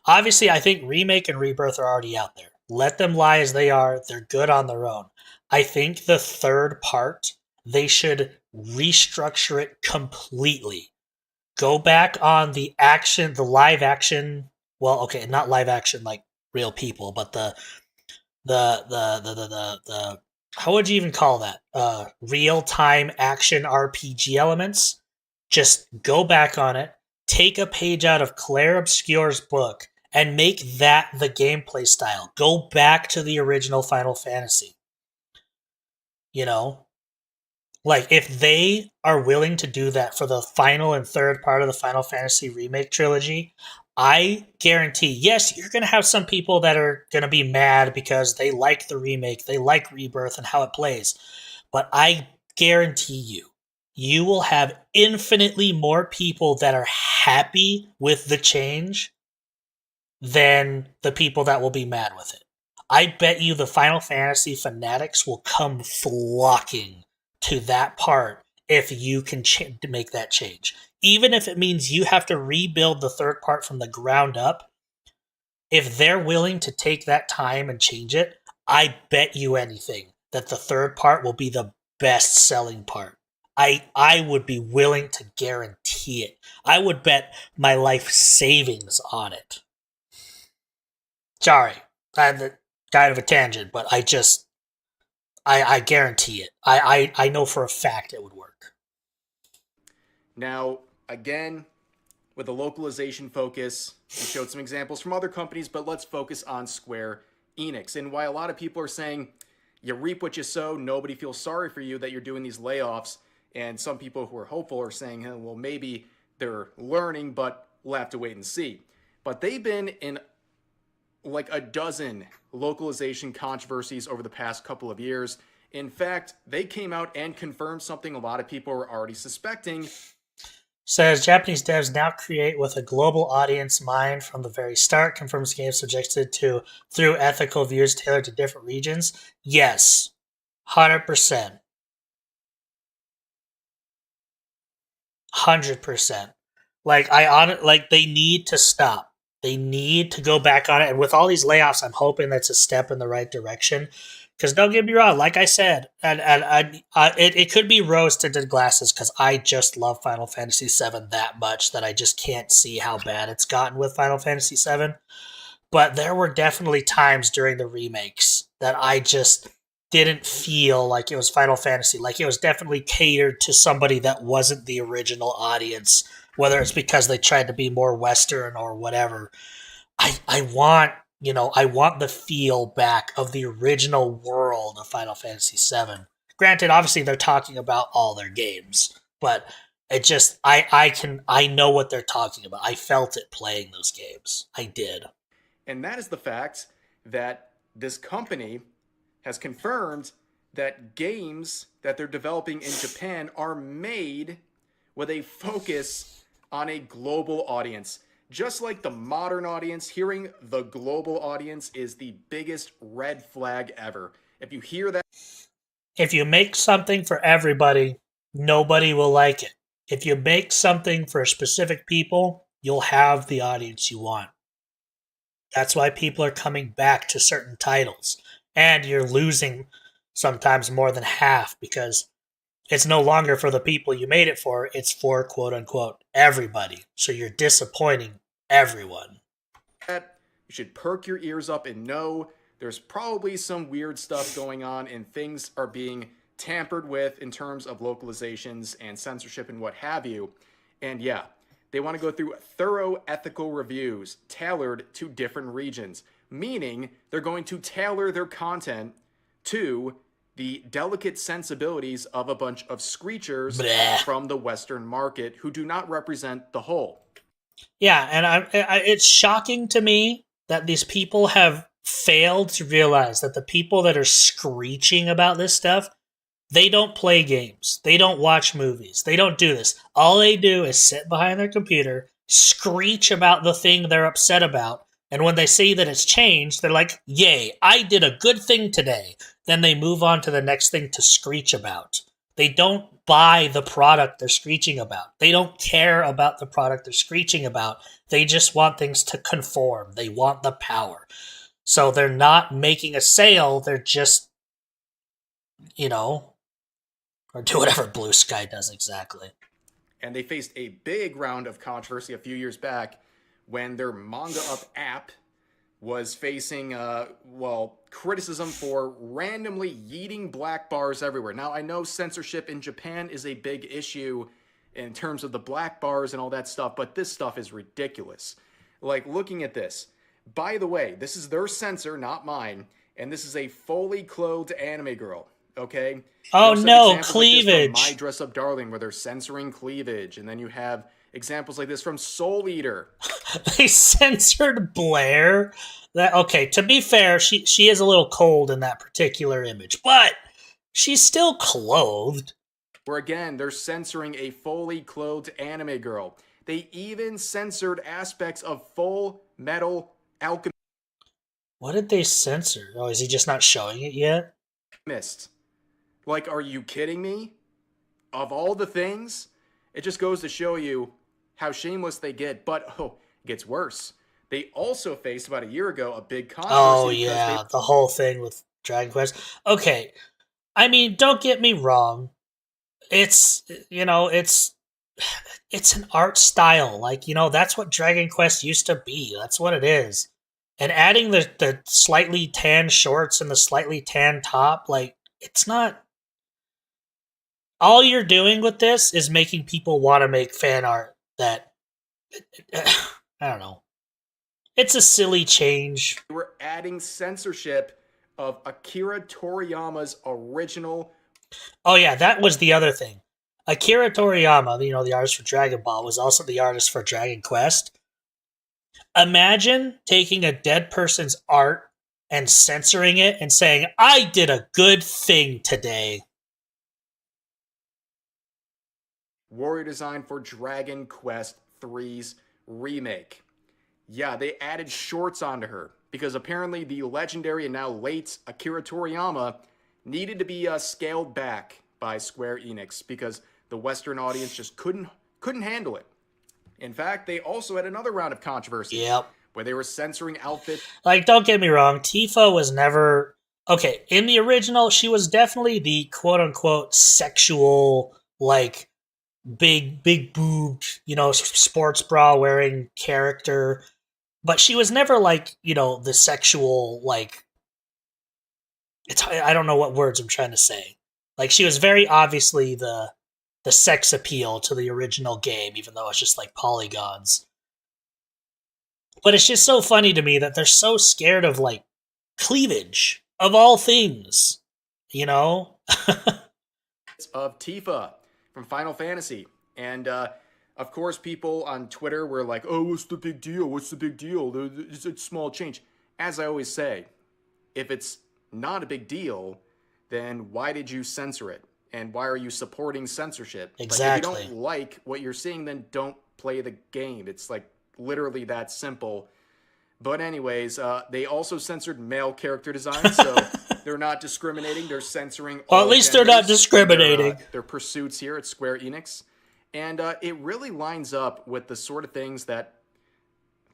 obviously I think Remake and Rebirth are already out there. Let them lie as they are. They're good on their own. I think the third part, they should restructure it completely. Go back on the live action. Well, okay, not live action like real people, but the how would you even call that? Real-time action RPG elements. Just go back on it. Take a page out of Claire Obscure's book and make that the gameplay style. Go back to the original Final Fantasy. You know? Like, if they are willing to do that for the final and third part of the Final Fantasy Remake trilogy, I guarantee, yes, you're going to have some people that are going to be mad because they like the remake, they like Rebirth and how it plays. But I guarantee you will have infinitely more people that are happy with the change than the people that will be mad with it. I bet you the Final Fantasy fanatics will come flocking to that part if you can make that change. Even if it means you have to rebuild the third part from the ground up, if they're willing to take that time and change it, I bet you anything that the third part will be the best-selling part. I would be willing to guarantee it. I would bet my life savings on it. Sorry, I'm kind of a tangent, but I guarantee it. I know for a fact it would work. Now, again, with a localization focus, we showed some examples from other companies, but let's focus on Square Enix. And why a lot of people are saying, you reap what you sow, nobody feels sorry for you that you're doing these layoffs. And some people who are hopeful are saying, well, maybe they're learning, but we'll have to wait and see. But they've been in like a dozen localization controversies over the past couple of years. In fact, they came out and confirmed something a lot of people were already suspecting. Says Japanese devs now create with a global audience mind from the very start, confirms games subjected to through ethical views tailored to different regions. Yes, 100%. 100%. Like they need to stop. They need to go back on it. And with all these layoffs, I'm hoping that's a step in the right direction. Because don't get me wrong, like I said, it could be rose-tinted glasses because I just love Final Fantasy VII that much that I just can't see how bad it's gotten with Final Fantasy VII. But there were definitely times during the remakes that I just didn't feel like it was Final Fantasy. Like it was definitely catered to somebody that wasn't the original audience, whether it's because they tried to be more Western or whatever. I want the feel back of the original world of Final Fantasy VII. Granted, obviously they're talking about all their games, but it just I know what they're talking about. I felt it playing those games. I did. And that is the fact that this company has confirmed that games that they're developing in Japan are made with a focus on a global audience. Just like the modern audience, hearing the global audience is the biggest red flag ever. If you hear that... If you make something for everybody, nobody will like it. If you make something for specific people, you'll have the audience you want. That's why people are coming back to certain titles. And you're losing sometimes more than half because it's no longer for the people you made it for. It's for, quote-unquote, everybody. So you're disappointing everyone. You should perk your ears up and know there's probably some weird stuff going on and things are being tampered with in terms of localizations and censorship and what have you. And yeah, they want to go through thorough ethical reviews tailored to different regions, meaning they're going to tailor their content to the delicate sensibilities of a bunch of screechers from the Western market who do not represent the whole. Yeah, and it's shocking to me that these people have failed to realize that the people that are screeching about this stuff, they don't play games. They don't watch movies. They don't do this. All they do is sit behind their computer, screech about the thing they're upset about, and when they see that it's changed, they're like, yay, I did a good thing today. Then they move on to the next thing to screech about. They don't buy the product they're screeching about. They don't care about the product they're screeching about. They just want things to conform. They want the power. So they're not making a sale. They're just, or do whatever Blue Sky does exactly. And they faced a big round of controversy a few years back when their Manga Up app was facing, criticism for randomly yeeting black bars everywhere. Now, I know censorship in Japan is a big issue in terms of the black bars and all that stuff, but this stuff is ridiculous. Like, looking at this. By the way, this is their censor, not mine, and this is a fully clothed anime girl, okay? Oh no, cleavage! Like My Dress Up Darling, where they're censoring cleavage, and then you have examples like this from Soul Eater. They censored Blair. Okay, to be fair, she is a little cold in that particular image, but she's still clothed. Where again, they're censoring a fully clothed anime girl. They even censored aspects of Full Metal Alchemist. What did they censor? Oh, is he just not showing it yet? Like, are you kidding me? Of all the things, it just goes to show you how shameless they get. But, it gets worse. They also faced, about a year ago, a big controversy. Oh, yeah, the whole thing with Dragon Quest. Okay, I mean, don't get me wrong. It's an art style. Like, that's what Dragon Quest used to be. That's what it is. And adding the slightly tan shorts and the slightly tan top, like, it's not... All you're doing with this is making people want to make fan art that... I don't know. It's a silly change. We're adding censorship of Akira Toriyama's original... Oh yeah, that was the other thing. Akira Toriyama, the artist for Dragon Ball, was also the artist for Dragon Quest. Imagine taking a dead person's art and censoring it and saying, I did a good thing today. warrior design for Dragon Quest III's remake. Yeah, they added shorts onto her because apparently the legendary and now late Akira Toriyama needed to be scaled back by Square Enix because the Western audience just couldn't handle it. In fact, they also had another round of controversy where they were censoring outfits. Like, don't get me wrong, Tifa was never... Okay, in the original, she was definitely the quote-unquote sexual, like, big boobed, you know, sports bra wearing character. But she was never like, you know, the sexual, like, I don't know what words I'm trying to say. Like, she was very obviously the sex appeal to the original game, even though it's just like polygons. But it's just so funny to me that they're so scared of, like, cleavage of all things, you know? Of Tifa from Final Fantasy. And, of course, people on Twitter were like, oh, what's the big deal? What's the big deal? It's a small change. As I always say, if it's not a big deal, then why did you censor it? And why are you supporting censorship? Exactly. Like, if you don't like what you're seeing, then don't play the game. It's like literally that simple. But anyways, they also censored male character design, so they're not discriminating. They're censoring all at least they're not discriminating. Their pursuits here at Square Enix. And it really lines up with the sort of things that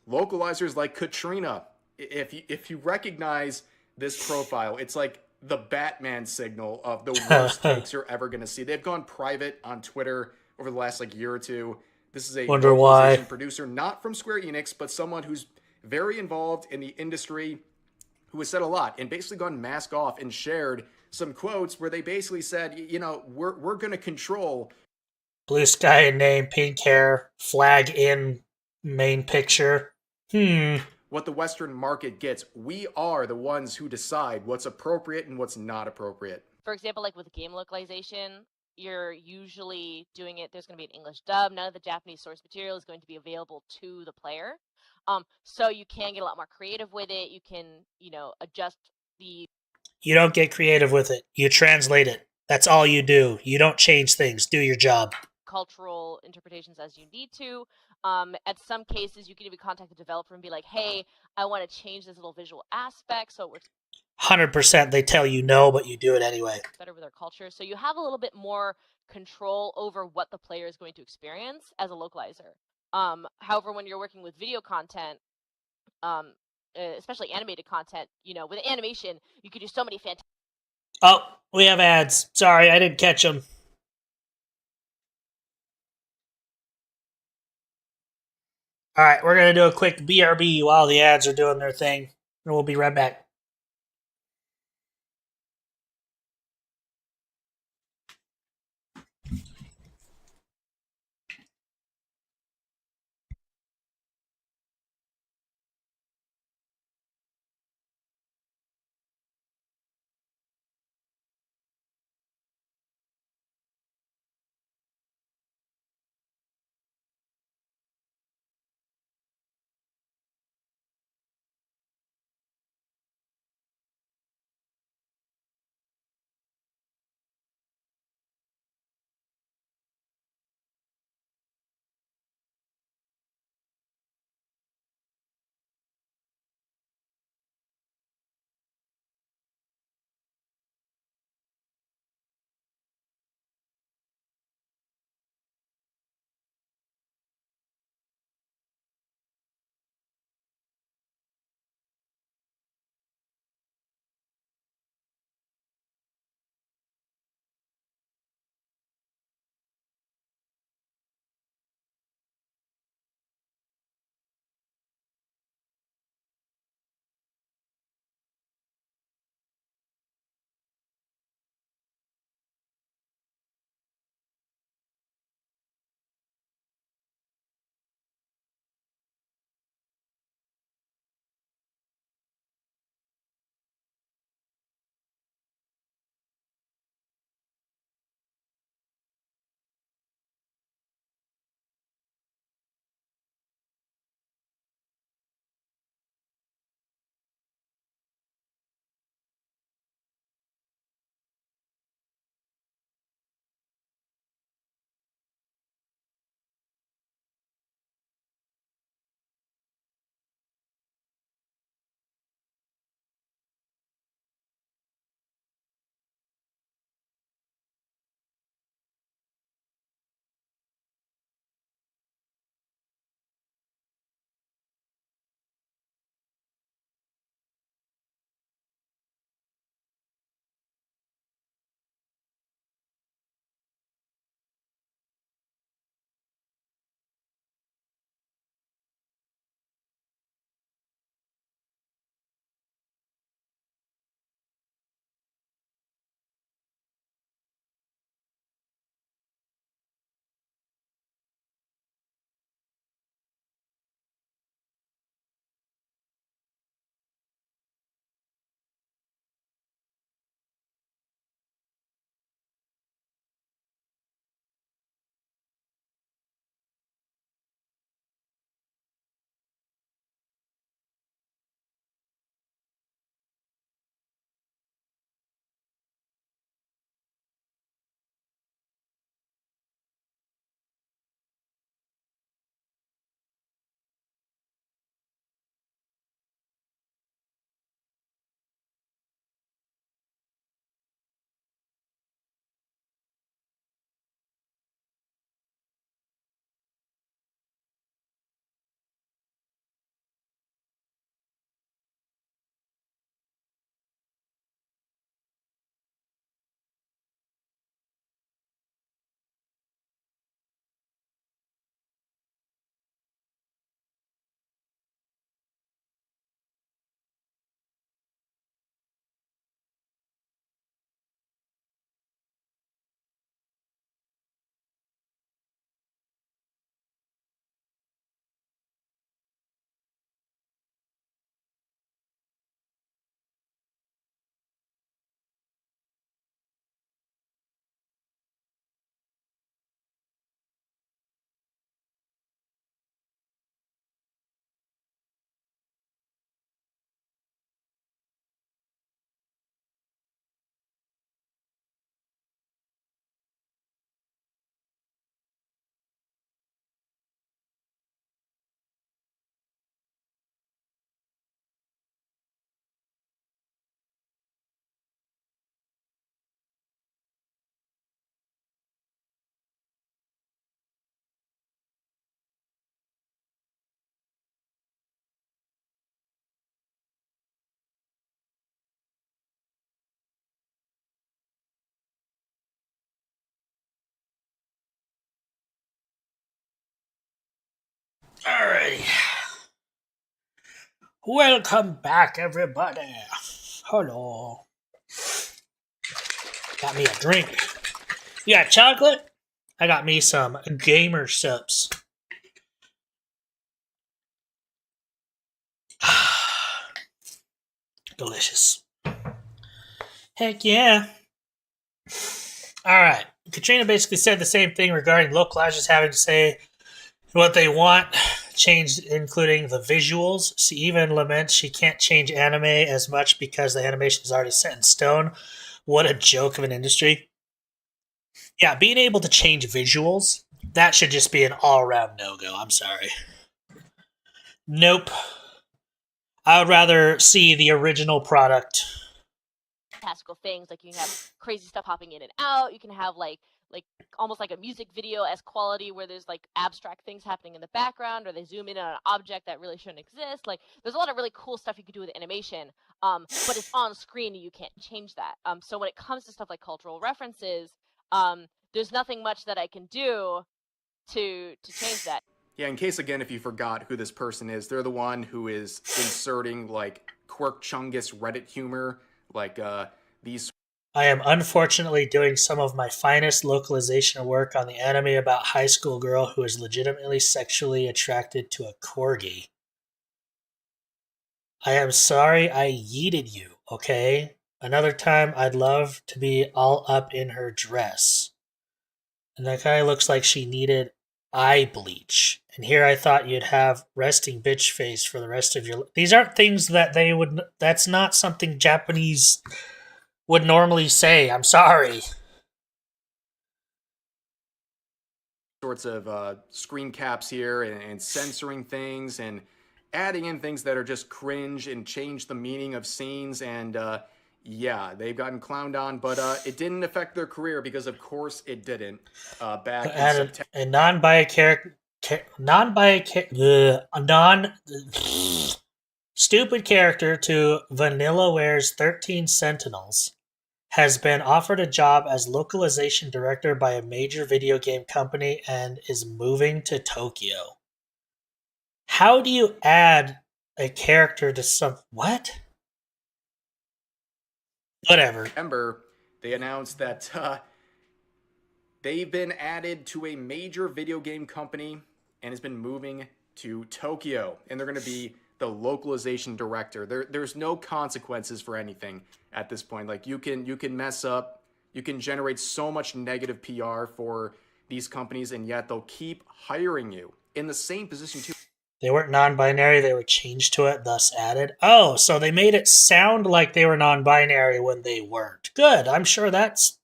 localizers like Katrina, if you recognize this profile, it's like the Batman signal of the worst takes you're ever going to see. They've gone private on Twitter over the last year or two. This is a Wonder localization why. producer, not from Square Enix, but someone who's very involved in the industry, who has said a lot and basically gone mask off and shared some quotes where they basically said, you know, we're going to control. Blue sky and name, pink hair, flag in main picture. What the Western market gets. We are the ones who decide what's appropriate and what's not appropriate. For example, like with game localization, you're usually doing it, there's going to be an English dub. None of the Japanese source material is going to be available to the player. So you can get a lot more creative with it. You can, you know, adjust the... You don't get creative with it. You translate it. That's all you do. You don't change things. Do your job. Cultural interpretations as you need to. At some cases, you can even contact the developer and be like, hey, I want to change this little visual aspect so it works 100% they tell you no, but you do it anyway. better with their culture. So you have a little bit more control over what the player is going to experience as a localizer. However, when you're working with video content, especially animated content, you know, with animation, you could do so many fantastic... Oh, we have ads. Sorry, I didn't catch them. All right, we're going to do a quick BRB while the ads are doing their thing, and we'll be right back. Alrighty. Welcome back, everybody. Hello. Got me a drink. You got chocolate? I got me some gamer subs. Delicious. Heck yeah. Alright. Katrina basically said the same thing regarding localizers having to say what they want, changed including the visuals. She even laments she can't change anime as much because the animation is already set in stone. What a joke of an industry. Yeah, being able to change visuals, that should just be an all-around no-go. I'm sorry. Nope. I would rather see the original product. Fantastical things, like you can have crazy stuff hopping in and out. You can have like almost like a music video as quality where there's like abstract things happening in the background, or they zoom in on an object that really shouldn't exist. Like there's a lot of really cool stuff you could do with animation, but it's on screen and you can't change that. So when it comes to stuff like cultural references, there's nothing much that I can do to change that. Yeah, in case, again, if you forgot who this person is, they're the one who is inserting, like, Quirk Chungus Reddit humor, like, these... I am unfortunately doing some of my finest localization work on the anime about high school girl who is legitimately sexually attracted to a corgi. I am sorry I yeeted you, okay? Another time I'd love to be all up in her dress. And that guy looks like she needed eye bleach. And here I thought you'd have resting bitch face for the rest of your... These aren't things that they would... That's not something Japanese would normally say. I'm sorry. Sorts of screen caps here and censoring things and adding in things that are just cringe and change the meaning of scenes. And yeah, they've gotten clowned on, but it didn't affect their career because, of course, it didn't. Back in September. A stupid character to VanillaWare's 13 Sentinels has been offered a job as localization director by a major video game company and is moving to Tokyo. How do you add a character to some... What? Whatever. September, they announced that they've been added to a major video game company and has been moving to Tokyo. And they're going to be the localization director. There's no consequences for anything at this point. Like, you can mess up. You can generate so much negative PR for these companies, and yet they'll keep hiring you in the same position too. They weren't non-binary, they were changed to it, thus added. Oh, so they made it sound like they were non-binary when they weren't. Good, I'm sure that's...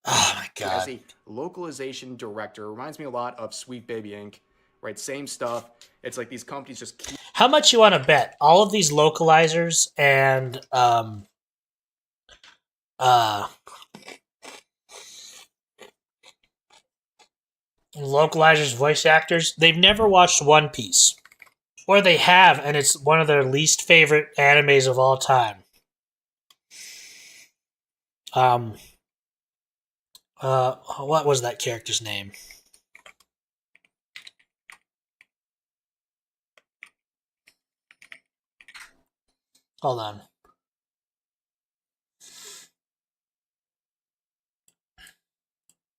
Oh my god. As a localization director, reminds me a lot of Sweet Baby Inc., right? Same stuff. It's like these companies just keep... How much you want to bet? All of these localizers and... localizers, voice actors, they've never watched One Piece. Or they have, and it's one of their least favorite animes of all time. What was that character's name? Hold on.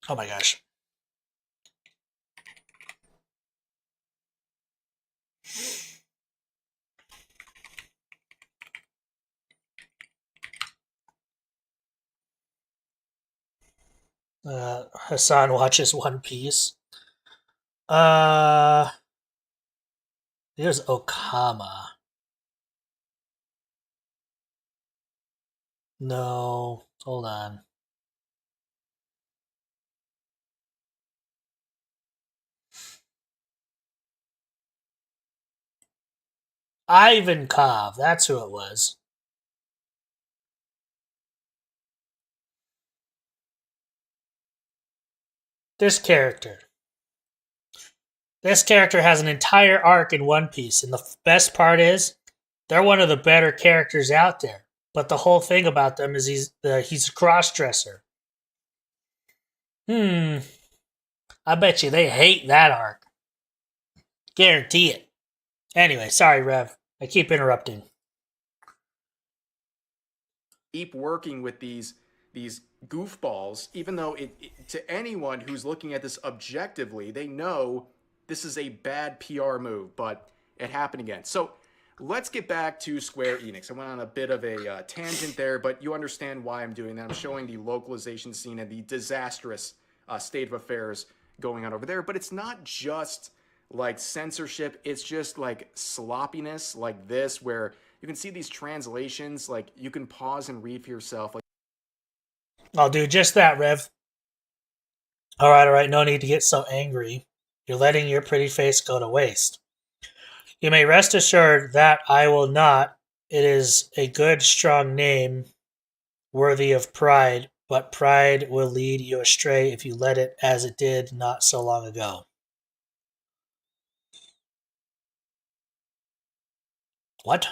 Oh my gosh. Hassan watches One Piece. Here's Okama. No, hold on. Ivankov, that's who it was. This character has an entire arc in One Piece, and the best part is, they're one of the better characters out there. But the whole thing about them is he's a cross-dresser. I bet you they hate that arc. Guarantee it. Anyway, sorry, Rev. I keep interrupting. Keep working with these goofballs, even though to anyone who's looking at this objectively, they know this is a bad PR move, but it happened again. So let's get back to Square Enix. I went on a bit of a tangent there, but you understand why I'm doing that. I'm showing the localization scene and the disastrous state of affairs going on over there. But it's not just like censorship. It's just like sloppiness like this, where you can see these translations. Like, you can pause and read for yourself. Like, I'll do just that, Rev. Alright, no need to get so angry. You're letting your pretty face go to waste. You may rest assured that I will not. It is a good, strong name, worthy of pride, but pride will lead you astray if you let it, as it did not so long ago. What?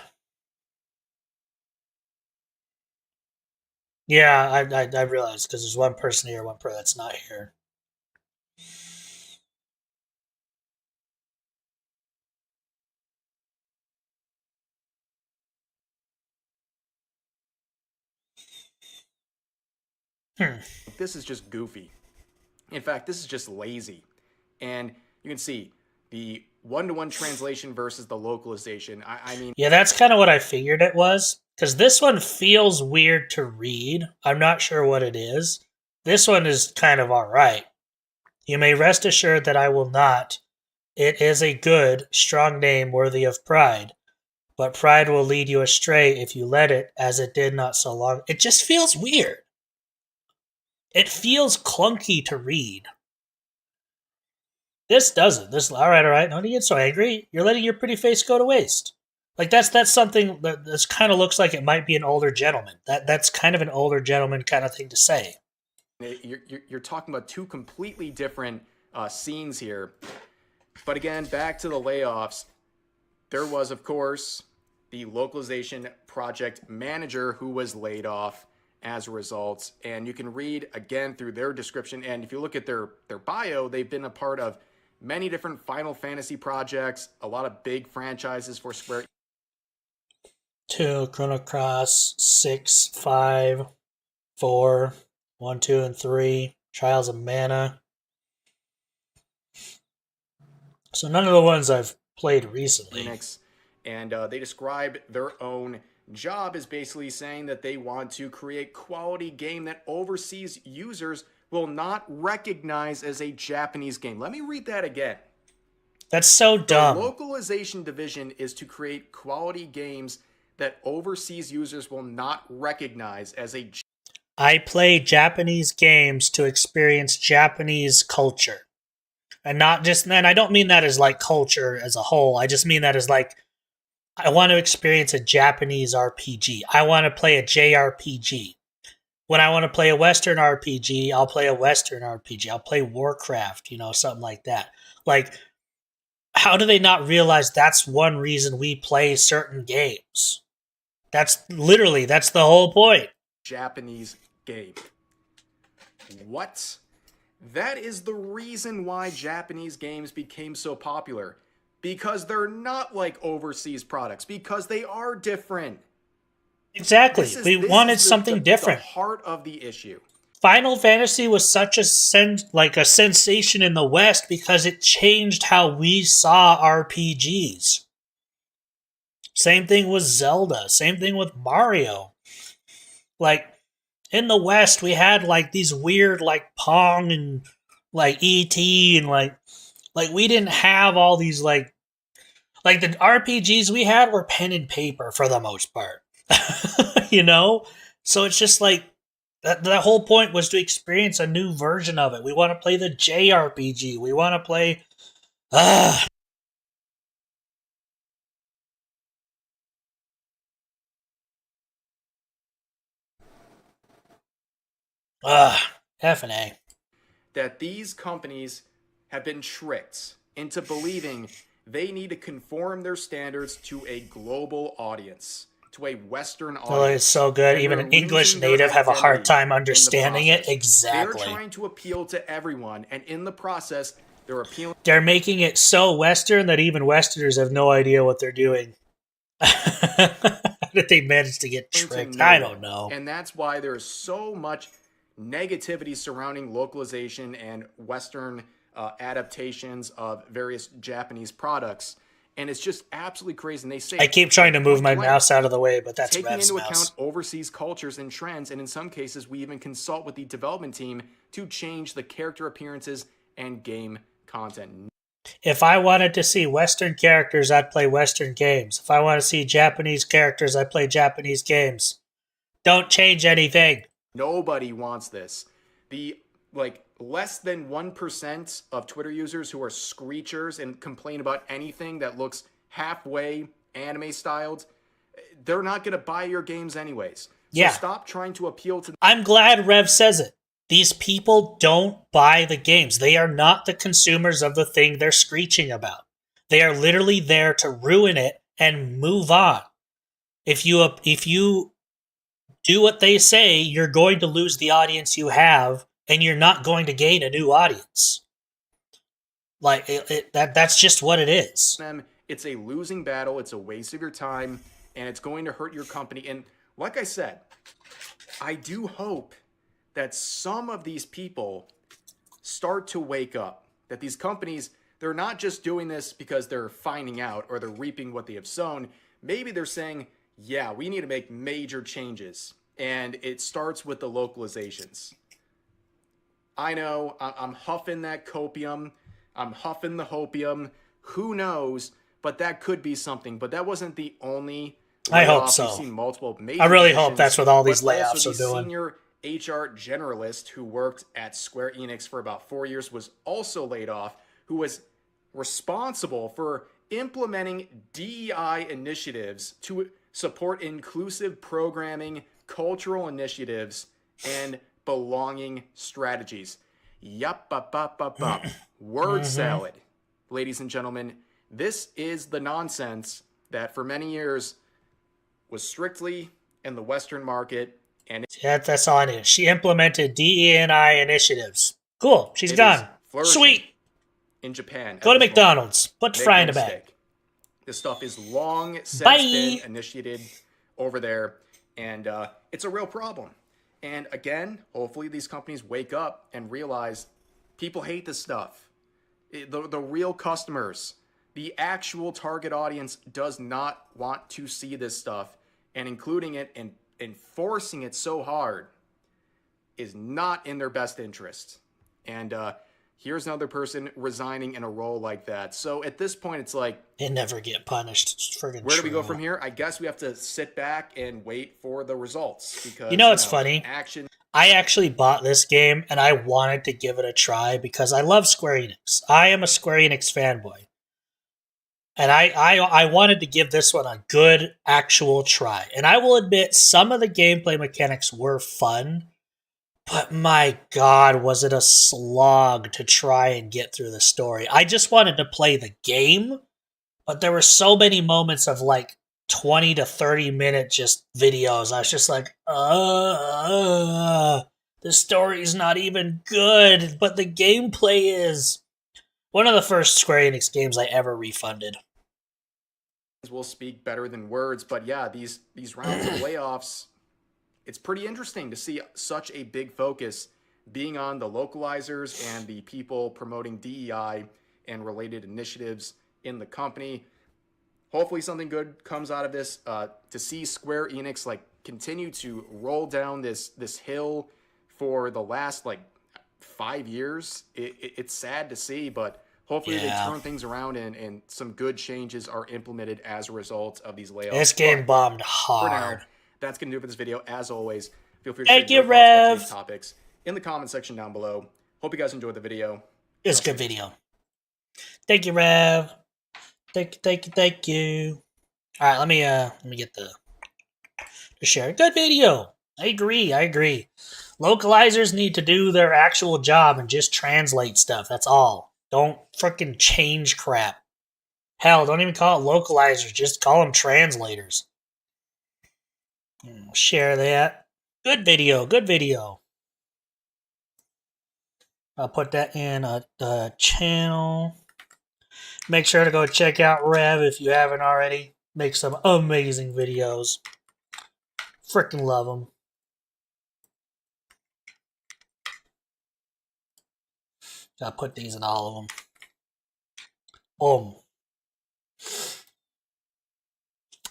Yeah, I realized, because there's one person here, one person that's not here. This is just goofy. In fact, this is just lazy. And you can see the one-to-one translation versus the localization. I mean... Yeah, that's kind of what I figured it was. Because this one feels weird to read. I'm not sure what it is. This one is kind of alright. You may rest assured that I will not. It is a good, strong name worthy of pride. But pride will lead you astray if you let it, as it did not so long. It just feels weird. It feels clunky to read. This doesn't. This, alright. Don't get so angry. You're letting your pretty face go to waste. Like, that's something that this kind of looks like it might be an older gentleman. That's kind of an older gentleman kind of thing to say. You're talking about two completely different scenes here. But again, back to the layoffs. There was, of course, the localization project manager who was laid off as a result. And you can read again through their description. And if you look at their bio, they've been a part of many different Final Fantasy projects, a lot of big franchises for Square. 2, Chrono Cross, 6, 5, 4, 1, 2, and 3, Trials of Mana. So none of the ones I've played recently. And they describe their own job as basically saying that they want to create quality game that overseas users will not recognize as a Japanese game. Let me read that again. That's so dumb. The localization division is to create quality games that overseas users will not recognize as a... I play Japanese games to experience Japanese culture. And not just... And I don't mean that as like culture as a whole. I just mean that as like... I want to experience a Japanese RPG. I want to play a JRPG. When I want to play a Western RPG, I'll play a Western RPG. I'll play Warcraft, something like that. Like, how do they not realize that's one reason we play certain games? That's the whole point. Japanese game. What? That is the reason why Japanese games became so popular. Because they're not like overseas products. Because they are different. Exactly. We wanted something different. The heart of the issue. Final Fantasy was such a sensation in the West because it changed how we saw RPGs. Same thing with Zelda. Same thing with Mario. Like, in the West, we had like these weird like Pong and like E.T. and like we didn't have all these like the RPGs we had were pen and paper for the most part. So it's just like the whole point was to experience a new version of it. We want to play the JRPG. We want to play F&A. That these companies have been tricked into believing they need to conform their standards to a global audience, to a Western audience. Oh, it's so good. Even an English native have a hard time understanding it. Exactly. They're trying to appeal to everyone, and in the process, They're appealing. They're making it so Western that even Westerners have no idea what they're doing. How did they manage to get tricked? I don't know. And that's why there's so much negativity surrounding localization and Western adaptations of various Japanese products. And it's just absolutely crazy. And they say I keep trying to move my mouse out of the way, but that's taking Rev's into mouse. account overseas cultures and trends, and in some cases, we even consult with the development team to change the character appearances and game content. If I wanted to see Western characters, I'd play Western games. If I want to see Japanese characters, I play Japanese games. Don't change anything. Nobody wants this. The less than 1% of Twitter users who are screechers and complain about anything that looks halfway anime styled, they're not going to buy your games anyways. So Yeah. stop trying to appeal to. I'm glad Rev says it. These people don't buy the games. They are not the consumers of the thing they're screeching about. They are literally there to ruin it and move on. If you do what they say, you're going to lose the audience you have, and you're not going to gain a new audience. Like that's just what it is. Them, it's a losing battle. It's a waste of your time, and it's going to hurt your company. And like I said, I do hope that some of these people start to wake up. That these companies, they're not just doing this because they're finding out or they're reaping what they have sown. Maybe they're saying, yeah, we need to make major changes. And it starts with the localizations. I know, I'm huffing that copium. I'm huffing the hopium. Who knows? But that could be something. But that wasn't the only I hope layoff. so. We've seen multiple major I really hope positions, that's what all these but layoffs also are the doing. Senior HR generalist who worked at Square Enix for about 4 years was also laid off, who was responsible for implementing DEI initiatives to support inclusive programming, cultural initiatives, and belonging strategies. Yup. Word salad. Ladies and gentlemen, this is the nonsense that for many years was strictly in the Western market. And That's all I need. She implemented DE&I initiatives. Cool. She's gone. Sweet. In Japan. Go to McDonald's. Put Make fry in no a bag. mistake. This stuff is long since Bye. been initiated over there, and it's a real problem. And again, hopefully these companies wake up and realize people hate this stuff. The real customers, the actual target audience does not want to see this stuff, and including it and enforcing it so hard is not in their best interest. And here's another person resigning in a role like that. So at this point, it's like, They never get punished. It's friggin' where do we go true. from here? I guess we have to sit back and wait for the results. Because You know what's funny? Action. I actually bought this game and I wanted to give it a try because I love Square Enix. I am a Square Enix fanboy. And I wanted to give this one a good actual try. And I will admit some of the gameplay mechanics were fun, but my God, was it a slog to try and get through the story. I just wanted to play the game, but there were so many moments of like 20 to 30 minute just videos. I was just like, the story's not even good, but the gameplay is. One of the first Square Enix games I ever refunded. Will speak better than words, but yeah, these rounds of layoffs, it's pretty interesting to see such a big focus being on the localizers and the people promoting DEI and related initiatives in the company. Hopefully something good comes out of this. To see Square Enix like continue to roll down this hill for the last like 5 years, it's sad to see, but hopefully they turn things around and some good changes are implemented as a result of these layoffs. This game bombed For now, hard. that's going to do it for this video. As always, feel free to Thank share you, your thoughts about Rev. today's topics in the comment section down below. Hope you guys enjoyed the video. It's a good video. Thank you, Rev. Thank you. All right, let me get the share. Good video. I agree. Localizers need to do their actual job and just translate stuff. That's all. Don't freaking change crap. Hell, don't even call it localizers. Just call them translators. Share that. Good video. I'll put that in the channel. Make sure to go check out Rev if you haven't already. Make some amazing videos. Freaking love them. I'll put these in all of them. Boom.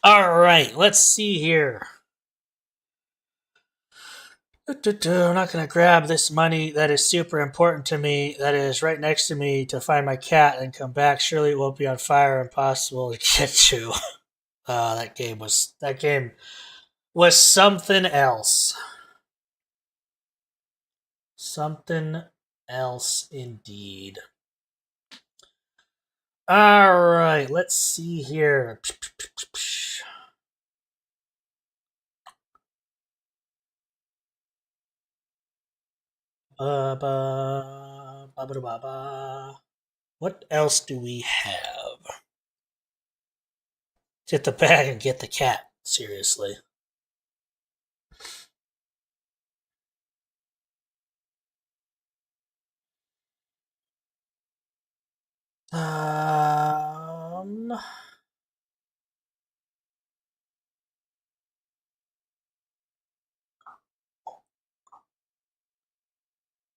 Alright, let's see here. I'm not going to grab this money that is super important to me, that is right next to me, to find my cat and come back. Surely it won't be on fire, impossible to get to. That game was something else. Something else indeed. Alright, let's see here. What else do we have? Get the bag and get the cat. Seriously.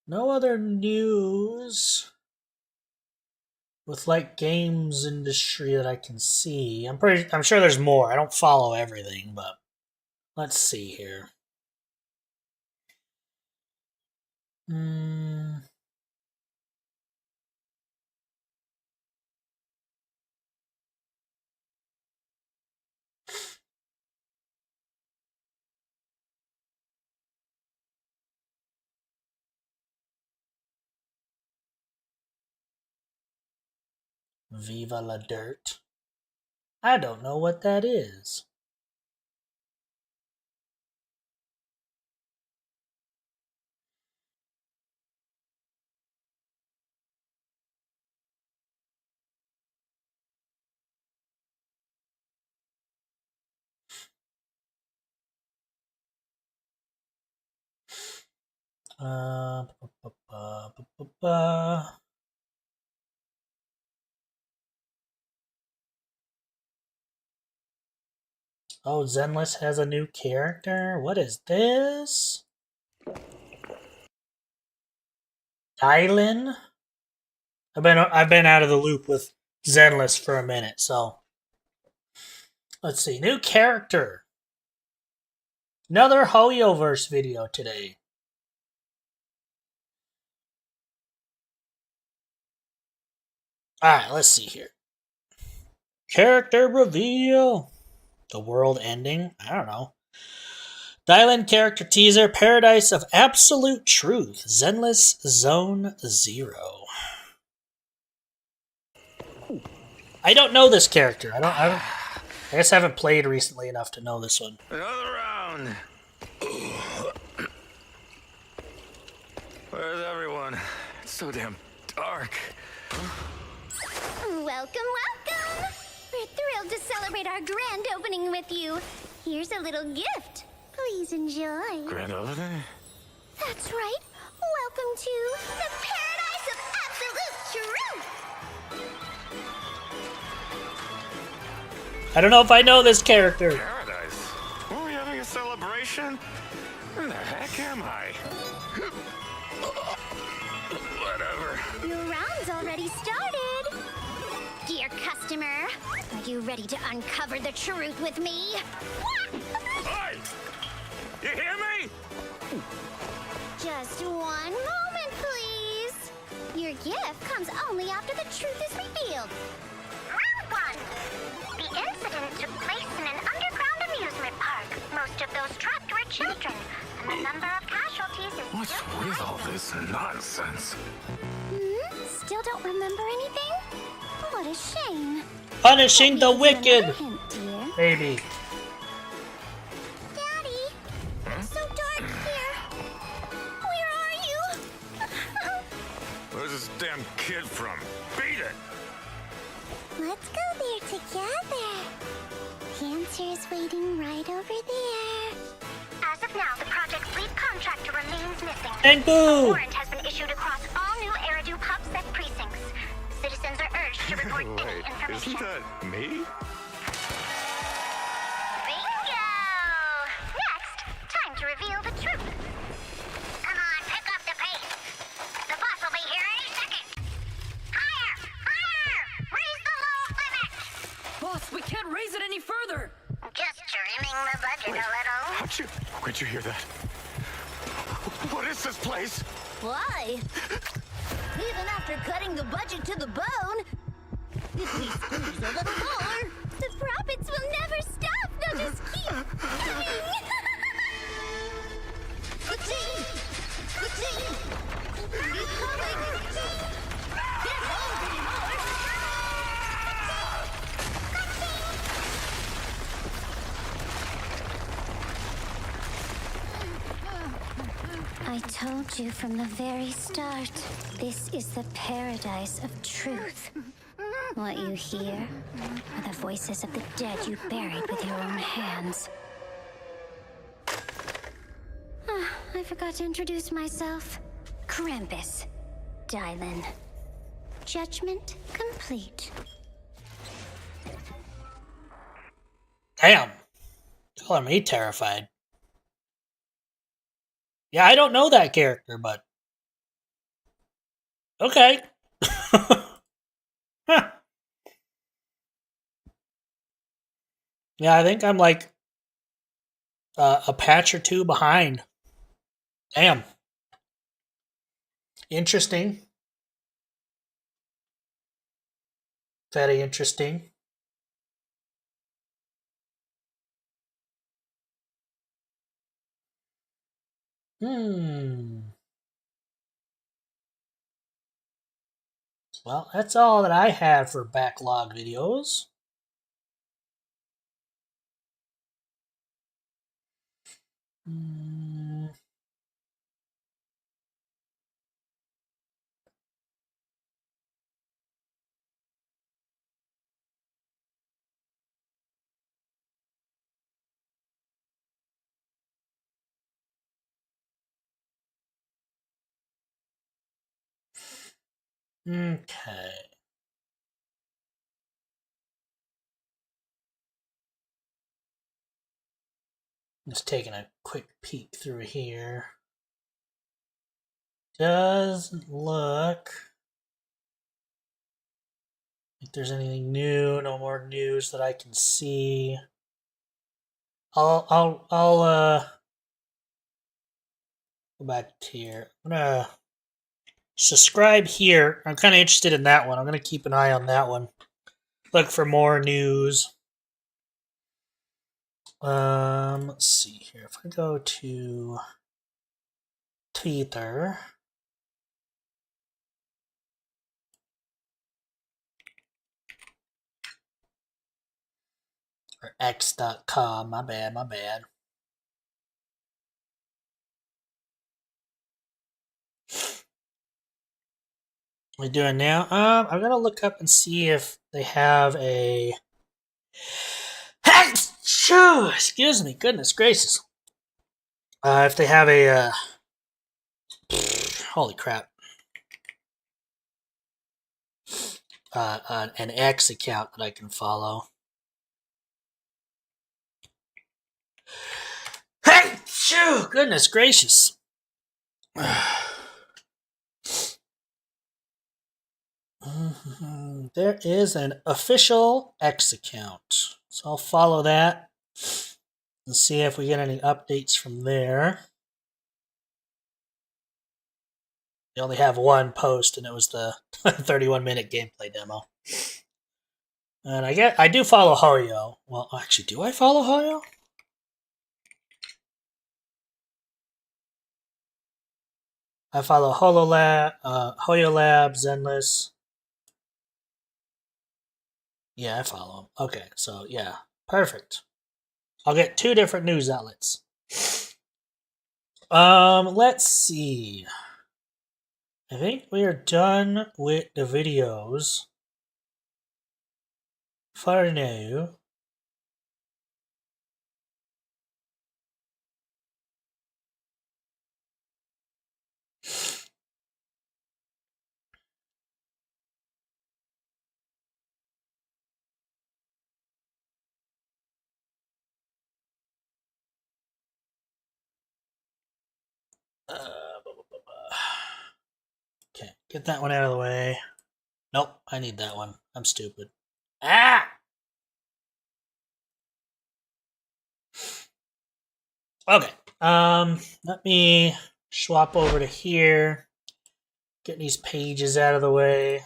No other news with like games industry that I can see. I'm sure there's more. I don't follow everything, but let's see here. Viva la Dirt. I don't know what that is. Oh, Zenless has a new character? What is this? Dylan? I've been out of the loop with Zenless for a minute, so let's see. New character. Another Hoyoverse video today. Alright, let's see here. Character reveal. The world ending? I don't know. Dylan character teaser. Paradise of Absolute Truth. Zenless Zone Zero. I don't know this character. I guess I haven't played recently enough to know this one. Another round. Where's everyone? It's so damn dark. Welcome, welcome! We're thrilled to celebrate our grand opening with you. Here's a little gift. Please enjoy. Grand opening? That's right. Welcome to the Paradise of Absolute Truth! I don't know if I know this character. Paradise? Are we having a celebration? Where the heck am I? Whatever. Your round's already started. Dear customer, are you ready to uncover the truth with me? Hey! You hear me? Just one moment, please. Your gift comes only after the truth is revealed. Round 1. The incident took place in an underground amusement park. Most of those trapped were children, and the number of casualties is What's with all this nonsense? Still don't remember anything? What a shame. Punishing the wicked. Hint, dear. Baby. Daddy, it's so dark here. Where are you? Where's this damn kid from? Beat it! Let's go there together. The answer's waiting right over there. As of now, the project's lead contractor remains missing. Thank you. A warrant has been issued across all New Wait, isn't that me? Bingo! Next, time to reveal the truth. Come on, pick up the pace. The boss will be here any second. Higher! Higher! Raise the load limit! Boss, we can't raise it any further. Just trimming the budget a little. Where'd you hear that? What is this place? Why? Even after cutting the budget to the bone, if we squeeze a little more, the profits will never stop. They'll just keep coming. Ka-ching! Ka-ching! Keep coming! Get home anymore! I told you from the very start, this is the paradise of truth. What you hear are the voices of the dead you buried with your own hands. I forgot to introduce myself. Krampus. Dylan. Judgment complete. Damn. Calling me terrified. Yeah, I don't know that character, but okay. Huh. Yeah, I think I'm like a patch or two behind. Damn. Interesting. Very interesting. Well, that's all that I have for backlog videos. Okay. Just taking a quick peek through here. Doesn't look like there's anything new. No more news that I can see. I'll go back to here. I'm gonna subscribe here. I'm kind of interested in that one. I'm gonna keep an eye on that one. Look for more news. Let's see here. If I go to Twitter. Or X.com. My bad. What are we doing now? I'm gonna look up and see if they have a. Excuse me. Goodness gracious. If they have a. Holy crap. An X account that I can follow. Hey! Goodness gracious. There is an official X account. So I'll follow that and see if we get any updates from there. They only have one post, and it was the 31-minute gameplay demo. And I do follow Hoyo. Well, actually, do I follow Hoyo? I follow HoloLab, Hoyo Lab, Zenless. Yeah, I follow him. Okay, so yeah, perfect. I'll get 2 different news outlets. Let's see. I think we are done with the videos for now. Okay, get that one out of the way. Nope, I need that one. I'm stupid. Ah! Okay. Let me swap over to here. Get these pages out of the way.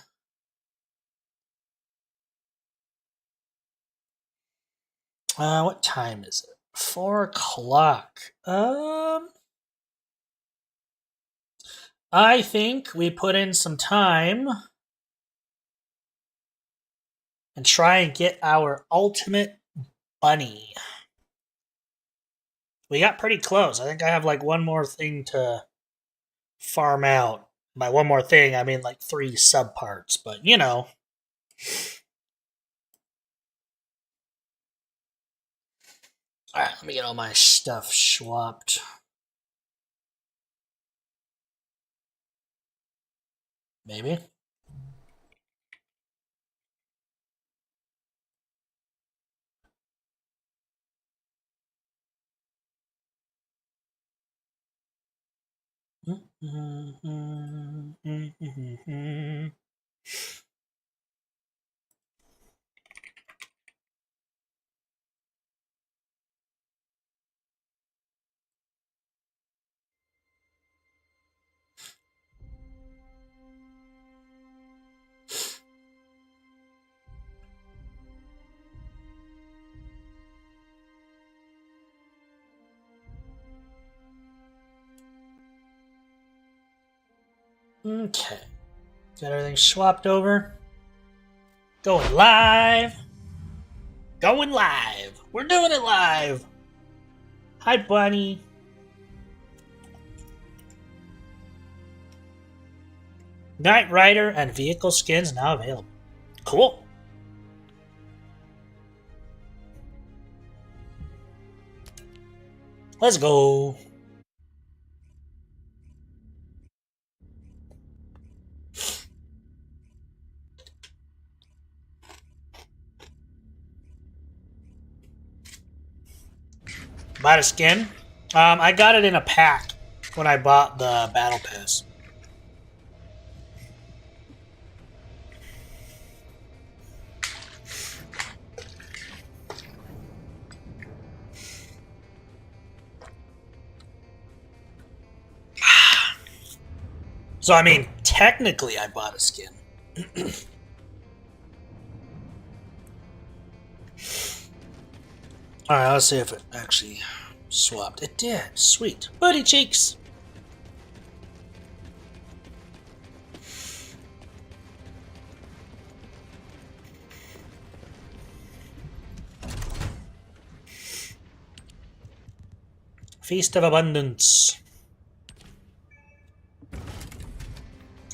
What time is it? 4 o'clock. I think we put in some time and try and get our ultimate bunny. We got pretty close. I think I have like one more thing to farm out. By one more thing, I mean like 3 subparts, but you know. Alright, let me get all my stuff swapped. Maybe. Okay. Got everything swapped over. Going live. Going live. We're doing it live. Hi, Bunny. Knight Rider and vehicle skins now available. Cool. Let's go. Bought a skin. I got it in a pack when I bought the Battle Pass. So, I mean, technically I bought a skin. Alright, let's see if it actually swapped. It did. Sweet. Booty cheeks! Feast of Abundance.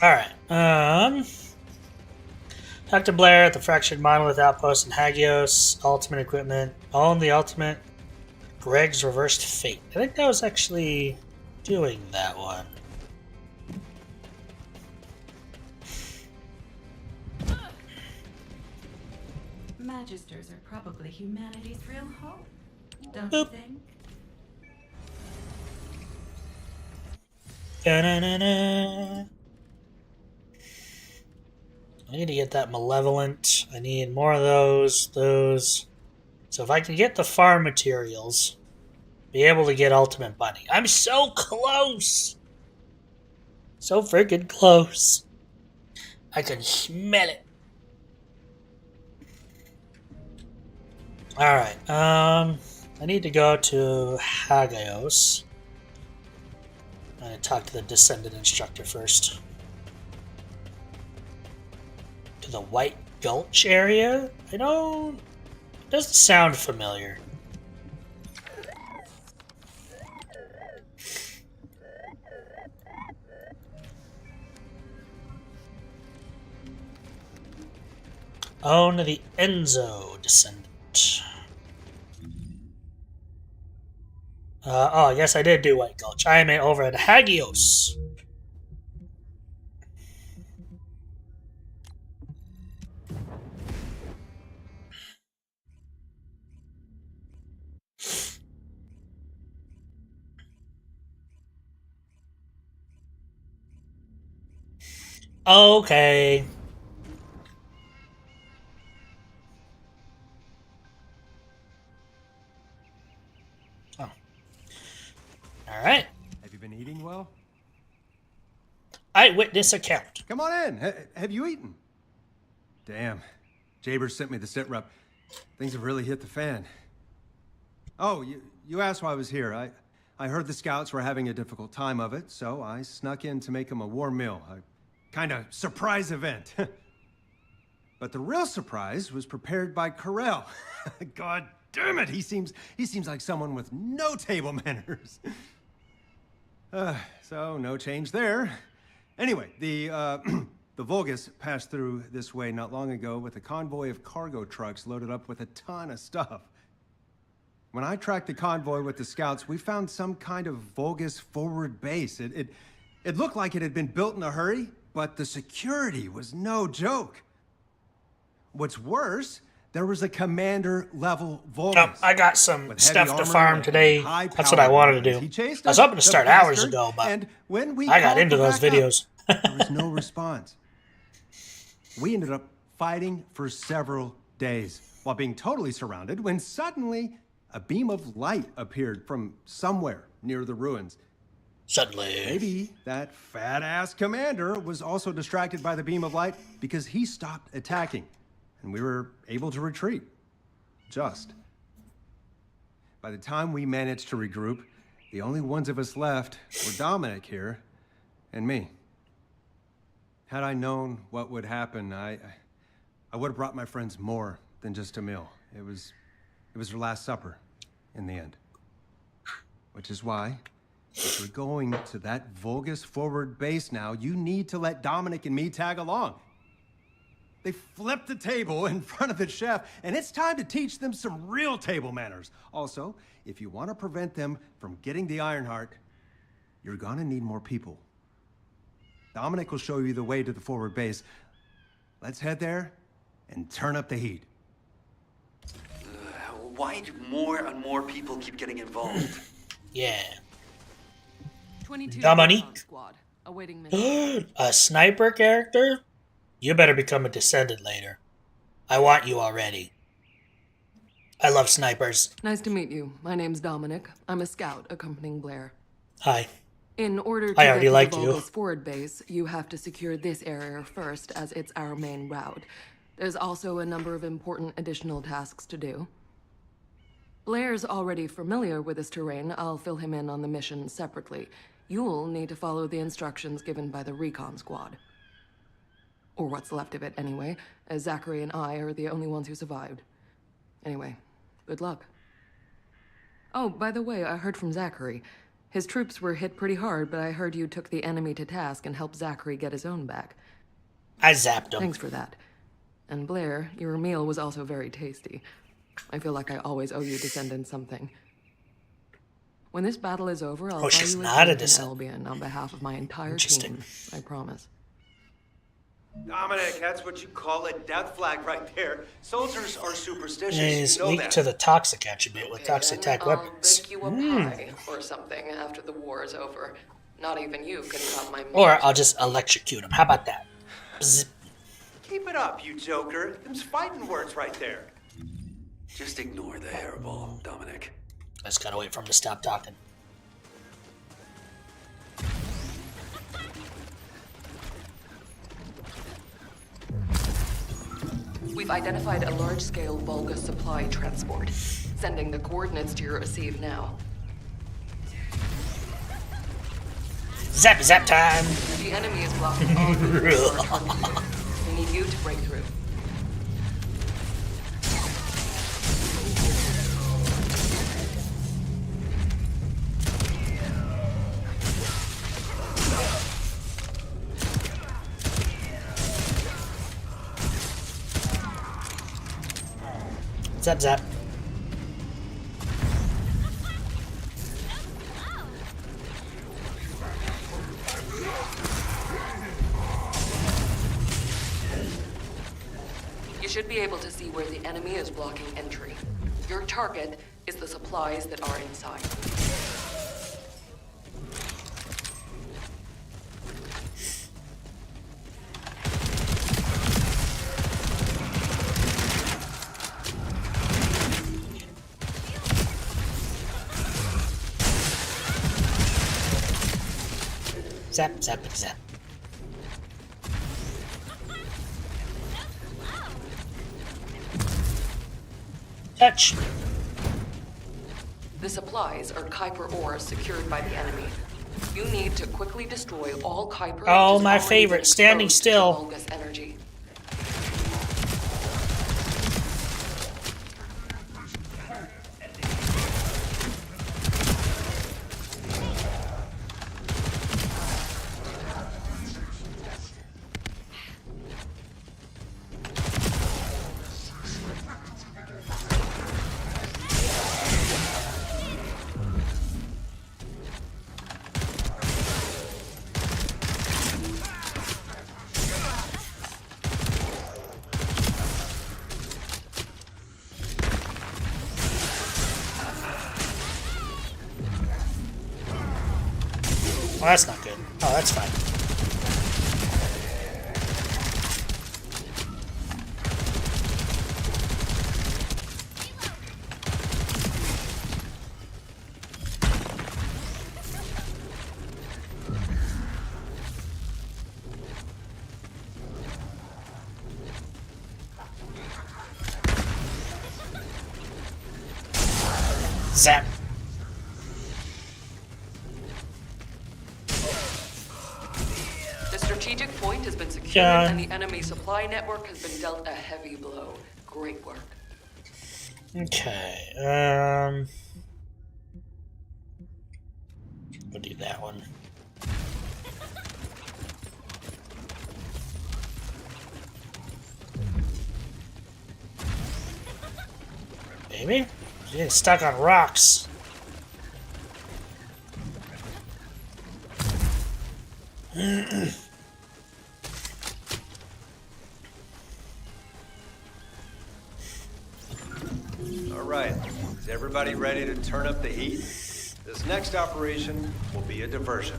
Alright, Dr. Blair at the Fractured Monolith Outpost in Hagios. Ultimate equipment. Own the ultimate. Greg's Reversed Fate. I think that was actually doing that one. Magisters are probably humanity's real hope, don't you think? Da-na-na-na. I need to get that Malevolent. I need more of those. So if I can get the farm materials, be able to get Ultimate Bunny. I'm so close! So freaking close. I can smell it. Alright, I need to go to Hagios. I'm going to talk to the Descendant Instructor first. To the White Gulch area? It doesn't sound familiar. Own the Enzo Descendant. Oh, I guess I did do White Gulch. I am over at Hagios. Okay. Oh. All right. Have you been eating well? Eyewitness account. Come on in. Have you eaten? Damn. Jabers sent me the sit rep. Things have really hit the fan. Oh, you asked why I was here. I heard the scouts were having a difficult time of it, so I snuck in to make them a warm meal. A kind of surprise event. But the real surprise was prepared by Corell. God damn it, he seems like someone with no table manners. So no change there. Anyway, the Vulgus passed through this way not long ago with a convoy of cargo trucks loaded up with a ton of stuff. When I tracked the convoy with the scouts, we found some kind of Vulgus forward base. It looked like it had been built in a hurry, but the security was no joke. What's worse, there was a commander-level Vulgus. Oh, I got some stuff to farm today. That's what I wanted to do. I was hoping to start hours ago, but I got into those videos. There was no response. We ended up fighting for several days while being totally surrounded when suddenly a beam of light appeared from somewhere near the ruins. Suddenly. Maybe that fat-ass commander was also distracted by the beam of light because he stopped attacking, and we were able to retreat. Just. By the time we managed to regroup, the only ones of us left were Dominic here and me. Had I known what would happen, I would have brought my friends more than just a meal. It was their last supper, in the end. Which is why, if we're going to that Vulgus forward base now, you need to let Dominic and me tag along. They flipped the table in front of the chef, and it's time to teach them some real table manners. Also, if you want to prevent them from getting the Ironheart, you're gonna need more people. Dominic will show you the way to the forward base. Let's head there and turn up the heat. Why do more and more people keep getting involved? Yeah. 22 Dominique. Squad, awaiting mission. A sniper character? You better become a descendant later. I want you already. I love snipers. Nice to meet you. My name's Dominic. I'm a scout accompanying Blair. Hi. In order to I get already to liked the you. Vulgus forward base, you have to secure this area first, as it's our main route. There's also a number of important additional tasks to do. Blair's already familiar with this terrain. I'll fill him in on the mission separately. You'll need to follow the instructions given by the recon squad. Or what's left of it, anyway, as Zachary and I are the only ones who survived. Anyway, good luck. Oh, by the way, I heard from Zachary. His troops were hit pretty hard, but I heard you took the enemy to task and helped Zachary get his own back. I zapped him. Thanks for that. And Blair, your meal was also very tasty. I feel like I always owe you descendants something. When this battle is over, I'll buy she's you a not drink a in descendant. Albion on behalf of my entire Interesting. team. I promise. Dominic, that's what you call a death flag right there. Soldiers are superstitious. Is you know weak that. to the toxic attribute with toxic attack weapons. Bake you a pie or something after the war is over. Not even you can top my meat. Or I'll just electrocute him. How about that? Bzz. Keep it up, you joker. Them's fighting words right there. Just ignore the hairball, Dominic. I just gotta wait for him to stop talking. We've identified a large-scale Vulgus supply transport. Sending the coordinates to your receive now. Zap zap time! The enemy is blocking all routes to our target. We need you to break through. Zap zap. You should be able to see where the enemy is blocking entry. Your target is the supplies that are inside. Zap, zap, zap. Touch. The supplies are Kuiper ores secured by the enemy. You need to quickly destroy all Kuiper. Oh, my favorite, standing still. Vulgus energy. Oh, that's not good. Oh, that's fine. Zap. The strategic point has been secured, Done. and the enemy supply network has been dealt a heavy blow. Great work. Okay. We'll do that one. Maybe? She's getting stuck on rocks. All right, is everybody ready to turn up the heat? This next operation will be a diversion.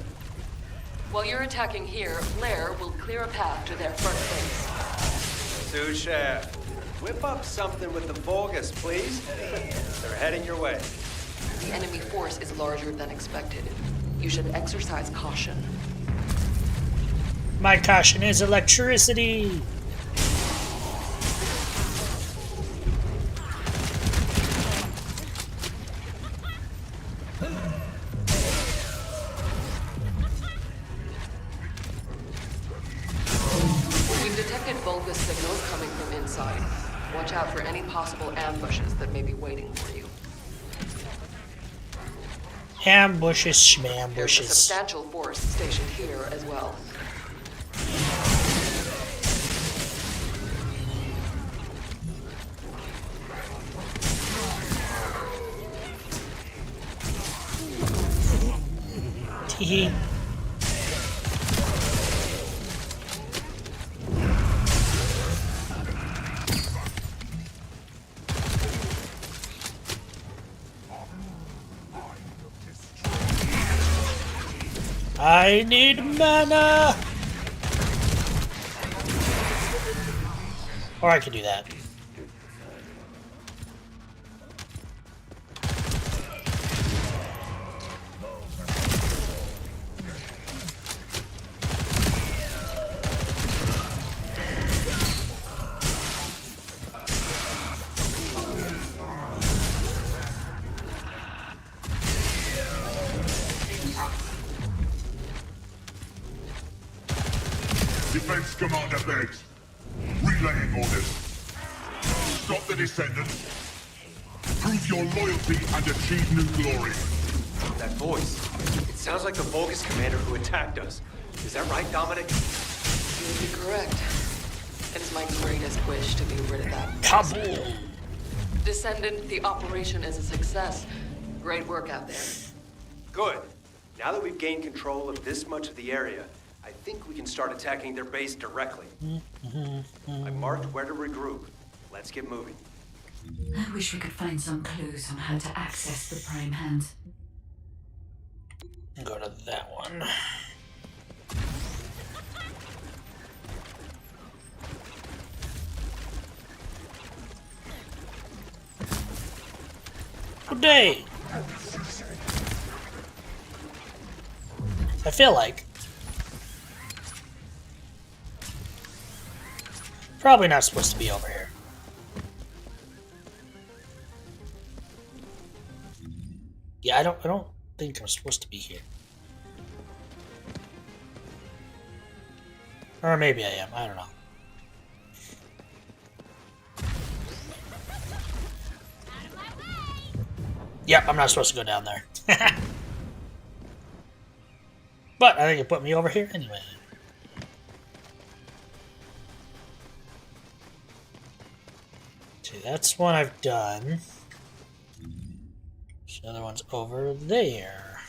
While you're attacking here, Blair will clear a path to their first base. Sous Chef, whip up something with the Vulgus, please. They're heading your way. The enemy force is larger than expected. You should exercise caution. My caution is electricity. We've detected Vulgus signals coming from inside. Watch out for any possible ambushes that may be waiting for you. Ambushes, There's a schmambushes. substantial force stationed here as well. Teehee. I need mana! Or I could do that. Defense Commander begs. Relaying orders. Stop the Descendants. Prove your loyalty and achieve new glory. That voice. It sounds like the Vulgus commander who attacked us. Is that right, Dominic? You would be correct. It is my greatest wish to be rid of that. Kaboom! Descendant, the operation is a success. Great work out there. Good. Now that we've gained control of this much of the area, I think we can start attacking their base directly. I marked where to regroup. Let's get moving. I wish we could find some clues on how to access the Prime Hand. Go to that one. Good day. I feel like Probably not supposed to be over here. Yeah, I don't think I'm supposed to be here. Or maybe I am, I don't know. Yep, I'm not supposed to go down there. But I think it put me over here anyway. See, that's one I've done. The other one's over there.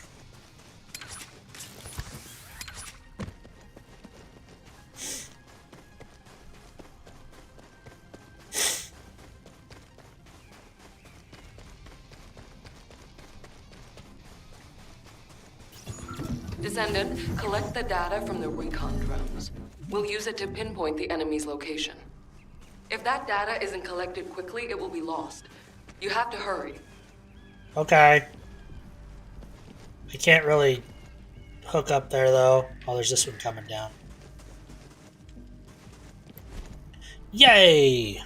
Descendant, collect the data from the recon drones. We'll use it to pinpoint the enemy's location. If that data isn't collected quickly, it will be lost. You have to hurry. Okay. I can't really hook up there though. Oh, there's this one coming down. Yay!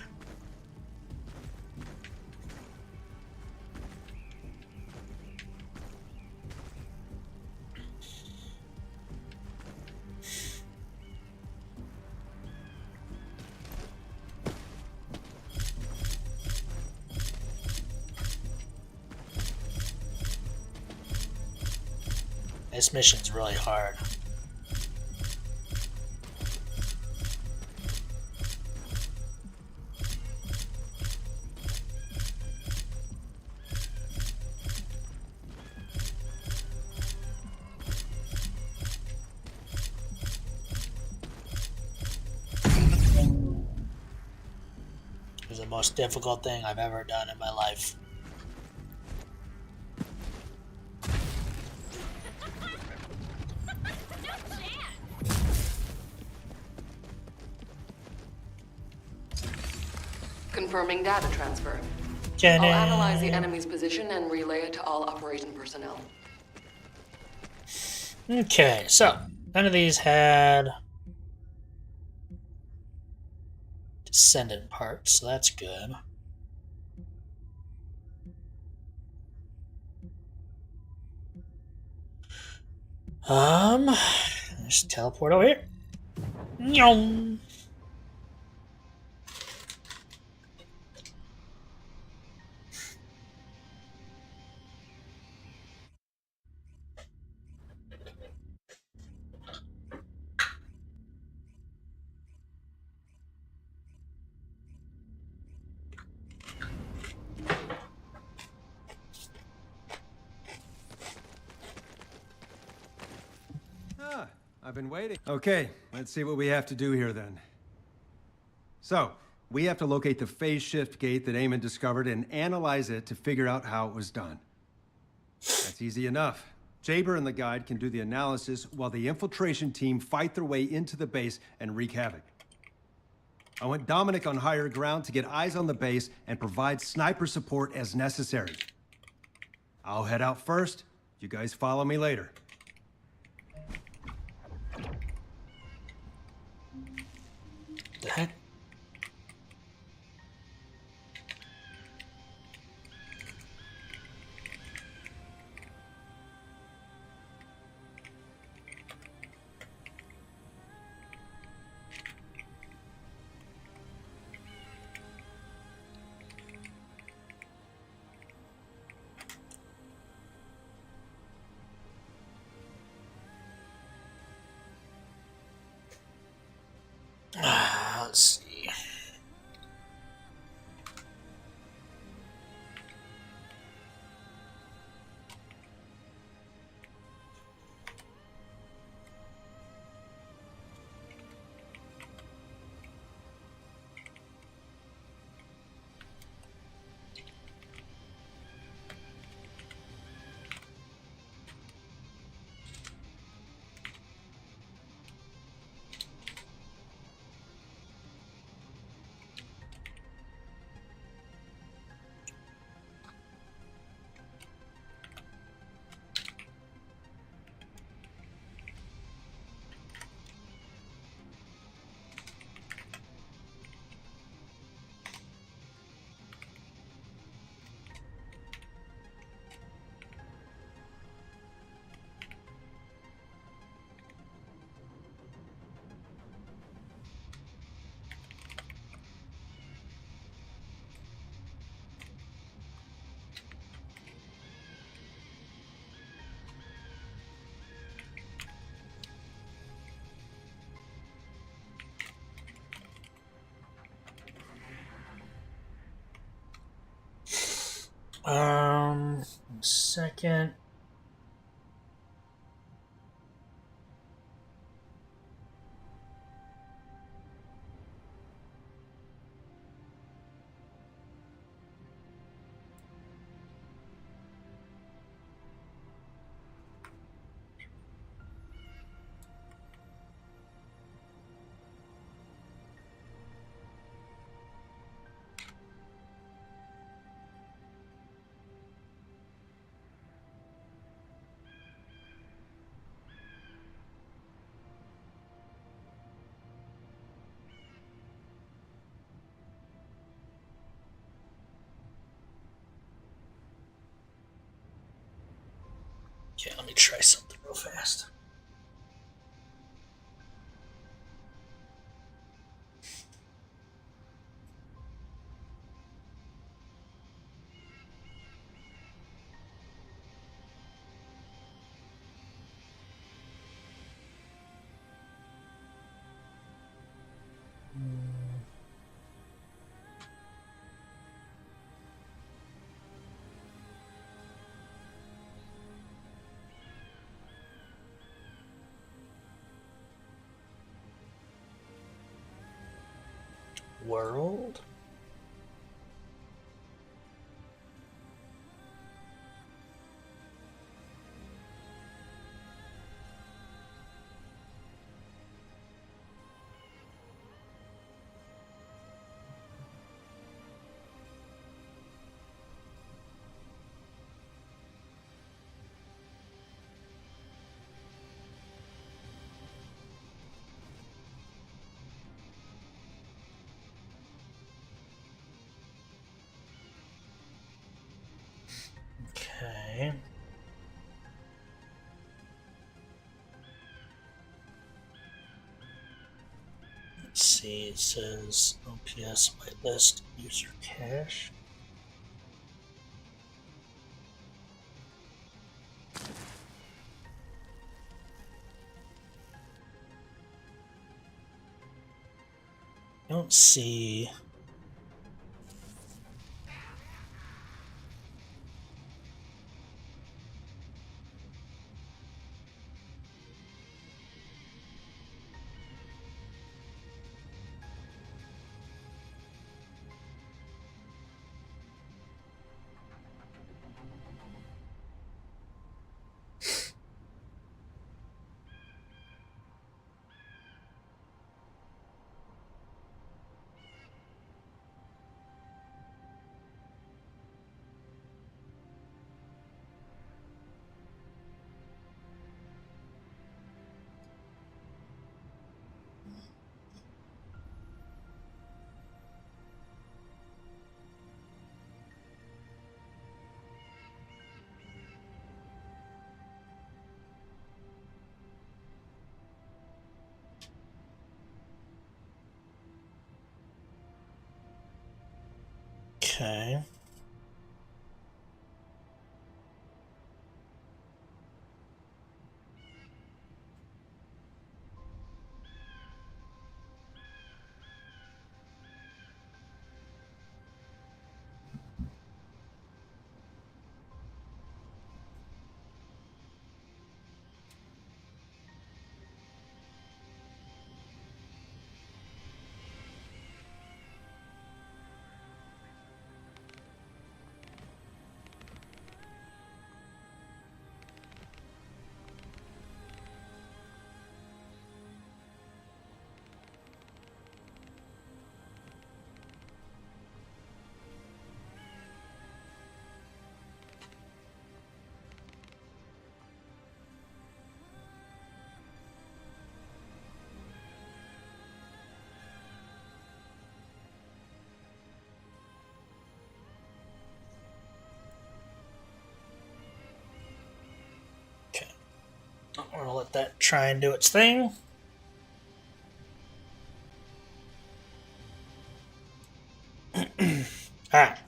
This mission's really hard. It was the most difficult thing I've ever done in my life. Confirming data transfer. I'll analyze the enemy's position and relay it to all operation personnel. Okay, so none of these had descendant parts, so that's good. Just teleport over here. Nyong. I've been waiting. Okay, let's see what we have to do here then. So, we have to locate the phase shift gate that Eamon discovered and analyze it to figure out how it was done. That's easy enough. Jaber and the guide can do the analysis while the infiltration team fight their way into the base and wreak havoc. I want Dominic on higher ground to get eyes on the base and provide sniper support as necessary. I'll head out first. You guys follow me later. The heck? Let's see. Second. Okay, let me try something real fast. World. Okay. Let's see, it says OPS whitelist user cache. I don't see. Okay. I'm gonna let that try and do its thing. Alright.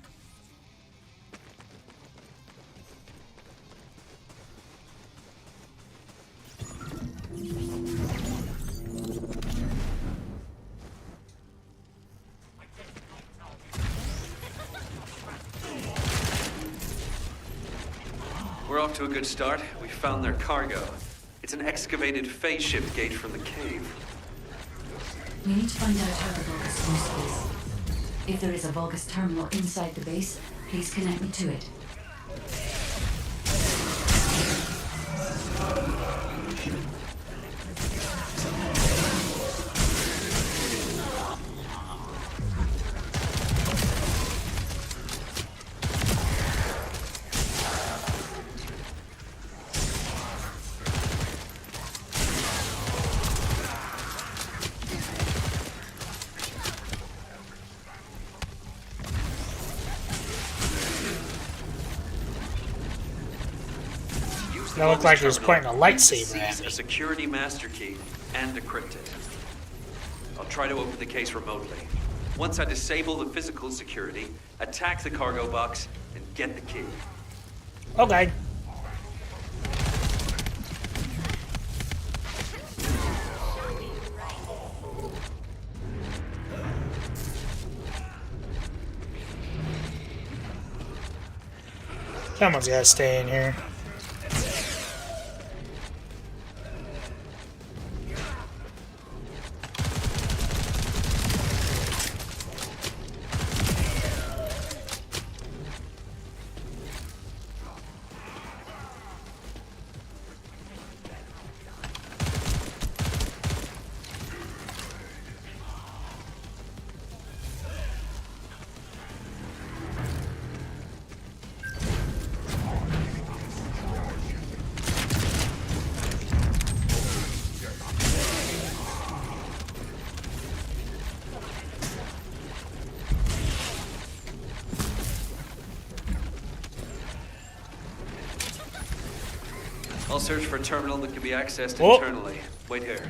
off to a good start. We found their cargo. It's an excavated phase shift gate from the cave. We need to find out how the Vulgus use this. If there is a Vulgus terminal inside the base, please connect me to it. That looked like he was pointing a lightsaber at Seize me. a security master key and decrypt it. I'll try to open the case remotely. Once I disable the physical security, attack the cargo box and get the key. Okay. Someone's gotta stay in here. I'll search for a terminal that can be accessed Oh. internally. Wait here.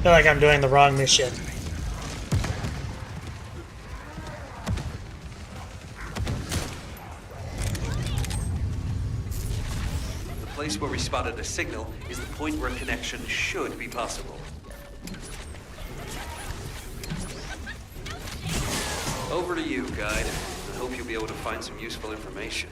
I feel like I'm doing the wrong mission. The place where we spotted a signal is the point where connection should be possible. Over to you, guide. I hope you'll be able to find some useful information.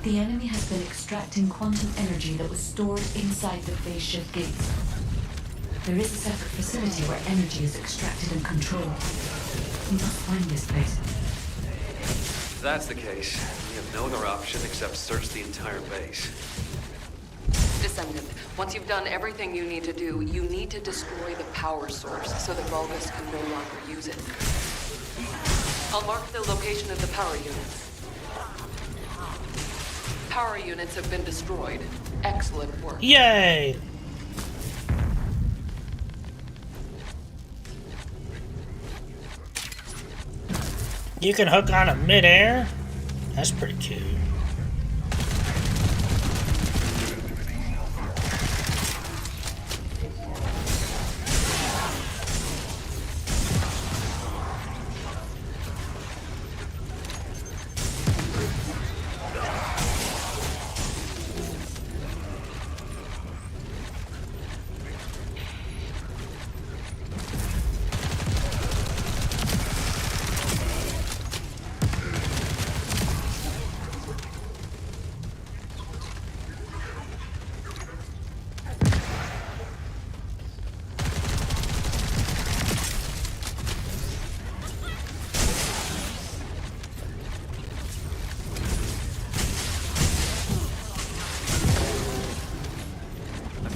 The enemy has been extracting quantum energy that was stored inside the phase shift gates. There is a separate facility where energy is extracted and controlled. We must find this place. If that's the case, we have no other option except search the entire base. Descendant, once you've done everything you need to do, you need to destroy the power source so the Vulgus can no longer use it. I'll mark the location of the power units. Power units have been destroyed. Excellent work. Yay! You can hook on a mid-air? That's pretty cool.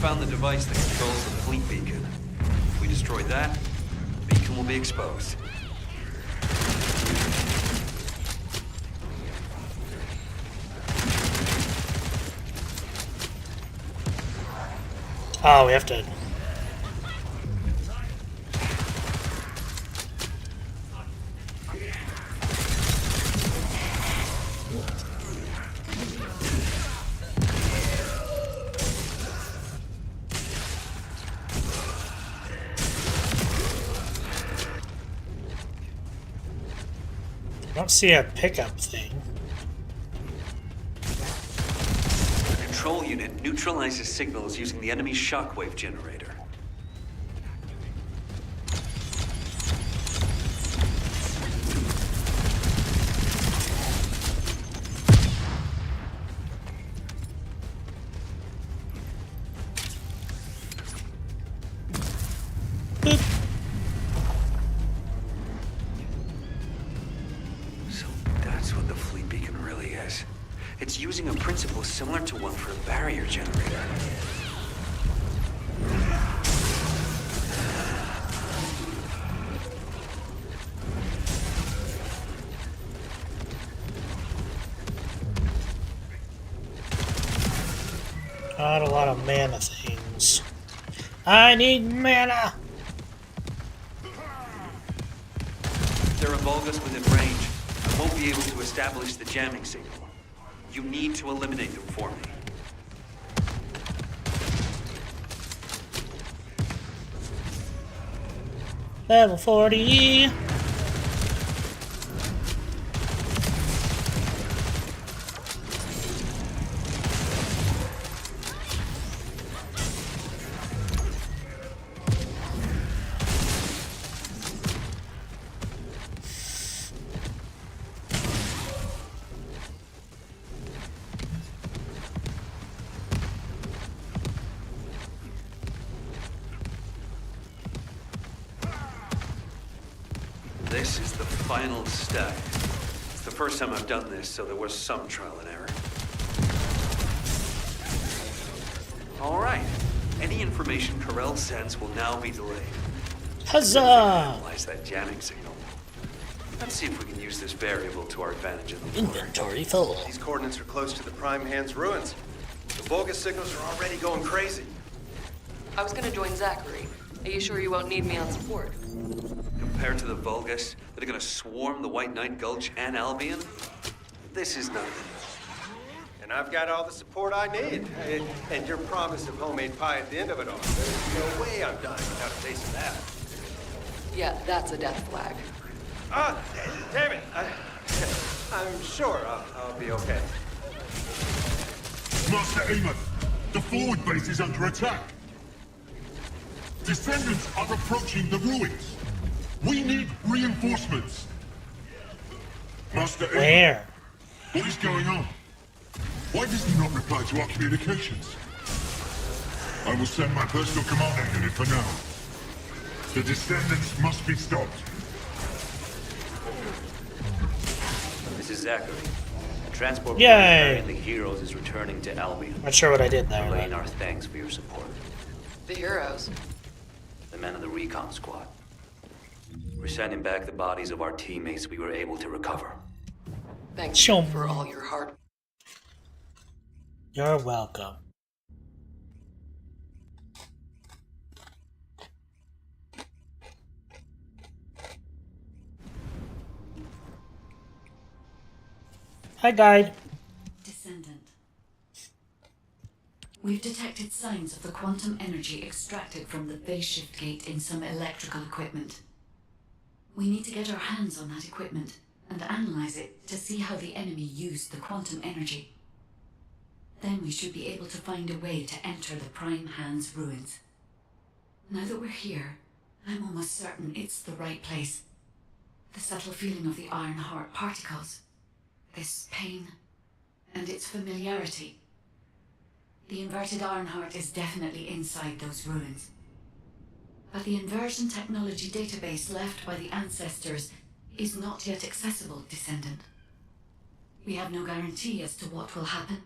found the device that controls the fleet beacon. If we destroy that, the beacon will be exposed. Oh, we have to... I don't see a pickup thing. The control unit neutralizes signals using the enemy's shockwave generator. It's using a principle similar to one for a barrier generator. Not a lot of mana things. I need mana! There are Vulgus within range. I won't be able to establish the jamming signal. You need to eliminate them for me. Level 40. This is the final step. It's the first time I've done this, so there was some trial and error. All right. Any information Corell sends will now be delayed. Huzzah! Analyze that jamming signal. Let's see if we can use this variable to our advantage in the war. Inventory full. These coordinates are close to the Prime Hand's ruins. The Vulgus signals are already going crazy. I was gonna join Zachary. Are you sure you won't need me on support? Compared to the Vulgus that are gonna swarm the White Knight Gulch and Albion, this is nothing. And I've got all the support I need. And your promise of homemade pie at the end of it all. There's no way I'm dying without a taste of that. Yeah, that's a death flag. Ah, damn it. I'm sure I'll be okay. Master Amos, the forward base is under attack. Descendants are approaching the ruins. We need reinforcements. Master Amos, where? What is going on? Why does he not reply to our communications? I will send my personal commander unit for now. The Descendants must be stopped. This is Zachary. A transport Yay! carrying the heroes is returning to Albion. Not sure what I did there. Relaying our thanks for your support. The heroes? The men of the recon squad. We're sending back the bodies of our teammates we were able to recover. Thanks for all your hard. You're welcome. Hi, guide. Descendant. We've detected signs of the quantum energy extracted from the phase shift gate in some electrical equipment. We need to get our hands on that equipment and analyze it to see how the enemy used the quantum energy. Then we should be able to find a way to enter the Prime Hand's ruins. Now that we're here, I'm almost certain it's the right place. The subtle feeling of the Iron Heart particles, this pain, and its familiarity. The inverted Ironheart is definitely inside those ruins. But the inversion technology database left by the ancestors is not yet accessible, Descendant. We have no guarantee as to what will happen,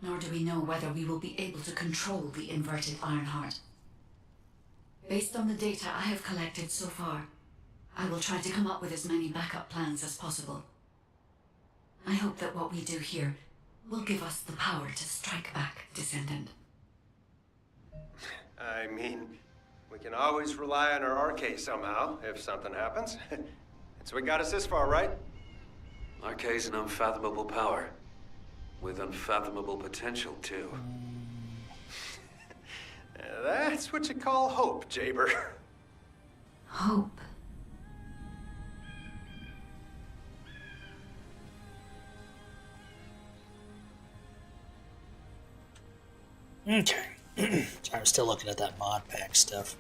nor do we know whether we will be able to control the inverted Ironheart. Based on the data I have collected so far, I will try to come up with as many backup plans as possible. I hope that what we do here will give us the power to strike back, Descendant. I mean, we can always rely on our Arcade somehow, if something happens. It's what got us this far, right? Arcade's an unfathomable power. With unfathomable potential, too. That's what you call hope, Jaber. Hope. Okay. Sorry, I'm still looking at that mod pack stuff.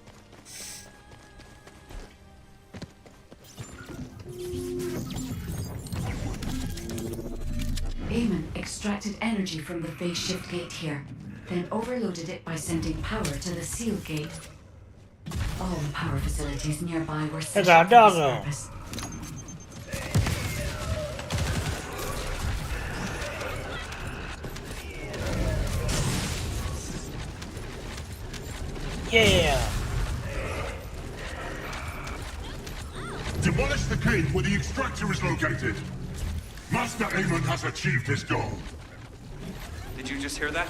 Eamon extracted energy from the phase shift gate here, then overloaded it by sending power to the seal gate. All the power facilities nearby were set up for this purpose. Yeah! Demolish the cave where the extractor is located. Master Eamon has achieved his goal. Did you just hear that?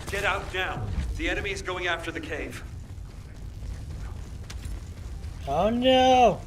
Get out now. The enemy is going after the cave. Oh no!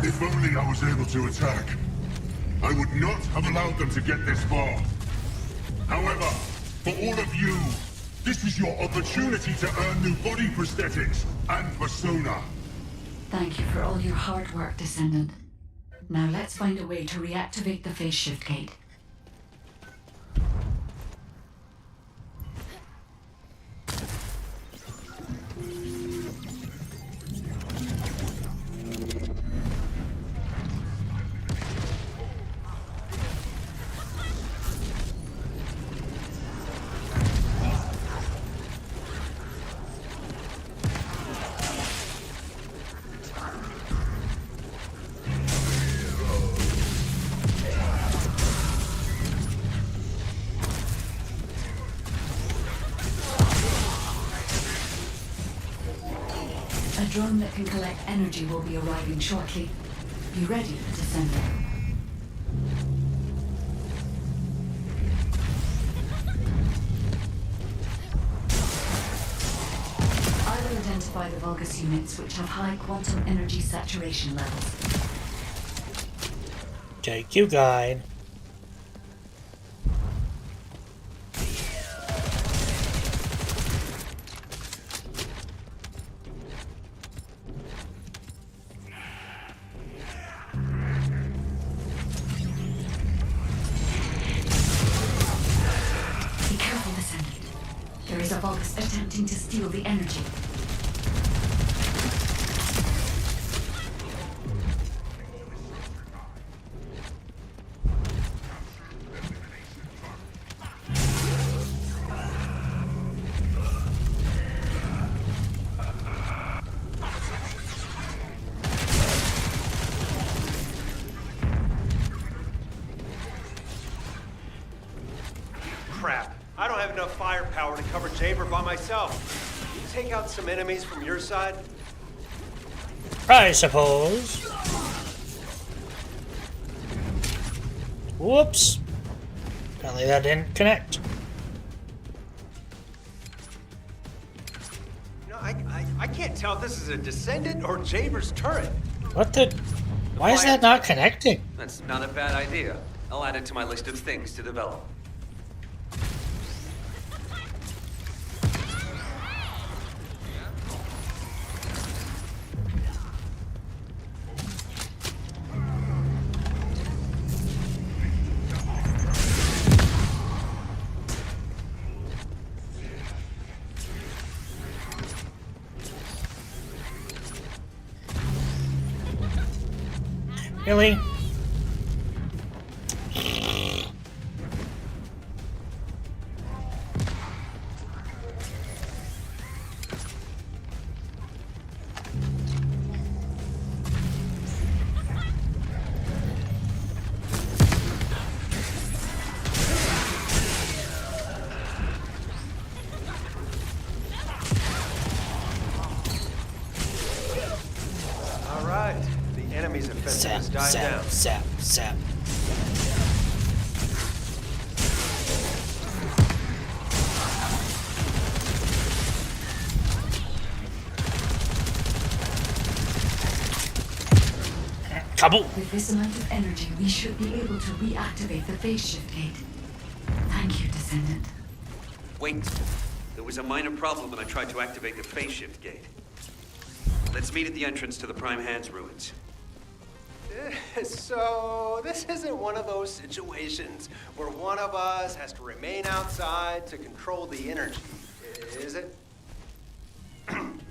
If only I was able to attack. I would not have allowed them to get this far. However, for all of you, this is your opportunity to earn new body prosthetics and persona. Thank you for all your hard work, Descendant. Now let's find a way to reactivate the phase shift gate. A drone that can collect energy will be arriving shortly. Be ready, Descendant. I will identify the Vulgus units which have high quantum energy saturation levels. Take you, guide. Be careful, Descendant. There is a Vulgus attempting to steal the energy. Crap. I don't have enough firepower to cover Jaber by myself. Can you take out some enemies from your side? I suppose. Whoops. Apparently that didn't connect. No, I can't tell if this is a Descendant or Jaber's turret. What the? Why is that not connecting? That's not a bad idea. I'll add it to my list of things to develop. Really? All right, the enemy's offensive has died Zap, down. zap, zap. Couple. With this amount of energy, we should be able to reactivate the phase shift gate. Thank you, Descendant. Wait. There was a minor problem when I tried to activate the phase shift gate. Let's meet at the entrance to the Prime Hands ruins. So, this isn't one of those situations where one of us has to remain outside to control the energy, is it?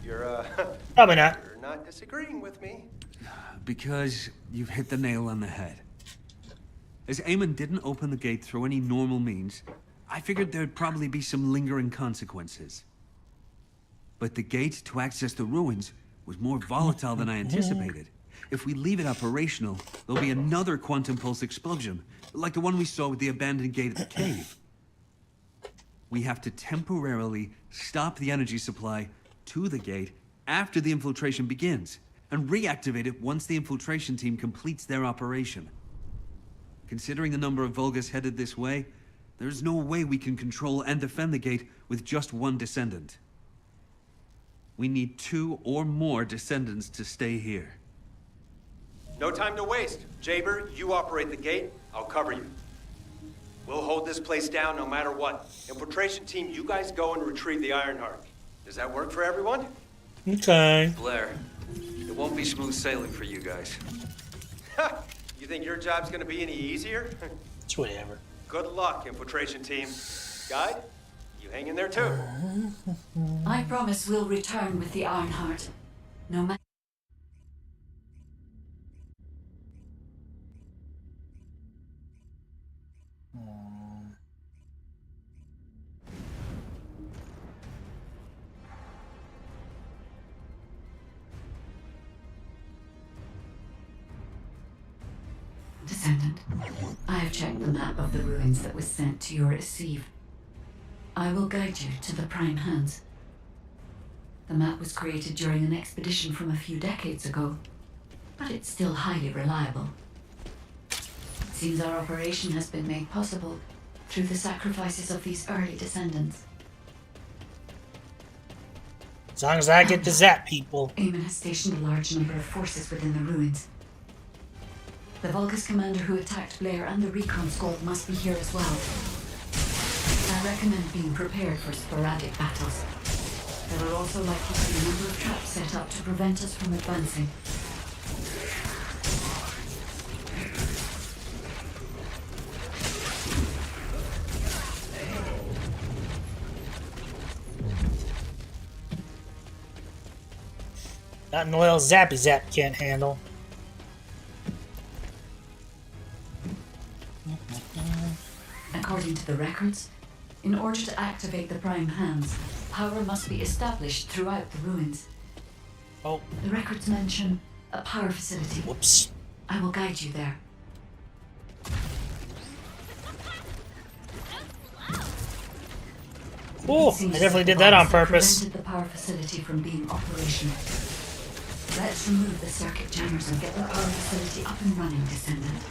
You're, Probably not. You're not disagreeing with me. Because you've hit the nail on the head. As Eamon didn't open the gate through any normal means, I figured there'd probably be some lingering consequences. But the gate to access the ruins was more volatile than I anticipated. If we leave it operational, there'll be another quantum pulse explosion, like the one we saw with the abandoned gate at the cave. We have to temporarily stop the energy supply to the gate after the infiltration begins, and reactivate it once the infiltration team completes their operation. Considering the number of Vulgus headed this way, there's no way we can control and defend the gate with just one Descendant. We need 2 or more Descendants to stay here. No time to waste. Jaber, you operate the gate, I'll cover you. We'll hold this place down no matter what. Infiltration team, you guys go and retrieve the Ironheart. Does that work for everyone? Okay. Blair, it won't be smooth sailing for you guys. You think your job's gonna be any easier? It's whatever. Good luck, infiltration team. Guide, you hang in there too. I promise we'll return with the Ironheart. No matter. Descendant, I have checked the map of the ruins that was sent to your receive. I will guide you to the Prime Hands. The map was created during an expedition from a few decades ago, but it's still highly reliable. It seems our operation has been made possible through the sacrifices of these early descendants. As long as I get to zap people. Eamon has stationed a large number of forces within the ruins. The Vulgus commander who attacked Blair and the recon squad must be here as well. I recommend being prepared for sporadic battles. There are also likely to be a number of traps set up to prevent us from advancing. Not an oil zappy zap can't handle. According to the records, in order to activate the Prime Hands, power must be established throughout the ruins. Oh. The records mention a power facility. Whoops. I will guide you there. Oh, I definitely did that on purpose. Prevented the power facility from being operational. Let's remove the circuit jammers and get the power facility up and running, Descendant.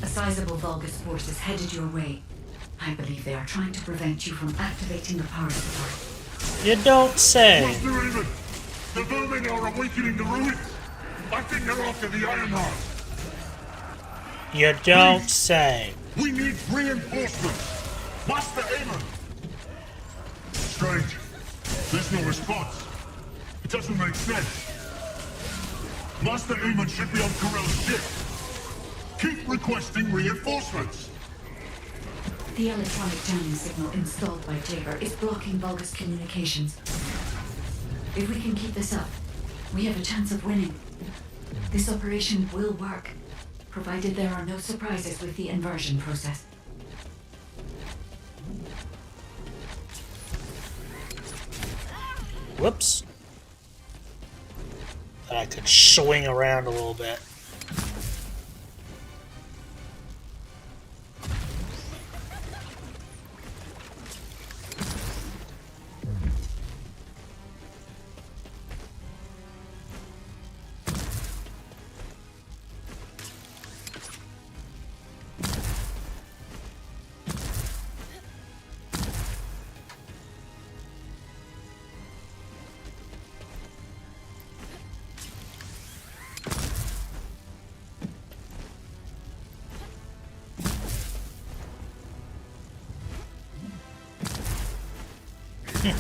Sizable Vulgus force is headed your way. I believe they are trying to prevent you from activating the power supply. You don't say. Master Eamon, the vermin are awakening the ruins. I think they're after the Ironheart. You don't say. We need reinforcements. Master Eamon. strange. There's no response. It doesn't make sense. Master Aemon should be on Corell's ship. Keep requesting reinforcements. The electronic jamming signal installed by Jaeger is blocking Vulgus communications. If we can keep this up, we have a chance of winning. This operation will work, provided there are no surprises with the inversion process. Whoops. I could swing around a little bit.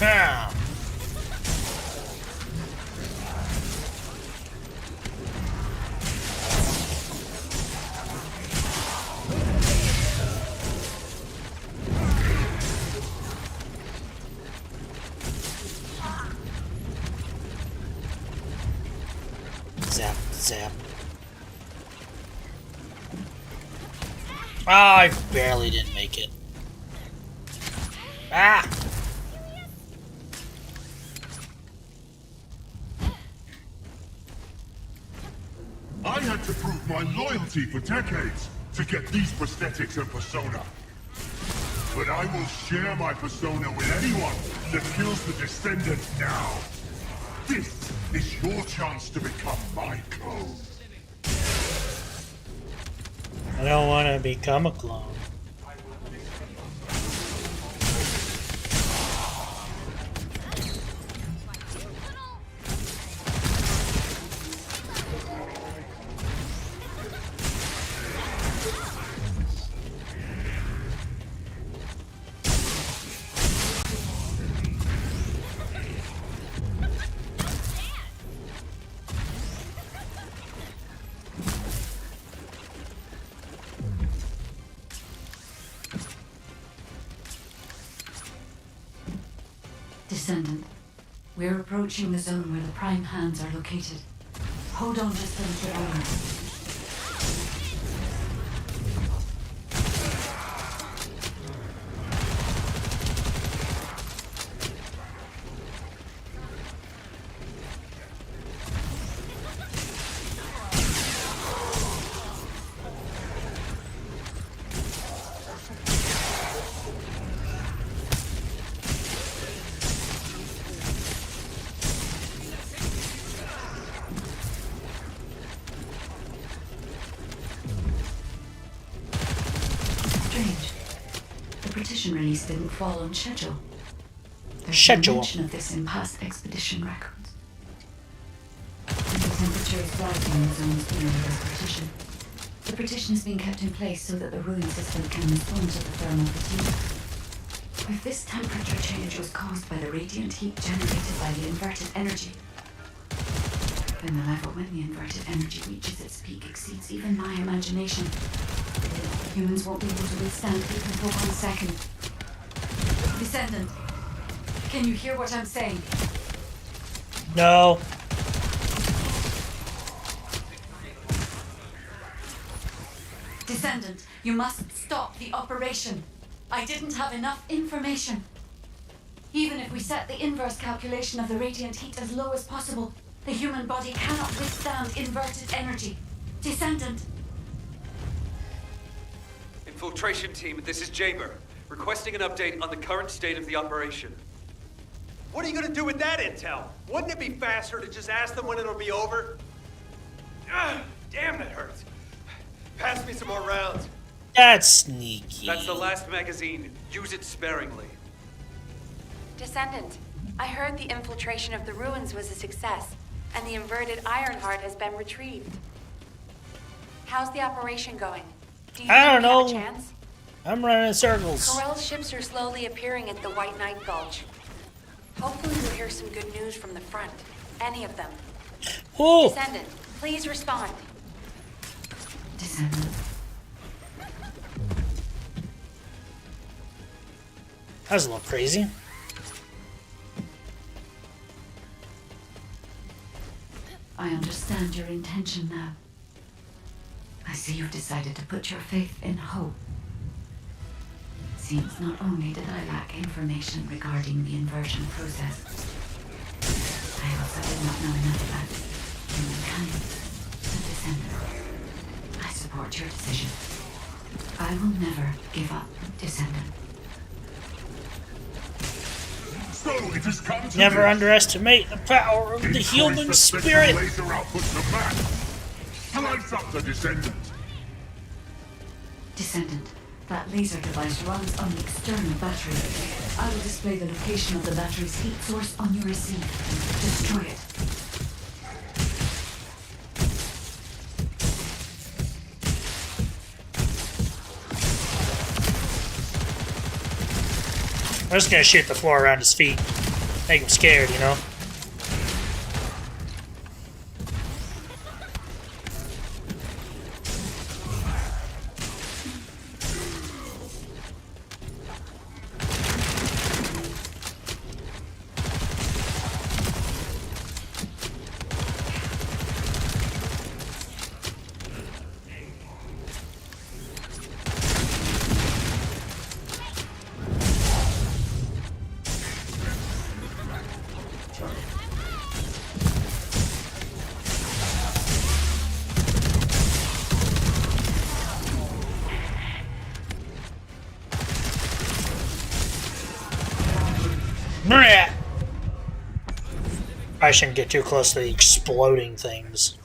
Yeah. Zap, zap. Ah, I barely didn't make it. Ah! I had to prove my loyalty for decades to get these prosthetics and persona. But I will share my persona with anyone that kills the Descendant now. This is your chance to become my clone. I don't want to become a clone. Descendant, we're approaching the zone where the Prime Hands are located. Hold on just a little longer. Release didn't fall on schedule. There's no mention of this in past expedition records. And the temperature is rising in the zone's beyond this partition. The partition is being kept in place so that the ruin system can respond to the thermal fatigue. If this temperature change was caused by the radiant heat generated by the inverted energy, then the level when the inverted energy reaches its peak exceeds even my imagination. Humans won't be able to withstand it even for 1 second. Descendant, can you hear what I'm saying? No. Descendant, you must stop the operation. I didn't have enough information. Even if we set the inverse calculation of the radiant heat as low as possible, the human body cannot withstand inverted energy. Descendant. Infiltration team, this is Jaber. Requesting an update on the current state of the operation. What are you gonna do with that intel? Wouldn't it be faster to just ask them when it'll be over? Ah, damn, that hurts. Pass me some more rounds. That's sneaky. That's the last magazine. Use it sparingly. Descendant, I heard the infiltration of the ruins was a success, and the inverted Ironheart has been retrieved. How's the operation going? Do you I don't think we know. have a chance? I'm running in circles. Corell's ships are slowly appearing at the White Night Gulch. Hopefully we'll hear some good news from the front. Any of them. Oh! Descendant, please respond. Descendant. That was a little crazy. I understand your intention now. I see you've decided to put your faith in hope. Seems not only did I lack information regarding the inversion process, I also did not know enough about humankind, the Descendant. I support your decision. I will never give up, Descendant. So it has come to Never this. underestimate the power of the human spirit. Laser outputs of man. Slice up the Descendant. Descendant, that laser device runs on the external battery. I will display the location of the battery's heat source on your receiver. Destroy it. I'm just gonna shoot the floor around his feet. Make him scared, you know? I shouldn't get too close to the exploding things.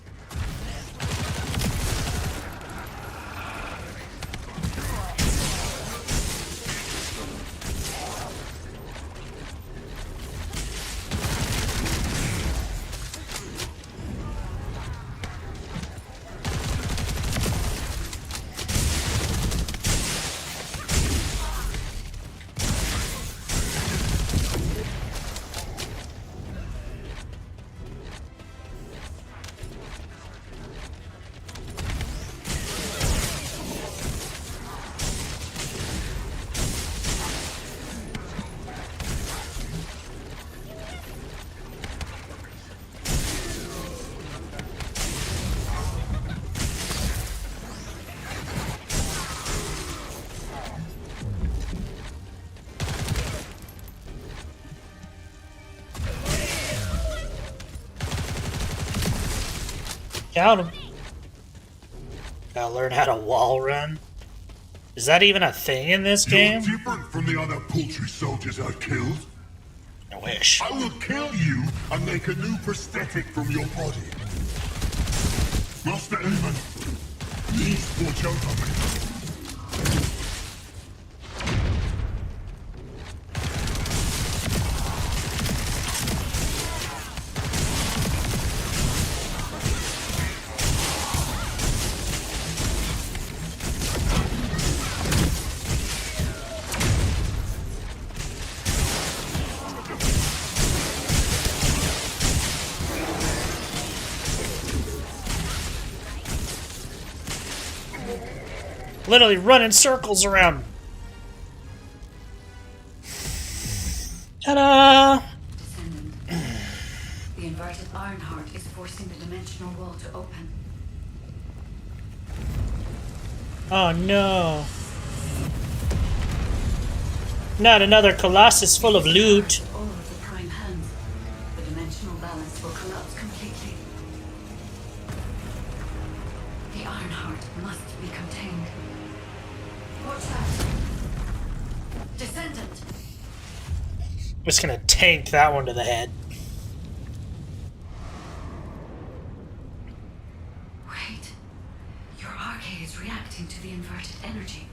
Got him. Gotta learn how to wall run. Is that even a thing in this game? You're different from the other paltry soldiers I killed. I wish. I will kill you and make a new prosthetic from your body. Master Eamon, please watch over me. Literally running circles around. Ta-da! The inverted Ironheart is forcing the dimensional wall to open. Oh no. Not another Colossus full of loot. All of the prime hands. The dimensional balance will collapse completely. The Ironheart must be contained. Watch out! Descendant! I'm just gonna tank that one to the head. Wait. Your arcade is reacting to the inverted energy.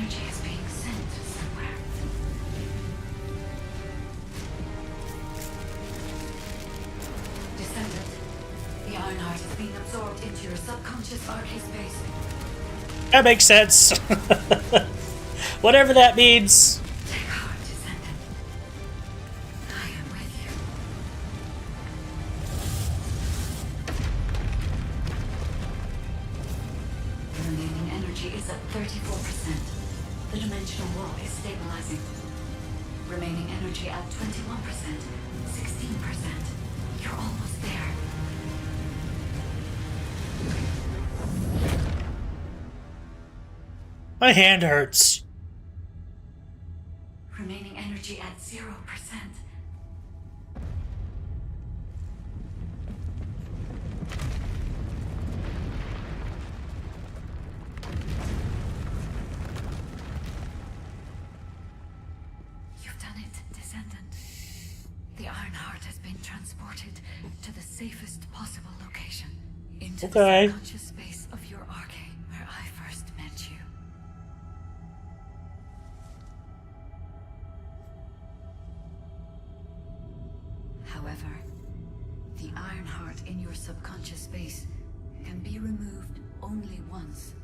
energy is being sent somewhere. Descendant, the Ironheart is being absorbed into your subconscious arcade space. That makes sense. Whatever that means. Take heart, Descendant. I am with you. The remaining energy is at 34%. The dimensional wall is stabilizing. Remaining energy at 21%, 16%. You're almost there. My hand hurts. Remaining energy at 0%. You've done it, Descendant. The Ironheart has been transported to the safest possible location. Into the subconscious space of your arcade, where I first met you. However, the Ironheart in your subconscious space can be removed only once.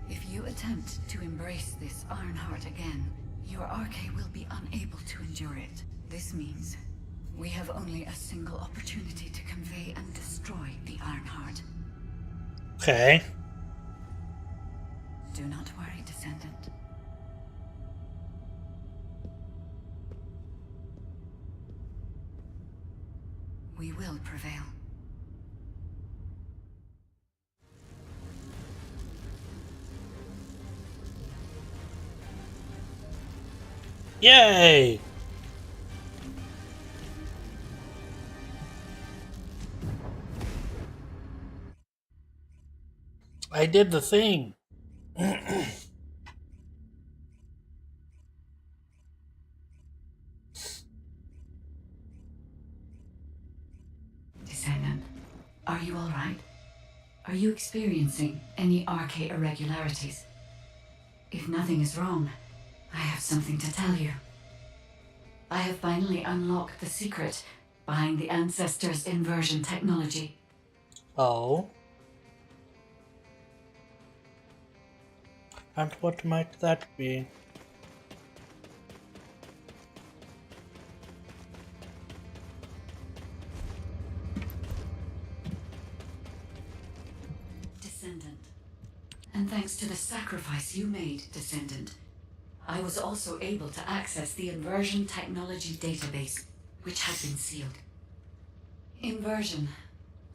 If you attempt to embrace this Ironheart again, your arcade will be unable to endure it. This means we have only a single opportunity to convey and destroy the Ironheart. Okay. Do not worry, Descendant. We will prevail. Yay! I did the thing. Descendant, are you all right? Are you experiencing any arcade irregularities? If nothing is wrong, I have something to tell you. I have finally unlocked the secret behind the Ancestors' inversion technology. Oh. And what might that be? Descendant. And thanks to the sacrifice you made, Descendant, I was also able to access the Inversion Technology database, which had been sealed. Inversion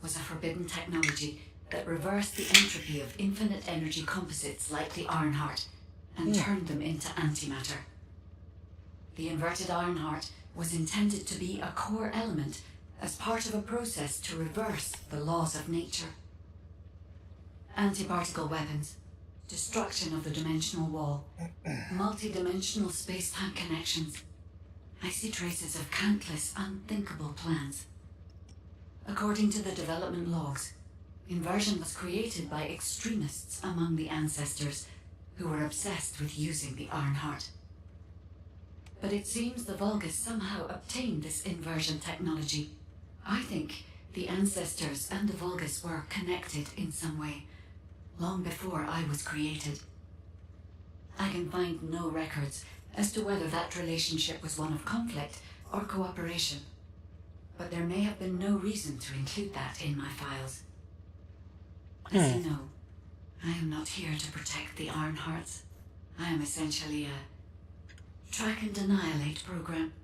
was a forbidden technology that reversed the entropy of infinite energy composites like the Ironheart and turned them into antimatter. The inverted Ironheart was intended to be a core element as part of a process to reverse the laws of nature. Anti-particle weapons, destruction of the dimensional wall, multi-dimensional space-time connections. I see traces of countless unthinkable plans. According to the development logs, Inversion was created by extremists among the Ancestors who were obsessed with using the Ironheart. But it seems the Vulgus somehow obtained this inversion technology. I think the Ancestors and the Vulgus were connected in some way, long before I was created. I can find no records as to whether that relationship was one of conflict or cooperation, but there may have been no reason to include that in my files. As you know, I am not here to protect the Ironhearts. I am essentially a track and annihilate program,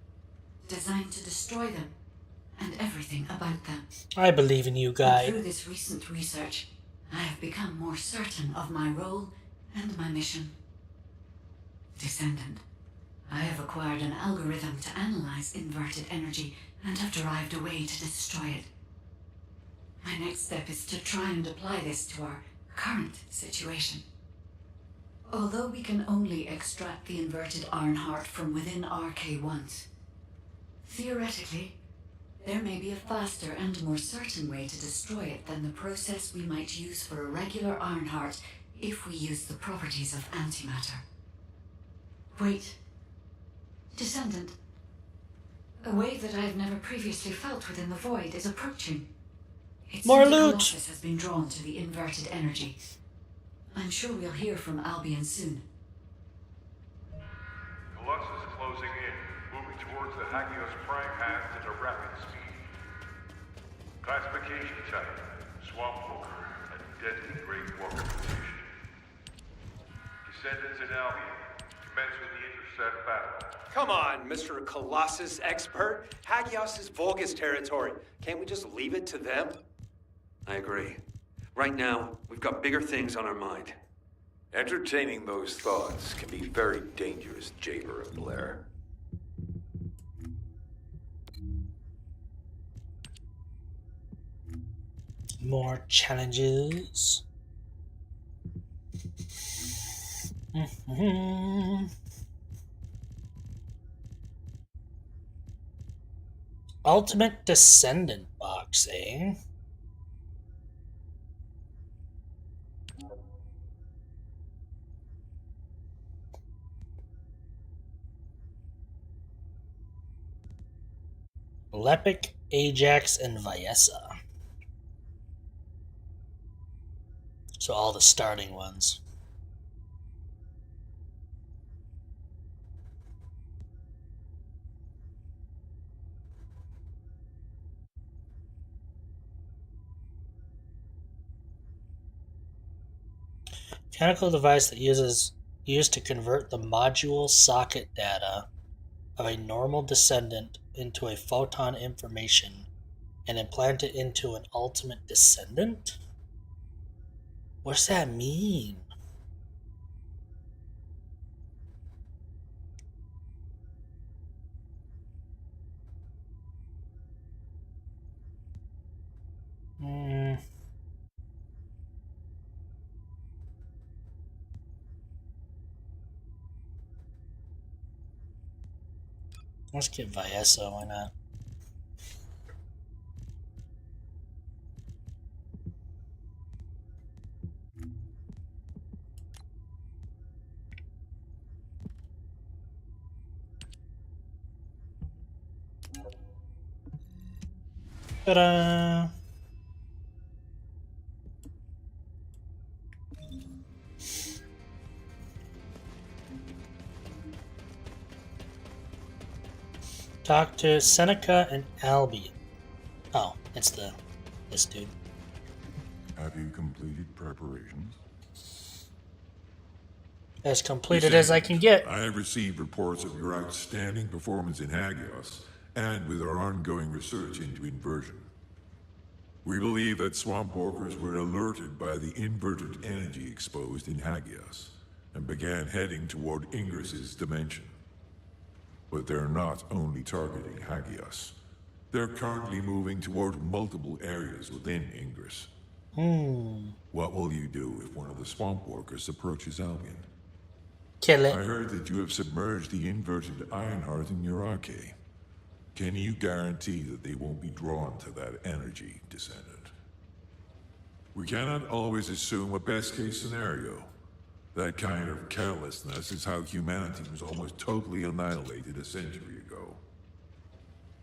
designed to destroy them and everything about them. I believe in you, guy. And through this recent research, I have become more certain of my role and my mission. Descendant, I have acquired an algorithm to analyze inverted energy and have derived a way to destroy it. My next step is to try and apply this to our current situation. Although we can only extract the inverted Ironheart from within RK once, theoretically, there may be a faster and more certain way to destroy it than the process we might use for a regular Ironheart if we use the properties of antimatter. Wait. Descendant. A wave that I have never previously felt within the void is approaching. It More seems the loot. Colossus has been drawn to the inverted energy. I'm sure we'll hear from Albion soon. Colossus closing in, moving towards the Hagios Prime path at a rapid speed. Classification type, Swamp Walker, a deadly Great Walker mutation. Descendants in Albion, commence with the intercept battle. Come on, Mr. Colossus expert. Hagios is Vulgus territory. Can't we just leave it to them? I agree. Right now, we've got bigger things on our mind. Entertaining those thoughts can be very dangerous, Jaber and Blair. More challenges. Ultimate Descendant box, eh? Lepic, Ajax, and Viessa. So all the starting ones. Mechanical device that used to convert the module socket data of a normal descendant into a photon information and implant it into an ultimate descendant? What's that mean? Let's get Viessa, why not? Ta-da! Talk to Seneca and Albion. Oh, it's this dude. Have you completed preparations? As completed as I can get. I have received reports of your outstanding performance in Hagios, and with our ongoing research into inversion. We believe that swamp walkers were alerted by the inverted energy exposed in Hagios, and began heading toward Ingris's dimension. But they're not only targeting Hagios. They're currently moving toward multiple areas within Ingris. What will you do if one of the swamp walkers approaches Albion? Kill it. I heard that you have submerged the inverted Ironheart in your arcade. Can you guarantee that they won't be drawn to that energy, Descendant? We cannot always assume a best-case scenario. That kind of carelessness is how humanity was almost totally annihilated a century ago.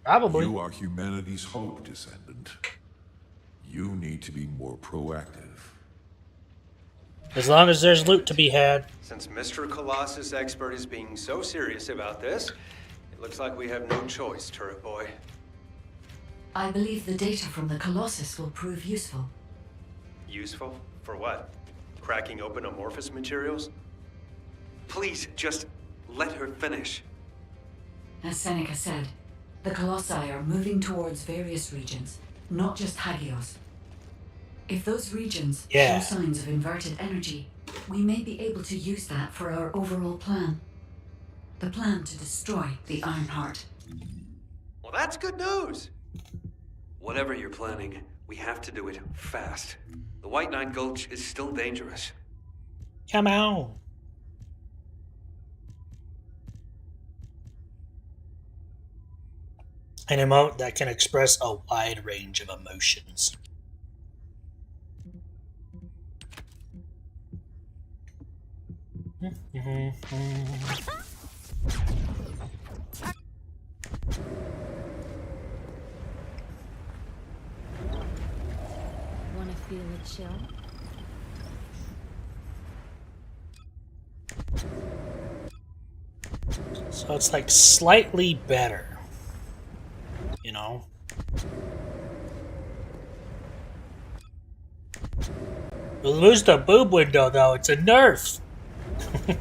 Probably. You are humanity's hope, Descendant. You need to be more proactive. As long as there's loot to be had. Since Mr. Colossus expert is being so serious about this, it looks like we have no choice, Turret Boy. I believe the data from the Colossus will prove useful. Useful? For what? Cracking open amorphous materials? Please, just let her finish. As Seneca said, the Colossi are moving towards various regions, not just Hagios. If those regions show signs of inverted energy, we may be able to use that for our overall plan. The plan to destroy the Ironheart. Well, that's good news. Whatever you're planning, we have to do it fast. The White Nine Gulch is still dangerous. Come on. An emote that can express a wide range of emotions. Wanna feel a chill? So it's like slightly better, you know? We lose the boob window though, it's a nerf! Are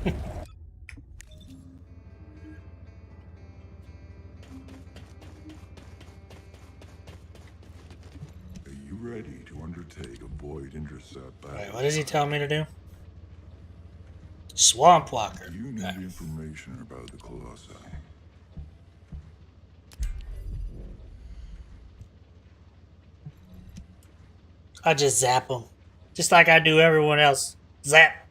you ready to undertake a void intercept battle? Wait, what does he tell me to do? Swamp Walker. You need information about the Colossi. I just zap them. Just like I do everyone else. Zap.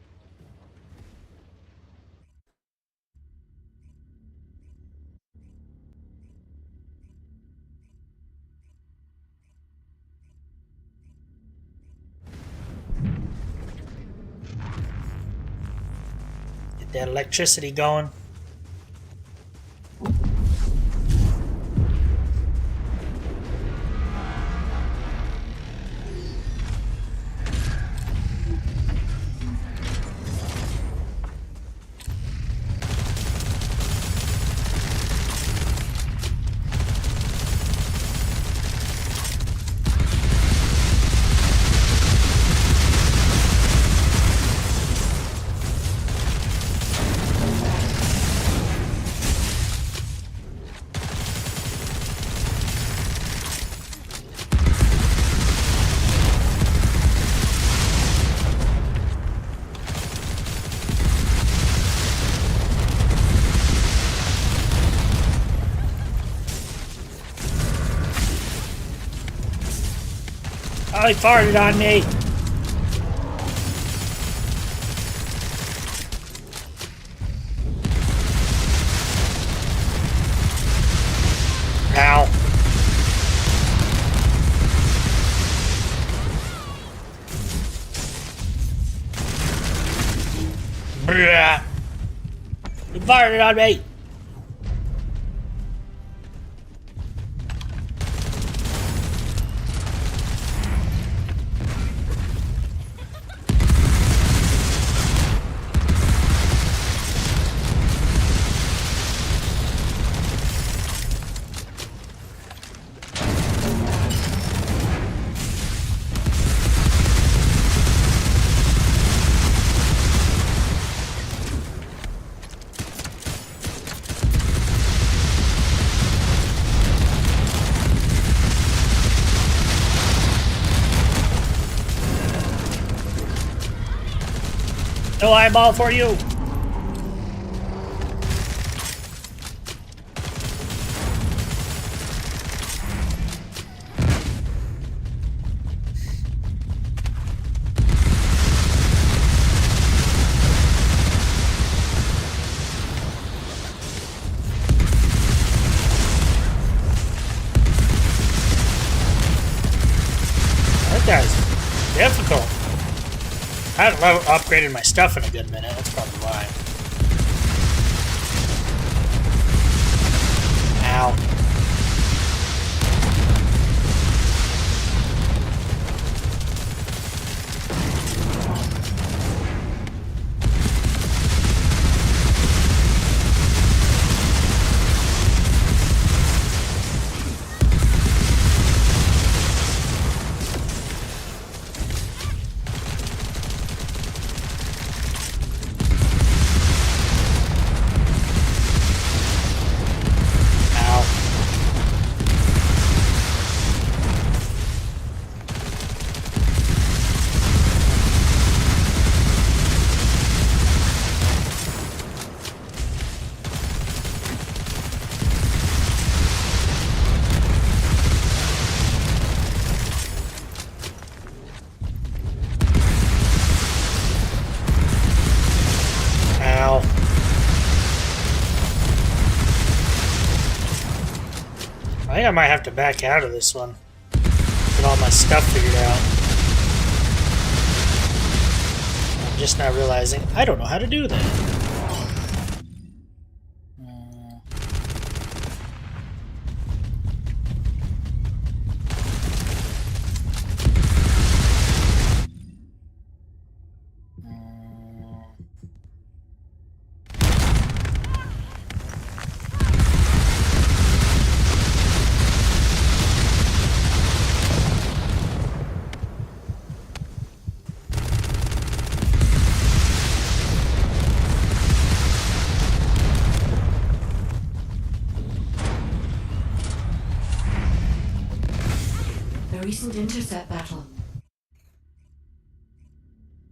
Get that electricity going. Oh, he farted on me. Ow. Blah. He farted on me. No eyeball for you. That guy's difficult. I haven't upgraded my stuff in a good minute, that's probably why. Ow. I think I might have to back out of this one. Get all my stuff figured out. just now realizing I don't know how to do that. The recent intercept battle.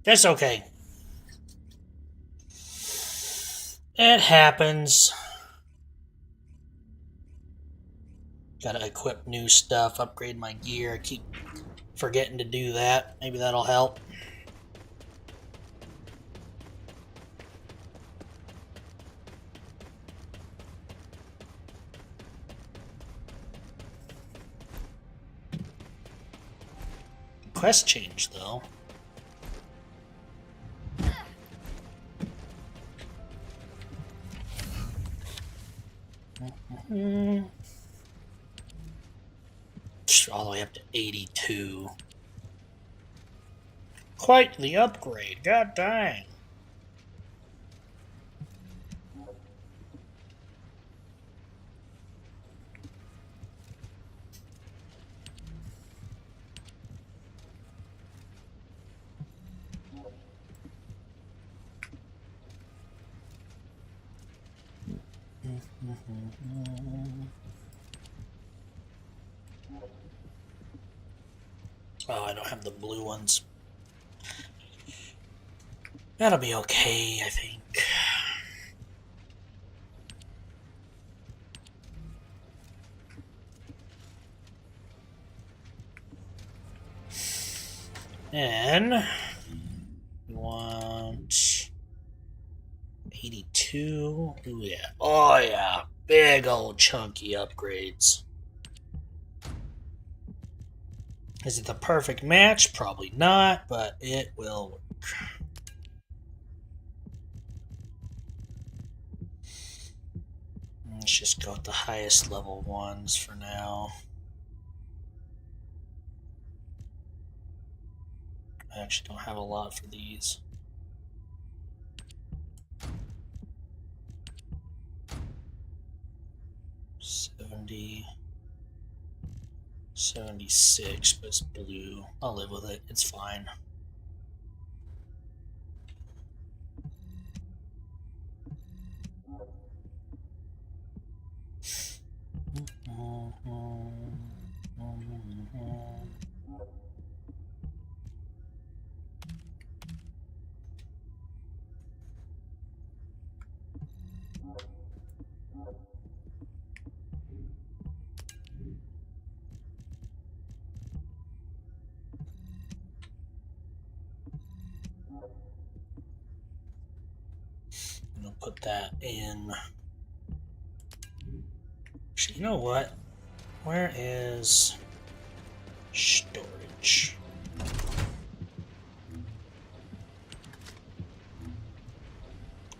That's okay. It happens. Gotta equip new stuff, upgrade my gear. I keep forgetting to do that. Maybe that'll help. Quest change, though. All the way up to 82. Quite the upgrade, god dang. Oh, I don't have the blue ones. That'll be okay, I think. And we want 82. Ooh, yeah. Oh, yeah. Big old chunky upgrades. Is it the perfect match? Probably not, but it will work. Let's just go with the highest level ones for now. I actually don't have a lot for these. $70, $76, but it's blue. I'll live with it. It's fine. Put that in. Actually, you know what? Where is storage?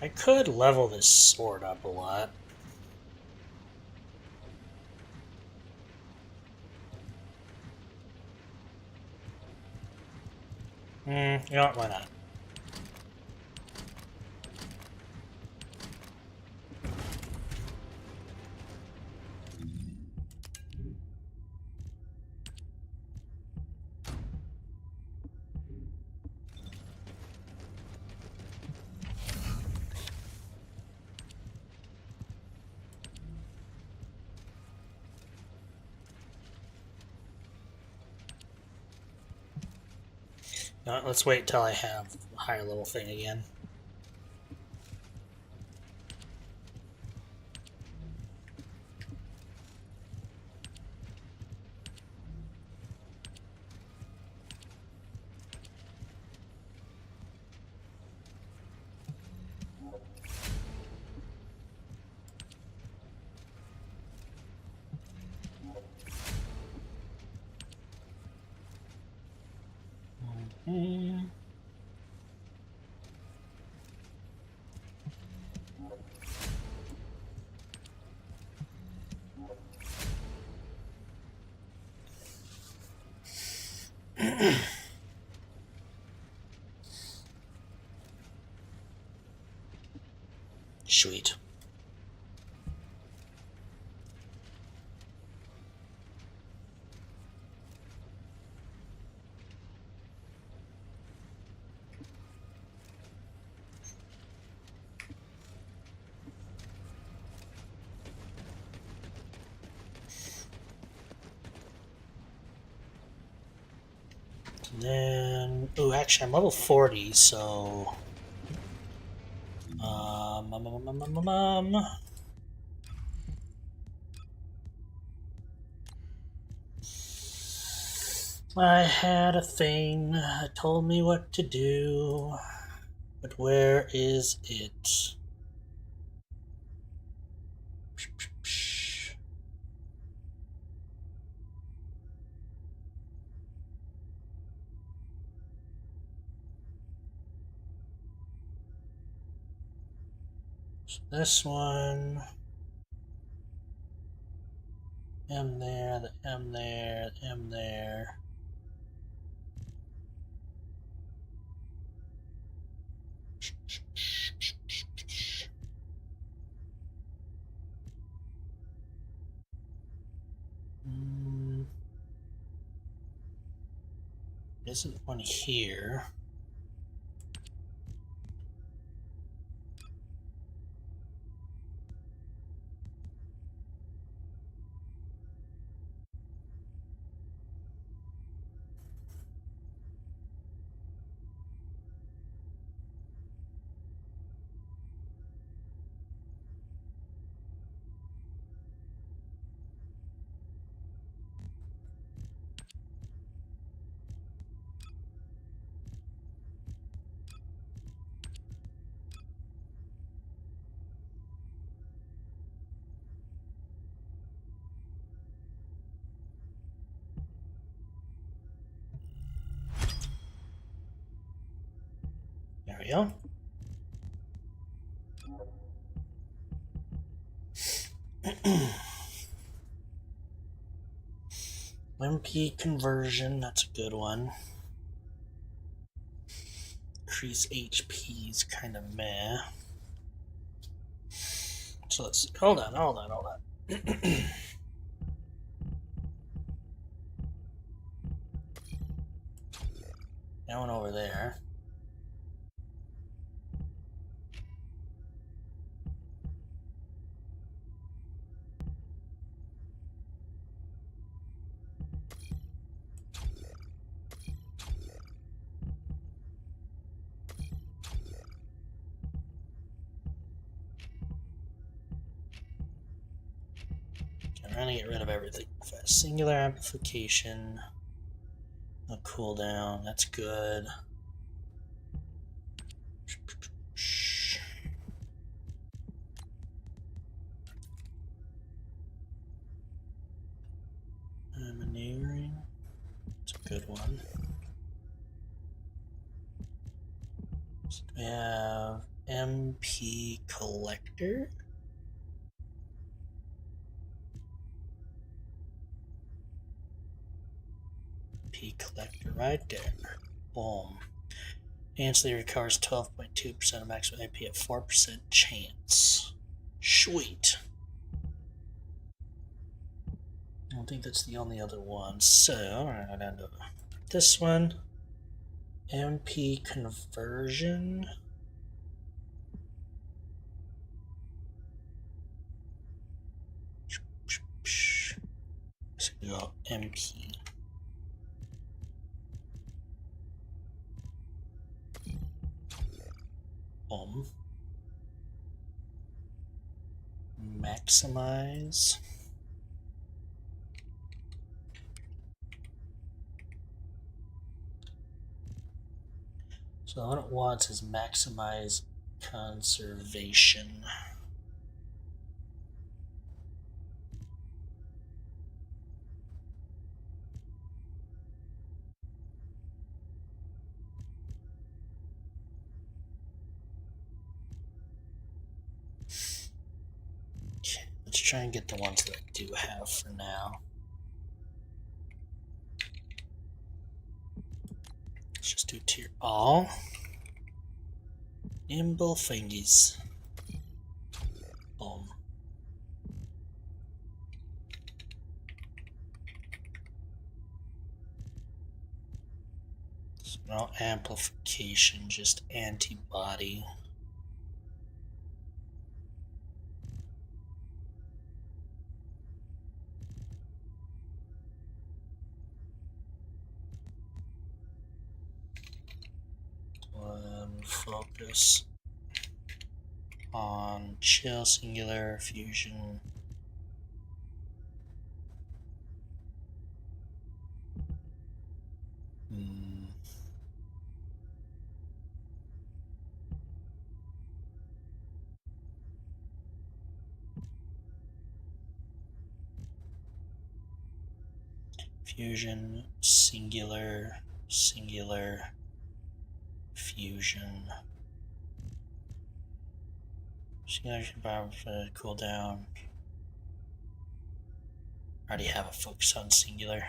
I could level this sword up a lot. You know what? Why not? No, let's wait till I have a higher level thing again. Sweet. And then, oh, actually, I'm level 40, so I had a thing that told me what to do, but where is it? So this one, M there, the M there, the M there. Isn't one here. There we go. MP conversion, that's a good one. Increase HP is kind of meh. So let's hold on. That one over there. I'm trying to get rid of everything. Fast singular amplification. A cooldown, that's good. Maneuvering, it's a good one. So we have MP collector. MP collector right there. Boom. Instantly recovers 12.2% of maximum AP at 4% chance. Sweet. I don't think that's the only other one. So, I'm going to end up this one. MP conversion. So we go MP. Maximize. So what it wants is maximize conservation. Okay, let's try and get the ones that I do have for now. Do tier all. Nimble fingies. Boom. So no amplification, just antibody. Focus on chill singular fusion. Fusion, singular, singular, fusion. Singular cool down. Already have a focus on singular.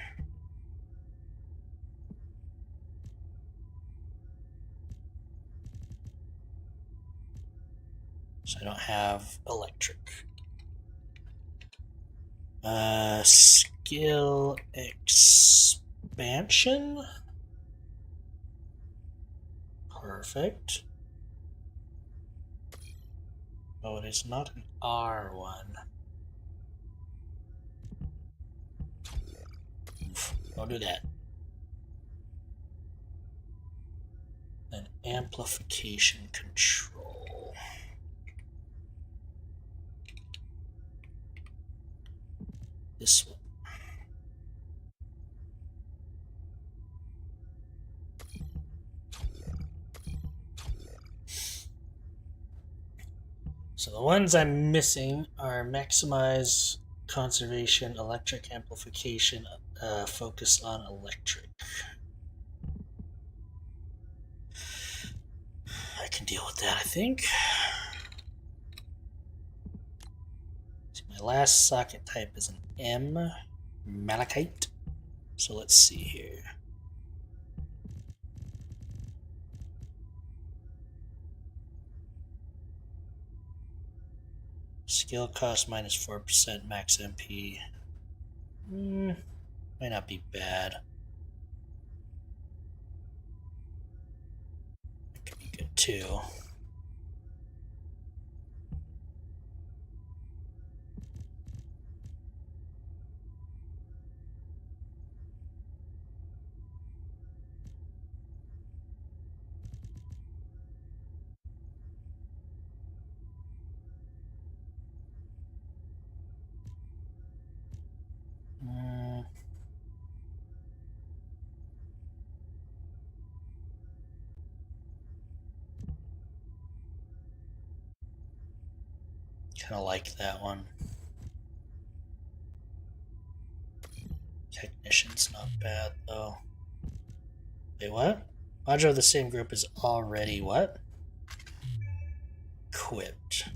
So I don't have electric. Skill expansion. Perfect. Oh, it is not an R1. Don't do that. Then amplification control. This one. So the ones I'm missing are maximize conservation, electric amplification, focus on electric. I can deal with that, I think. So my last socket type is an M, malachite. So let's see here. Skill cost minus 4%, max MP. Might not be bad. That could be good too. Kind of like that one. Technician's not bad though. Wait, what? Module of the same group is already what? Equipped.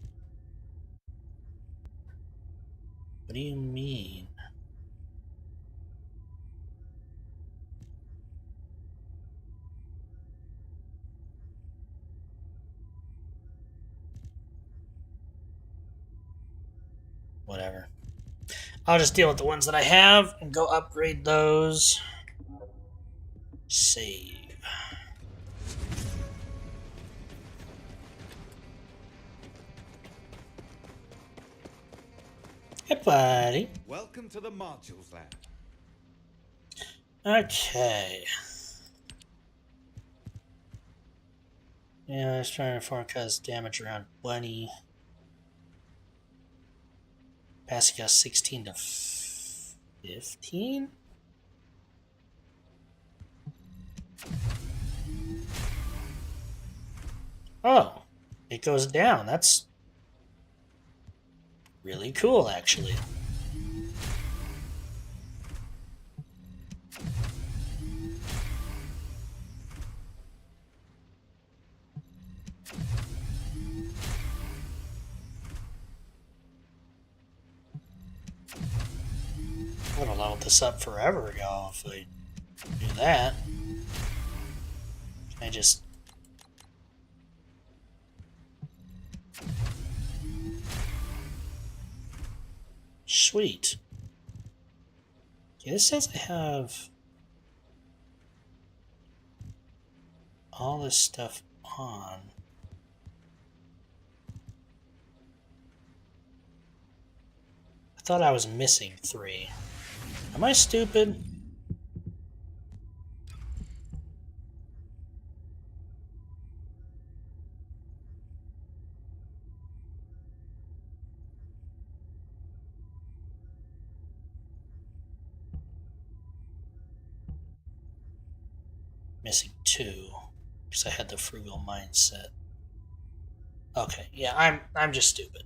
What do you mean? Whatever. I'll just deal with the ones that I have and go upgrade those. Save. Hey, buddy. Welcome to the modules lab. Okay. Yeah, I was trying to forecast damage around 20. Passing us 16 to 15? Oh, it goes down. That's really cool, actually. I'm gonna load this up forever ago if I do that. I just... Sweet. Okay, this says I have all this stuff on. I thought I was missing 3. Am I stupid? Missing 2 because I had the frugal mindset. Okay, yeah, I'm just stupid.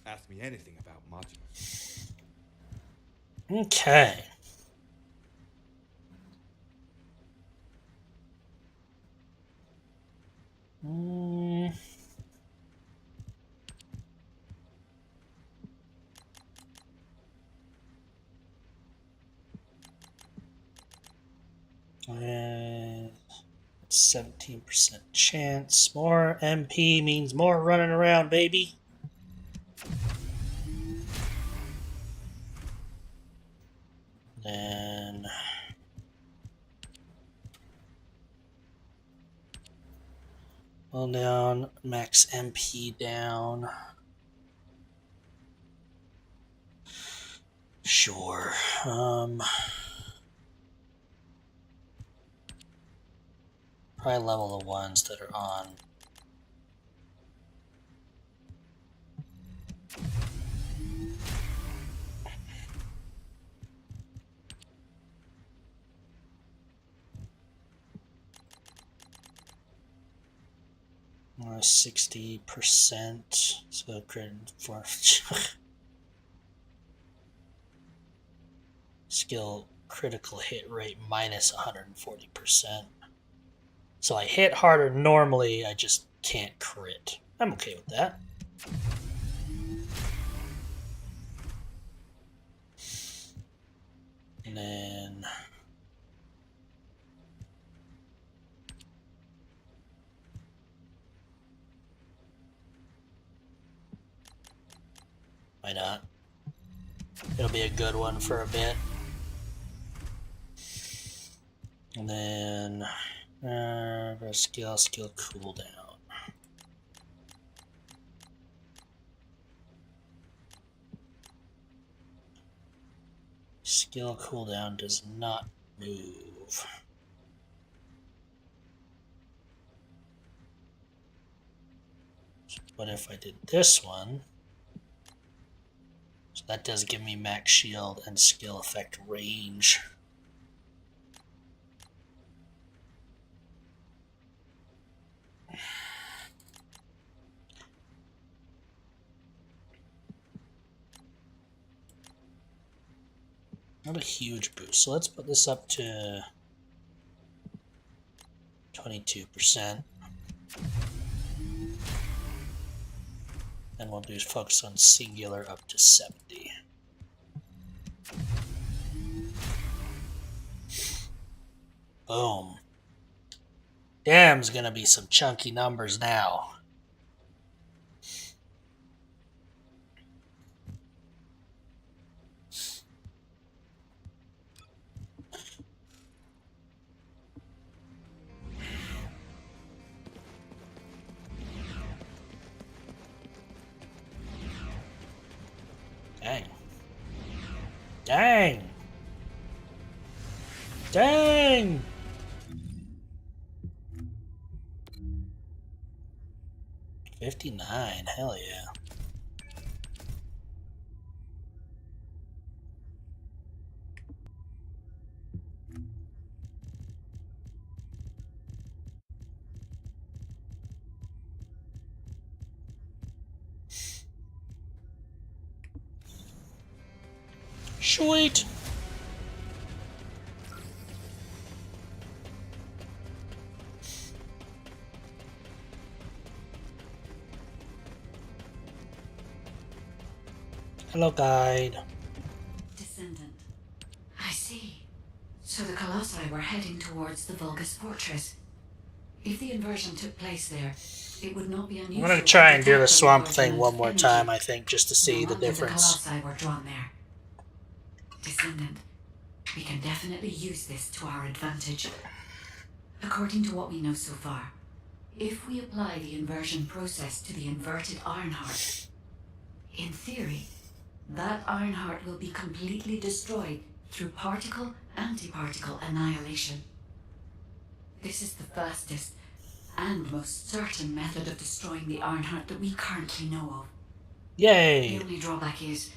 Ask me anything about modules. Okay. And 17% chance. More MP means more running around, baby. Then well down, max MP down. Sure. Probably level the ones that are on. Or 60%. So credit for skill critical hit rate minus 140%. So I hit harder normally, I just can't crit. I'm okay with that. And then why not? It'll be a good one for a bit. And then skill cooldown. Skill cooldown does not move. What if I did this one? So that does give me max shield and skill effect range. Not a huge boost, so let's put this up to 22%. And we'll do focus on singular up to 70. Boom. Damn's gonna be some chunky numbers now. Dang. Dang. Dang. $59, hell yeah. Sweet. Hello, guide. Descendant. I see. So the Colossi were heading towards the Vulgus Fortress. If the inversion took place there, it would not be unusual. I'm gonna try and do the to swamp detect thing the one more energy. time, I think, just to see No the wonder difference. The colossi were drawn there. Descendant, we can definitely use this to our advantage. According to what we know so far, if we apply the inversion process to the inverted Ironheart, in theory, that Ironheart will be completely destroyed through particle-antiparticle annihilation. This is the fastest and most certain method of destroying the Ironheart that we currently know of. Yay! The only drawback is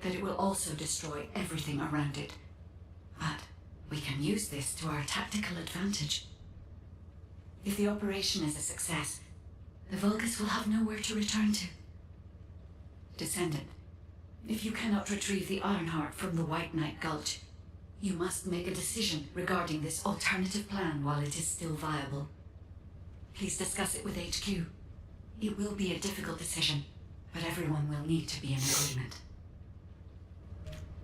that it will also destroy everything around it. But we can use this to our tactical advantage. If the operation is a success, the Vulgus will have nowhere to return to. Descendant, if you cannot retrieve the Ironheart from the White Knight Gulch, you must make a decision regarding this alternative plan while it is still viable. Please discuss it with HQ. It will be a difficult decision, but everyone will need to be in agreement.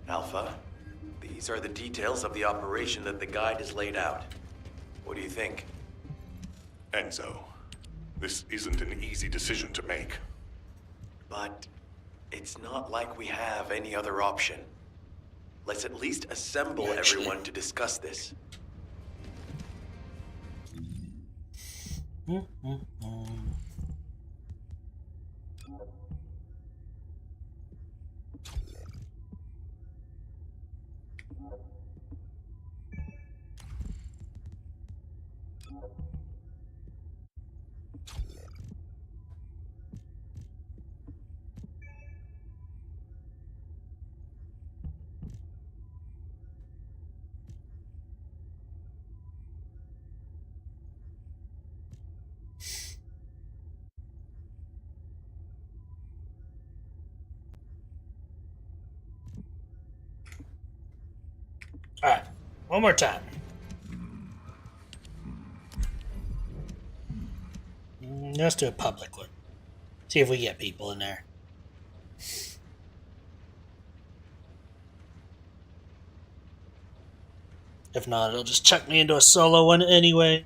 Alpha, these are the details of the operation that the guide has laid out. What do you think? Enzo, this isn't an easy decision to make. But it's not like we have any other option. Let's at least assemble everyone to discuss this. Alright, one more time. Let's do a public one. See if we get people in there. If not, it'll just chuck me into a solo one anyway.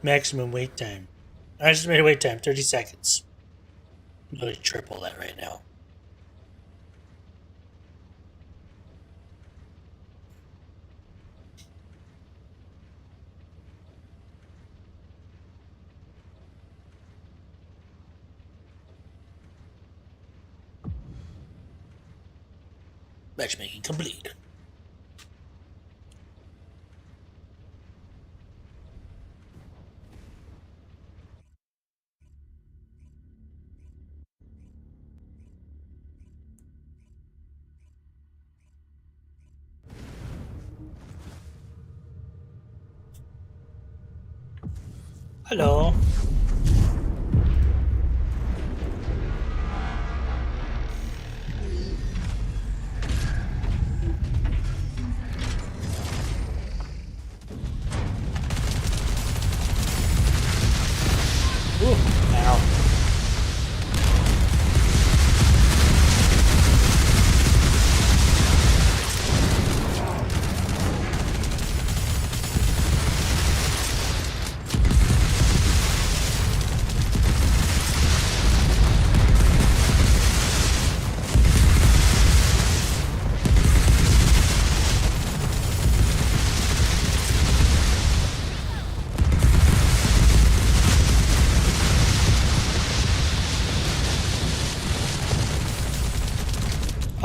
Maximum wait time. Estimated wait time, 30 seconds. I'm going to triple that right now. Matchmaking complete. Hello. Ooh, ow.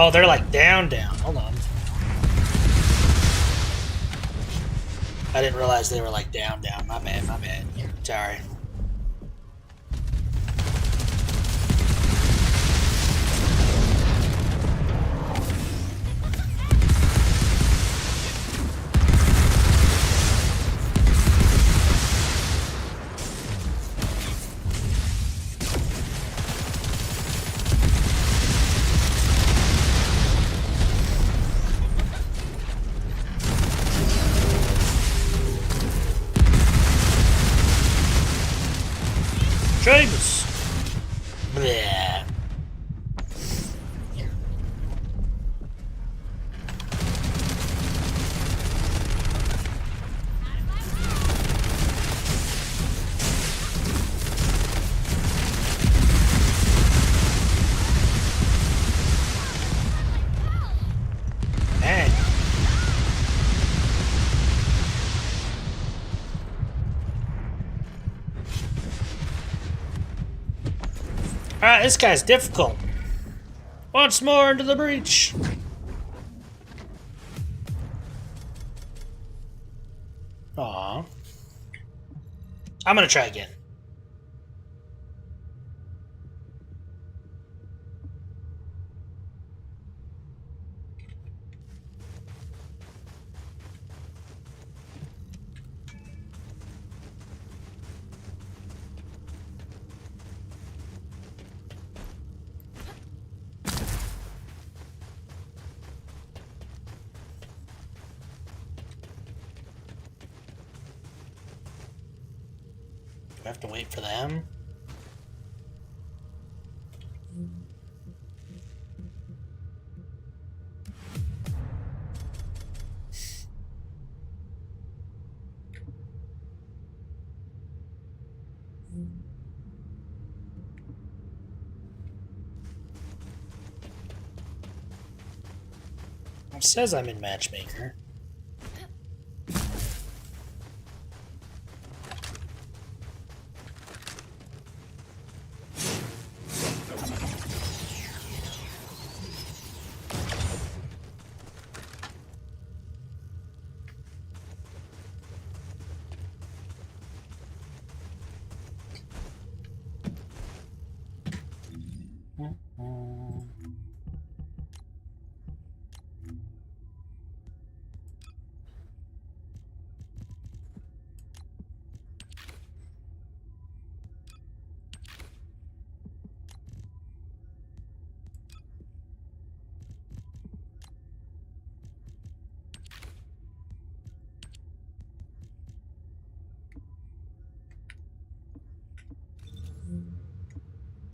Oh, they're like down. Hold on. I didn't realize they were like down. My bad. Sorry. James. Bleh. Dang. Alright, this guy's difficult. Once more into the breach. Aw. I'm gonna try again. Do I have to wait for them? It says I'm in Matchmaker.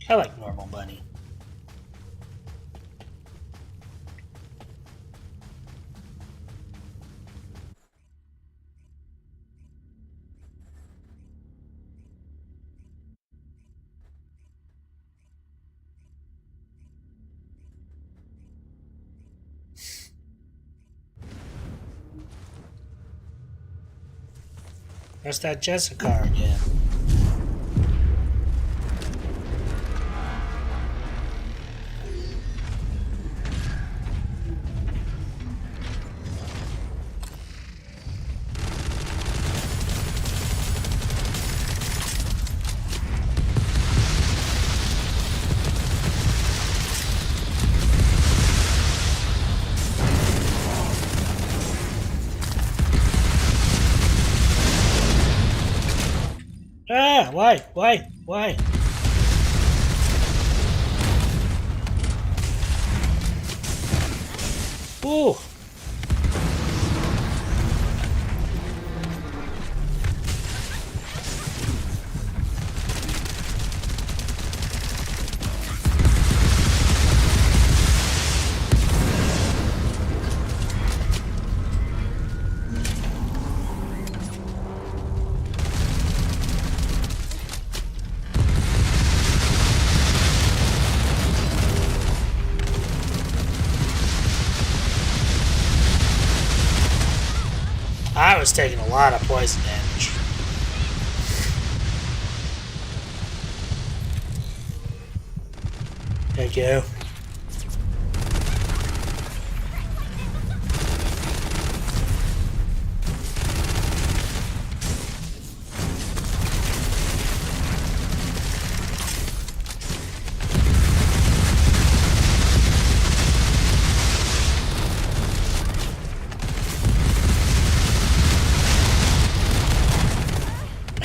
I like normal bunny. There's that Jessica again. Ah, why? Ooh. I was taking a lot of poison damage. Thank you.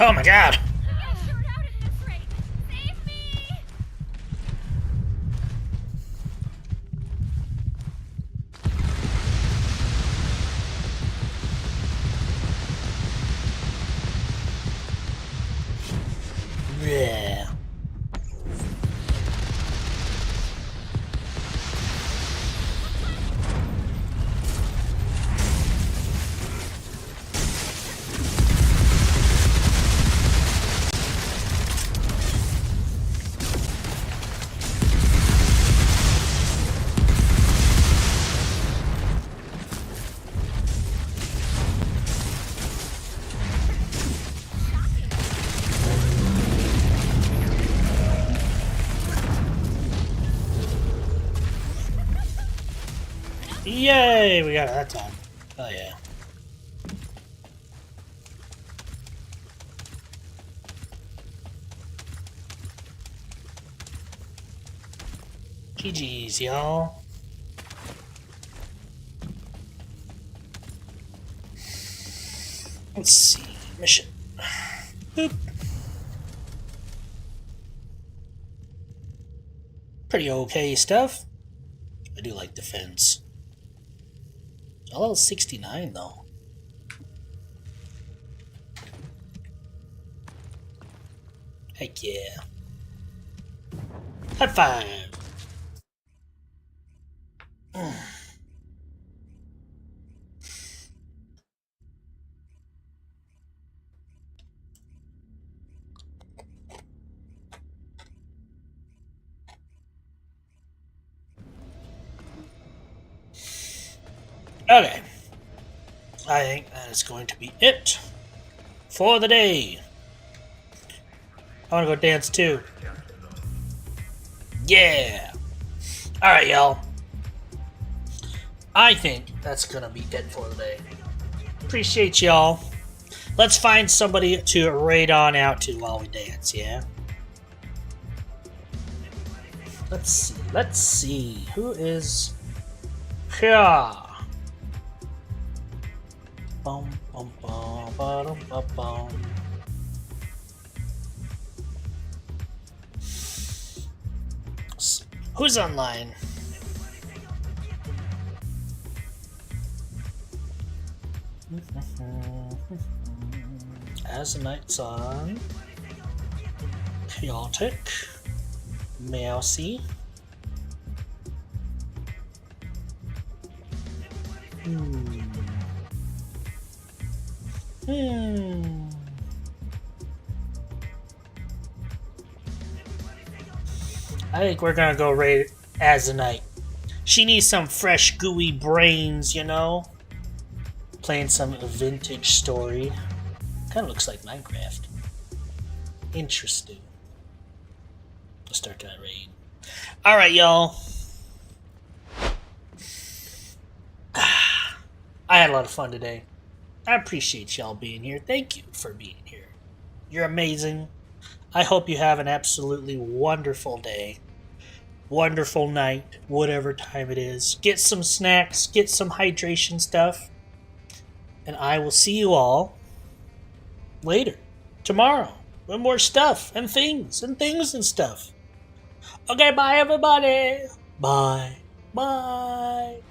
Oh my god. Yeah. Yay! We got it that time. Oh yeah. GG's, y'all. Let's see. Mission. Boop. Pretty okay stuff. I do like defense. Level 69 though. Heck yeah. High five. Okay. I think that is going to be it for the day. I want to go dance too. Yeah. Alright, y'all. I think that's going to be it for the day. Appreciate y'all. Let's find somebody to raid on out to while we dance, yeah? Let's see. Let's see. Who is here? Bum, bum, bum, bum, bum, bum. Who's online? As the night's on, chaotic, mousy. I think we're gonna go raid Azanite. She needs some fresh, gooey brains, you know? Playing some vintage story. Kinda looks like Minecraft. Interesting. Let's start that raid. Alright, y'all. I had a lot of fun today. I appreciate y'all being here. Thank you for being here. You're amazing. I hope you have an absolutely wonderful day. Wonderful night, whatever time it is. Get some snacks, get some hydration stuff. And I will see you all later. Tomorrow. With more stuff and things and stuff. Okay, bye everybody. Bye. Bye.